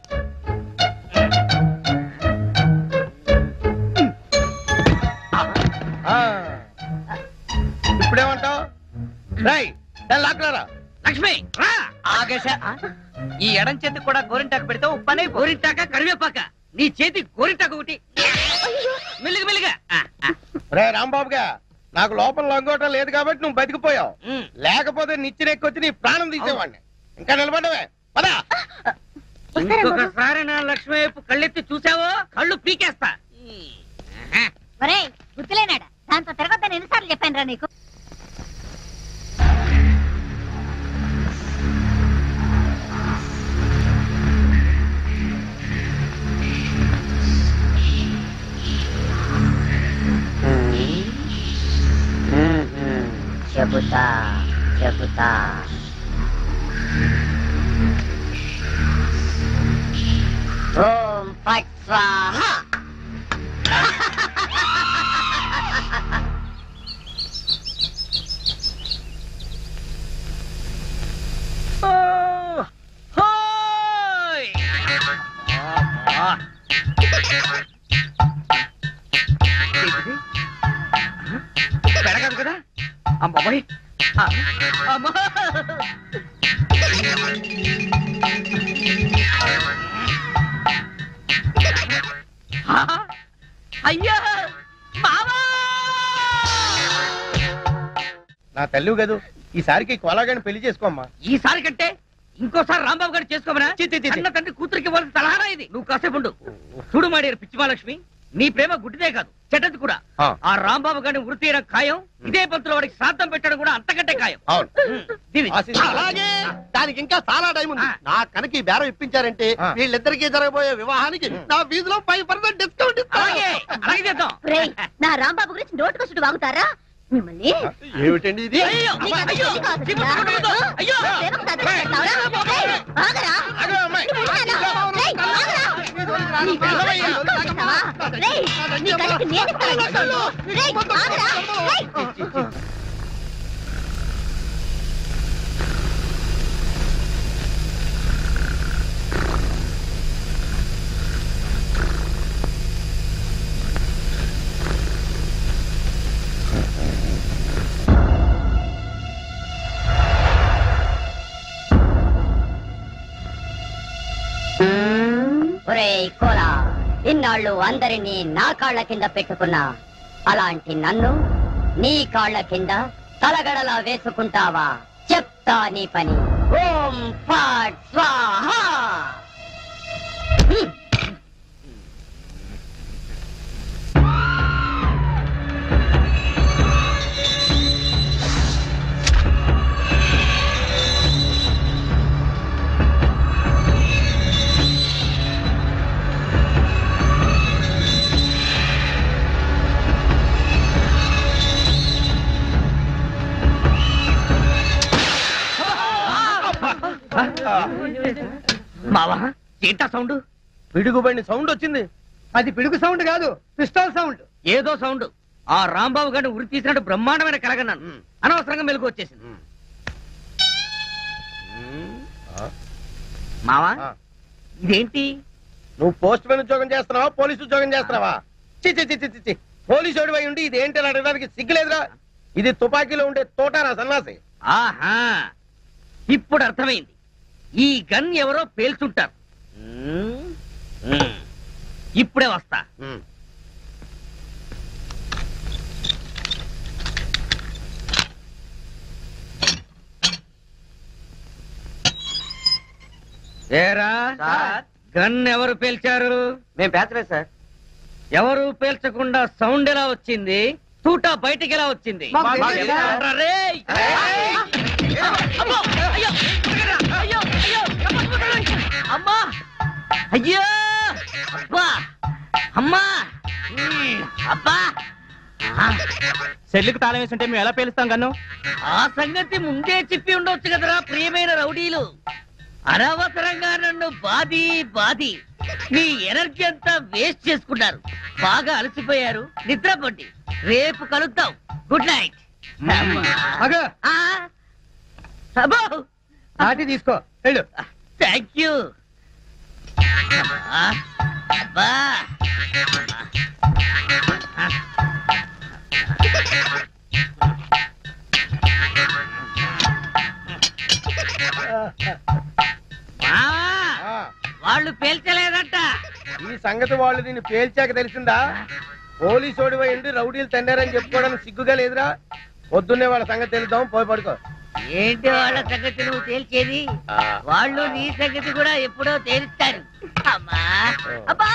ఇప్పుడేమంటావు? రాయ్ లాక్కరా. లక్ష్మి రా. ఆగేశ, ఈ ఎడం చేతి కూడా గోరింటాకు పెడితే పని. గోరింటాక కరివేపాక, నీ చేతి గోరింటాకు ఒకటి. మెల్లిగా మెల్లిగా. రే రాంబాబుగా, నాకు లోపల లంగోటం లేదు కాబట్టి నువ్వు బతికిపోయావు. లేకపోతే నిచ్చినెక్కొచ్చి నీ ప్రాణం తీసేవాడిని. ఇంకా నిలబడవే పదా. ఇంకొకసారి నా లక్ష్మి వైపు కళ్ళెత్తి చూసావో కళ్ళు పీకేస్తా. ఒరేయ్ గుర్తులేనాడా, దాంతో తిరగొద్దని ఎన్నిసార్లు చెప్పాను రా నీకు. చెబుతా చెబుతా. ఓం ఫట్ స్వాహా. పెరగదు కదా అమ్మాయి. అమ్మా అయ్యా మావా. నా తల్లి కదూ, ఈసారికి కోలాగాని పెళ్లి చేసుకోమ్మా. ఈసారి కంటే ఇంకోసారి రాంబాబు గారు చేసుకోమనా? అన్న తండ్రి కూతురికి వాళ్ళ సలహానా ఇది. నువ్వు కాసేపు ఉండు. చూడు మాడేరు పిచ్చిమాలక్ష్మి, నీ ప్రేమ గుడ్డిదే కాదు చెడ్డది కూడా. ఆ రాంబాబు గారిని వృత్తి చేయడం ఖాయం. ఇదే పంతులు వాడికి శ్రాద్ధం పెట్టడం కూడా అంతకంటే ఖాయం. అలాగే, దానికి ఇంకా చాలా టైం ఉంది. నా కనుక ఈ బేరం ఇప్పించారంటే వీళ్ళిద్దరికీ జరగబోయే వివాహానికి నా ఫీజులో 5% డిస్కౌంట్ ఇస్తాను. నా రాంబాబు గురించి నోటుకొచ్చుడు వాగుతారా మిమ్మల్ని? ఏమిటండి ఇది? ఒరేయ్ కోలా, ఇన్నాళ్ళు అందరినీ నా కాళ్ల కింద పెట్టుకున్నా అలాంటి నన్ను నీ కాళ్ల కింద తలగడలా వేసుకుంటావా? చెప్తా నీ పని. ఓం ఫట్ స్వాహా. మావా ఏంటా సౌండ్? పిడుగుబడిన సౌండ్ వచ్చింది. అది పిడుగు సౌండ్ కాదు, పిస్టల్ సౌండ్. ఏదో సౌండ్. ఆ రాంబాబు గారిని ఉరి తీసినట్టు బ్రహ్మాండమైన కలగన్నాను. అనవసరంగా మెలకు వచ్చేసింది. మావా ఇదేంటి? నువ్వు పోస్ట్ మ్యాన్ ఉద్యోగం చేస్తున్నావా, పోలీసు ఉద్యోగం చేస్తున్నావా? చి పోలీసు ఓడివై ఉండి ఇది ఏంటి అడగడానికి సిగ్గులేదురా? ఇది తుపాకీలో ఉండే తోటారా సన్నాసి? ఆహా, ఇప్పుడు అర్థమైంది. ఈ గన్ ఎవరో పేల్చుంటారు. ఇప్పుడే వస్తా. ఏరా గన్ ఎవరు పేల్చారు? మేము పేల్చలేదు సార్. ఎవరు పేల్చకుండా సౌండ్ ఎలా వచ్చింది? తూటా బయటికి ఎలా వచ్చింది? అమ్మా అయ్యో అబ్బా అమ్మా అబ్బా. సెల్లుకు తాళం వేస్తుంటే మేము ఎలా పేలుస్తాం కన్ను? ఆ సంగతి ముందే చెప్పి ఉండొచ్చు కదరా ప్రియమైన రౌడీలు. అనవసరంగా నన్ను బాది మీ ఎనర్జీ అంతా వేస్ట్ చేసుకున్నారు. బాగా అలసిపోయారు, నిద్రపోండి. రేపు కలుద్దాం. Good night. నాటి తీసుకో వెళ్ళు. Thank you. వాళ్ళు పేల్చలేదట. ఈ సంగతి వాళ్ళు దీన్ని పేల్చాక తెలిసిందా? పోలీసు ఓడివై ఉండి రౌడీలు తండారని చెప్పుకోవడానికి సిగ్గుగా లేదురా? పొద్దున్నే వాళ్ళ సంగతి తెలుద్దాం, పోయి పడుకో. ఏంటి వాళ్ళ సంగతి నువ్వు తేల్చేది? వాళ్ళు నీ సంగతి కూడా ఎప్పుడో తేలుస్తారు. అమ్మా అబ్బా.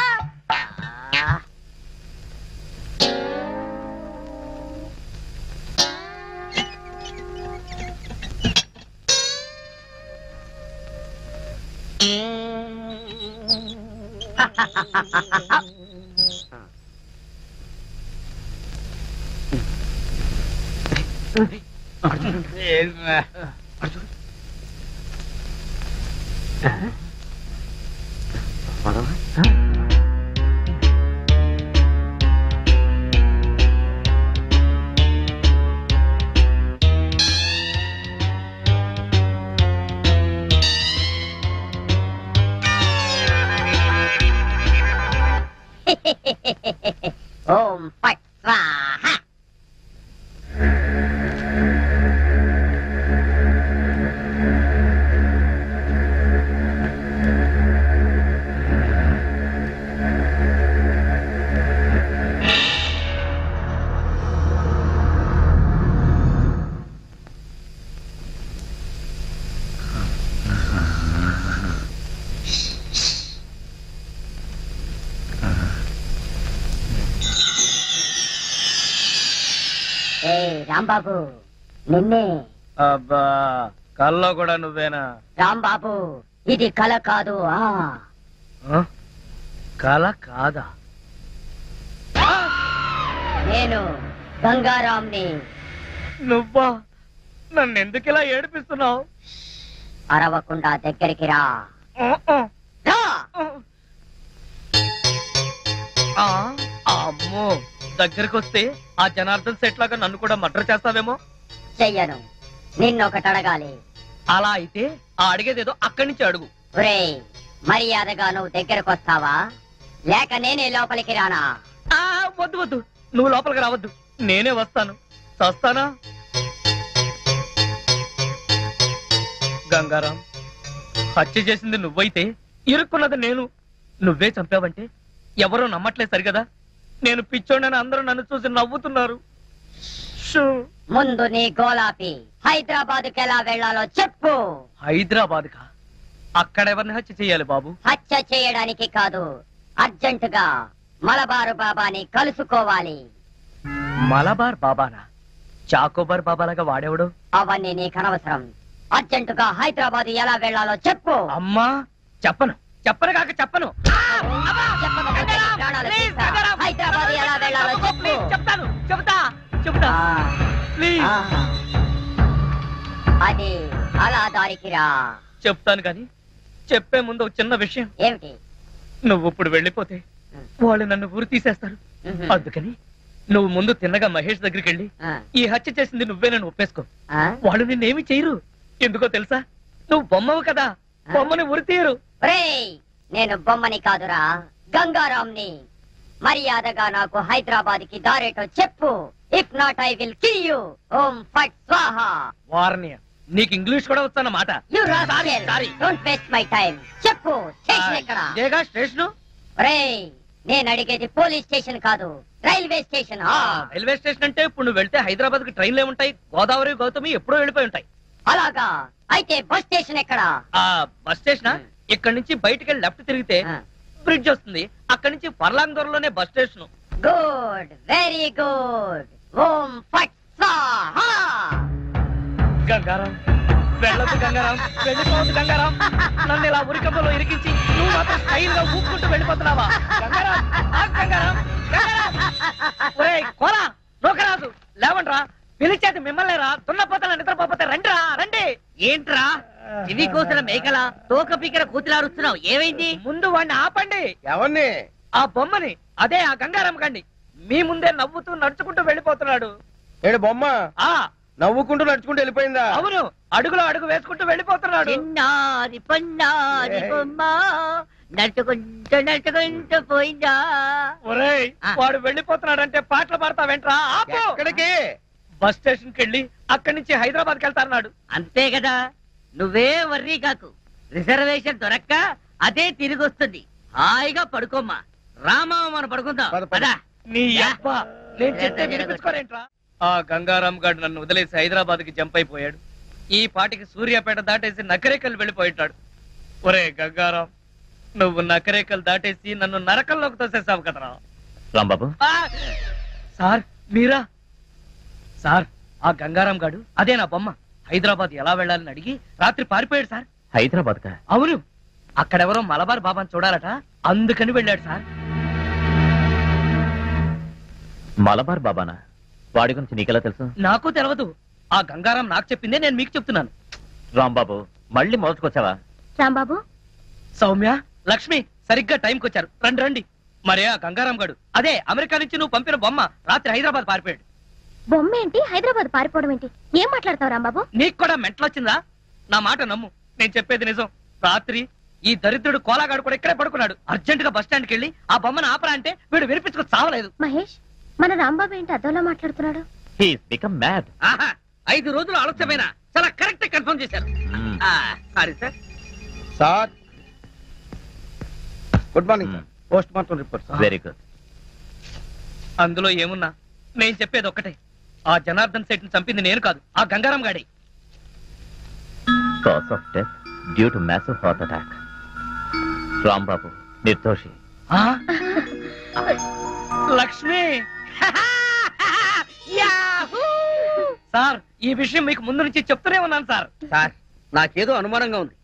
ఓం ఫట్ స్వాహా. రాంబాబు నిన్నే. అబ్బా కల్లో కూడా నువ్వేనా? రాంబాబు ఇది కల కాదు. కల కాదా? నేను గంగారాంని. నువ్వా? నన్ను ఎందుకు ఇలా ఏడిపిస్తున్నావు? అరవకుండా దగ్గరికి రా. అమ్మో, దగ్గరికి వస్తే ఆ జనార్దన్ సెట్ లాగా నన్ను కూడా మర్డర్ చేస్తావేమో. చెయ్యను. నిన్నొకటి అడగాలి. అలా అయితే ఆ అడిగేదేదో అక్కడి నుంచి అడుగు. ఒరేయ్, మర్యాదగా నువ్వు దగ్గరకు వస్తావా లేక నేనే లోపలికి రానా? వద్దు వద్దు, నువ్వు లోపలికి రావద్దు, నేనే వస్తాను. చస్తానా? గంగారాం, హత్య చేసింది నువ్వైతే ఇరుక్కున్నది నేను. నువ్వే చంపావంటే ఎవరో నమ్మట్లేదు సరిగదా. నేను పిచ్చోడని అందరూ నన్ను చూసి నవ్వుతున్నారు. ముందు నీ గోలాపి హైదరాబాద్కి ఎలా వెళ్లాలో చెప్పు. హైదరాబాద్ కా? అక్కడ ఎవరిని హత్య చేయాలి బాబు? హత్య చేయడానికి కాదు, అర్జెంటుగా మలబారు బాబాని కలుసుకోవాలి. మలబార్ బాబానా? చాకోబార్ బాబాలాగా వాడేవాడు? అవన్నీ నీకు అనవసరం. అర్జెంటుగా హైదరాబాద్ ఎలా వెళ్లాలో చెప్పు. అమ్మా చెప్పను, చెప్పను కాక చెప్పను. హైదరాబాద్ ఎలా వెళ్లాలో చెప్పు. చెప్తాను, చెబుతా ప్లీజ్. అది అలా దారికి రా. చెప్తాను కానీ చెప్పే ముందు ఒక చిన్న విషయం. ఏమిటి? నువ్వు ఇప్పుడు వెళ్ళిపోతే వాళ్ళు నన్ను ఊరు తీసేస్తారు. అందుకని నువ్వు ముందు తిన్నగా మహేష్ దగ్గరికి వెళ్ళి ఈ హత్య చేసింది నువ్వేనని ఒప్పేసుకో. వాళ్ళు నిన్నేమి చేయరు. ఎందుకో తెలుసా? నువ్వు బొమ్మవు కదా, బొమ్మని ఉరి తీయరు. నేను బొమ్మని కాదురా, గంగారాంని. మర్యాదగా నాకు హైదరాబాద్ కి దారేటో చెప్పు. If not I will kill you. ఓం ఫట్ స్వాహా. వార్నియ, నీకు ఇంగ్లీష్ కూడా వస్తానమాట. Don't waste my time. చెప్పు, స్టేషన్ ఎక్కడ? ఇదేగా స్టేషను. నేను అడిగేది పోలీస్ స్టేషన్ కాదు, రైల్వే స్టేషన్. రైల్వే స్టేషన్ అంటే ఇప్పుడు నువ్వు వెళ్తే హైదరాబాద్ కి ట్రైన్లు ఏముంటాయి? గోదావరి, గౌతమి ఎప్పుడో వెళ్ళిపోయి ఉంటాయి. అలాగా? అయితే బస్ స్టేషన్ ఎక్కడ? బస్ స్టేషన్ ఇక్కడ నుంచి బయటికి వెళ్ళి లెఫ్ట్ తిరిగితే బ్రిడ్జ్ వస్తుంది. అక్కడి నుంచి ఫర్లాంగ్ దూరంలోనే bus station. Good, very good. ఓం ఫట్ స్వాహా. గంగారాం, వెళ్ళొద్దు గంగారాం, వెళ్ళిపోవద్దు గంగారాం. నన్ను ఇలా ఉరికంపలో ఇరికించి నువ్వు మాత్రం స్టైల్ గా ఊపుకుంటూ వెళ్ళిపోతున్నావా? గంగారాం, గంగారాం, ఒరేయ్ కోలా, నోకరాజు, లేవండ్రా. పిలిచేది మిమ్మల్ని రా. దున్నపోతల నిద్రపోతే రండిరా, రండి. ఏంట్రా ఇవి కోసిన మేకల తోక పీకర కూతులారుస్తున్నావు? ఏమైంది? ముందు వాడిని ఆపండి. ఎవరిని? ఆ బొమ్మని. అదే ఆ గంగారాం కండి. మీ ముందే నవ్వుతూ నడుచుకుంటూ వెళ్ళిపోతున్నాడు. ఏడు బొమ్మ నవ్వుకుంటూ నడుచుకుంటూ వెళ్ళిపోయిందా? అవును, అడుగులో అడుగు వేసుకుంటూ వెళ్ళిపోతున్నాడు. చిన్నారి పన్నారి బొమ్మ నడుచుకుంటూ నడుచుకుంటూ పోయిందా? ఒరేయ్, వాడు వెళ్ళిపోతున్నాడంటే పాటలు పాడతావేంట్రా? ఆపు. ఎక్కడికి? బస్ స్టేషన్ కి వెళ్ళి అక్కడి నుంచి హైదరాబాద్ కి వెళ్తాన్నాడు. అంతే కదా, నువ్వే వర్రీ కాకు. రిజర్వేషన్ దొరక్క అదే తిరిగి వస్తుంది. హాయిగా పడుకోమ్మా. రామా, మనం పడుకుందాం పదా. నీ అబ్బ, నేను చెప్తే వినిపించుకోరేంట్రా? ఆ గంగారాం గారు నన్ను వదిలేసి హైదరాబాద్ కి జంప్ అయిపోయాడు. ఈ పాటికి సూర్యాపేట దాటేసి నకరేకల్ వెళ్ళిపోయిటాడు. ఒరే గంగారాం, నువ్వు నకరేకల్ దాటేసి నన్ను నరకంలోకి తోసేసావు కదరా. రాంబాబు, సార్ మీరా? సార్, ఆ గంగారాం గాడు అదే నా బొమ్మ. హైదరాబాద్ ఎలా వెళ్ళాలని అడిగి రాత్రి పారిపోయాడు సార్. హైదరాబాద్ కా? అవును, అక్కడెవరో మలబార్ బాబాని చూడాలట, అందుకని వెళ్ళాడు సార్. మలబార్ బాబానా? వాడి గురించి నీకెలా తెలుసు? నాకు తెలియదు. ఆ గంగారాం నాకు చెప్పిందే నేను మీకు చెప్తున్నాను. రాంబాబు, మళ్ళీ మొదటికొచ్చావా? రాంబాబు, సౌమ్య, లక్ష్మి సరిగ్గా టైంకి వచ్చారు. రండి రండి. మరే ఆ గంగారాం గాడు అదే అమెరికా నుంచి నువ్వు పంపిన బొమ్మ రాత్రి హైదరాబాద్ పారిపోయాడు. బొమ్మ ఏంటి? హైదరాబాద్ పారిపోవడం ఏంటి? ఏం మాట్లాడతావు రాంబాబు? నీకు కూడా మెంటలొచ్చిందా? నా మాట నమ్ము, నేను చెప్పేది నిజం. రాత్రి ఈ దరిద్రుడు కోలాగాడు కూడా ఇక్కడే పడుకున్నాడు. అర్జెంట్ గా బస్ స్టాండ్కి వెళ్ళి ఆ బొమ్మను ఆపరా అంటే వీడు వినిపించుకో చావలేదు. మహేష్, మన రాంబాబు ఏంటి అదోలా మాట్లాడుతున్నాడు? ఆహా, 5 రోజులు ఆలస్యమైన చాలా కరెక్ట్ కన్ఫర్మ్ చేశారు. Sorry sir. Sir, good morning sir. Post mortem report. Very good. అందులో ఏమున్నా నేను చెప్పేది ఒక్కటే, ఆ జనార్దన్ సెట్ ని చంపింది నేను కాదు, ఆ గంగారాం గాడి. Cause of death due to massive heart attack. Rambabu నిర్దోషి. లక్ష్మి, సార్ ఈ విషయం మీకు ముందు నుంచి చెప్తూనే ఉన్నాను సార్. సార్, నాకేదో అనుమానంగా ఉంది.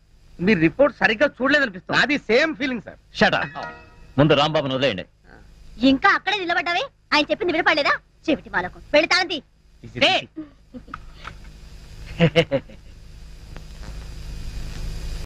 మీరు రిపోర్ట్ సరిగ్గా చూడలేదనిపిస్తుంది. అది same feeling sir. Shut up. ముందు రాంబాబును వదిలేయండి. ఇంకా అక్కడే నిలబడ్డావే? ఆయన చెప్పింది వినపడలేదా? చెవిటి మాలకు పెడతాంది.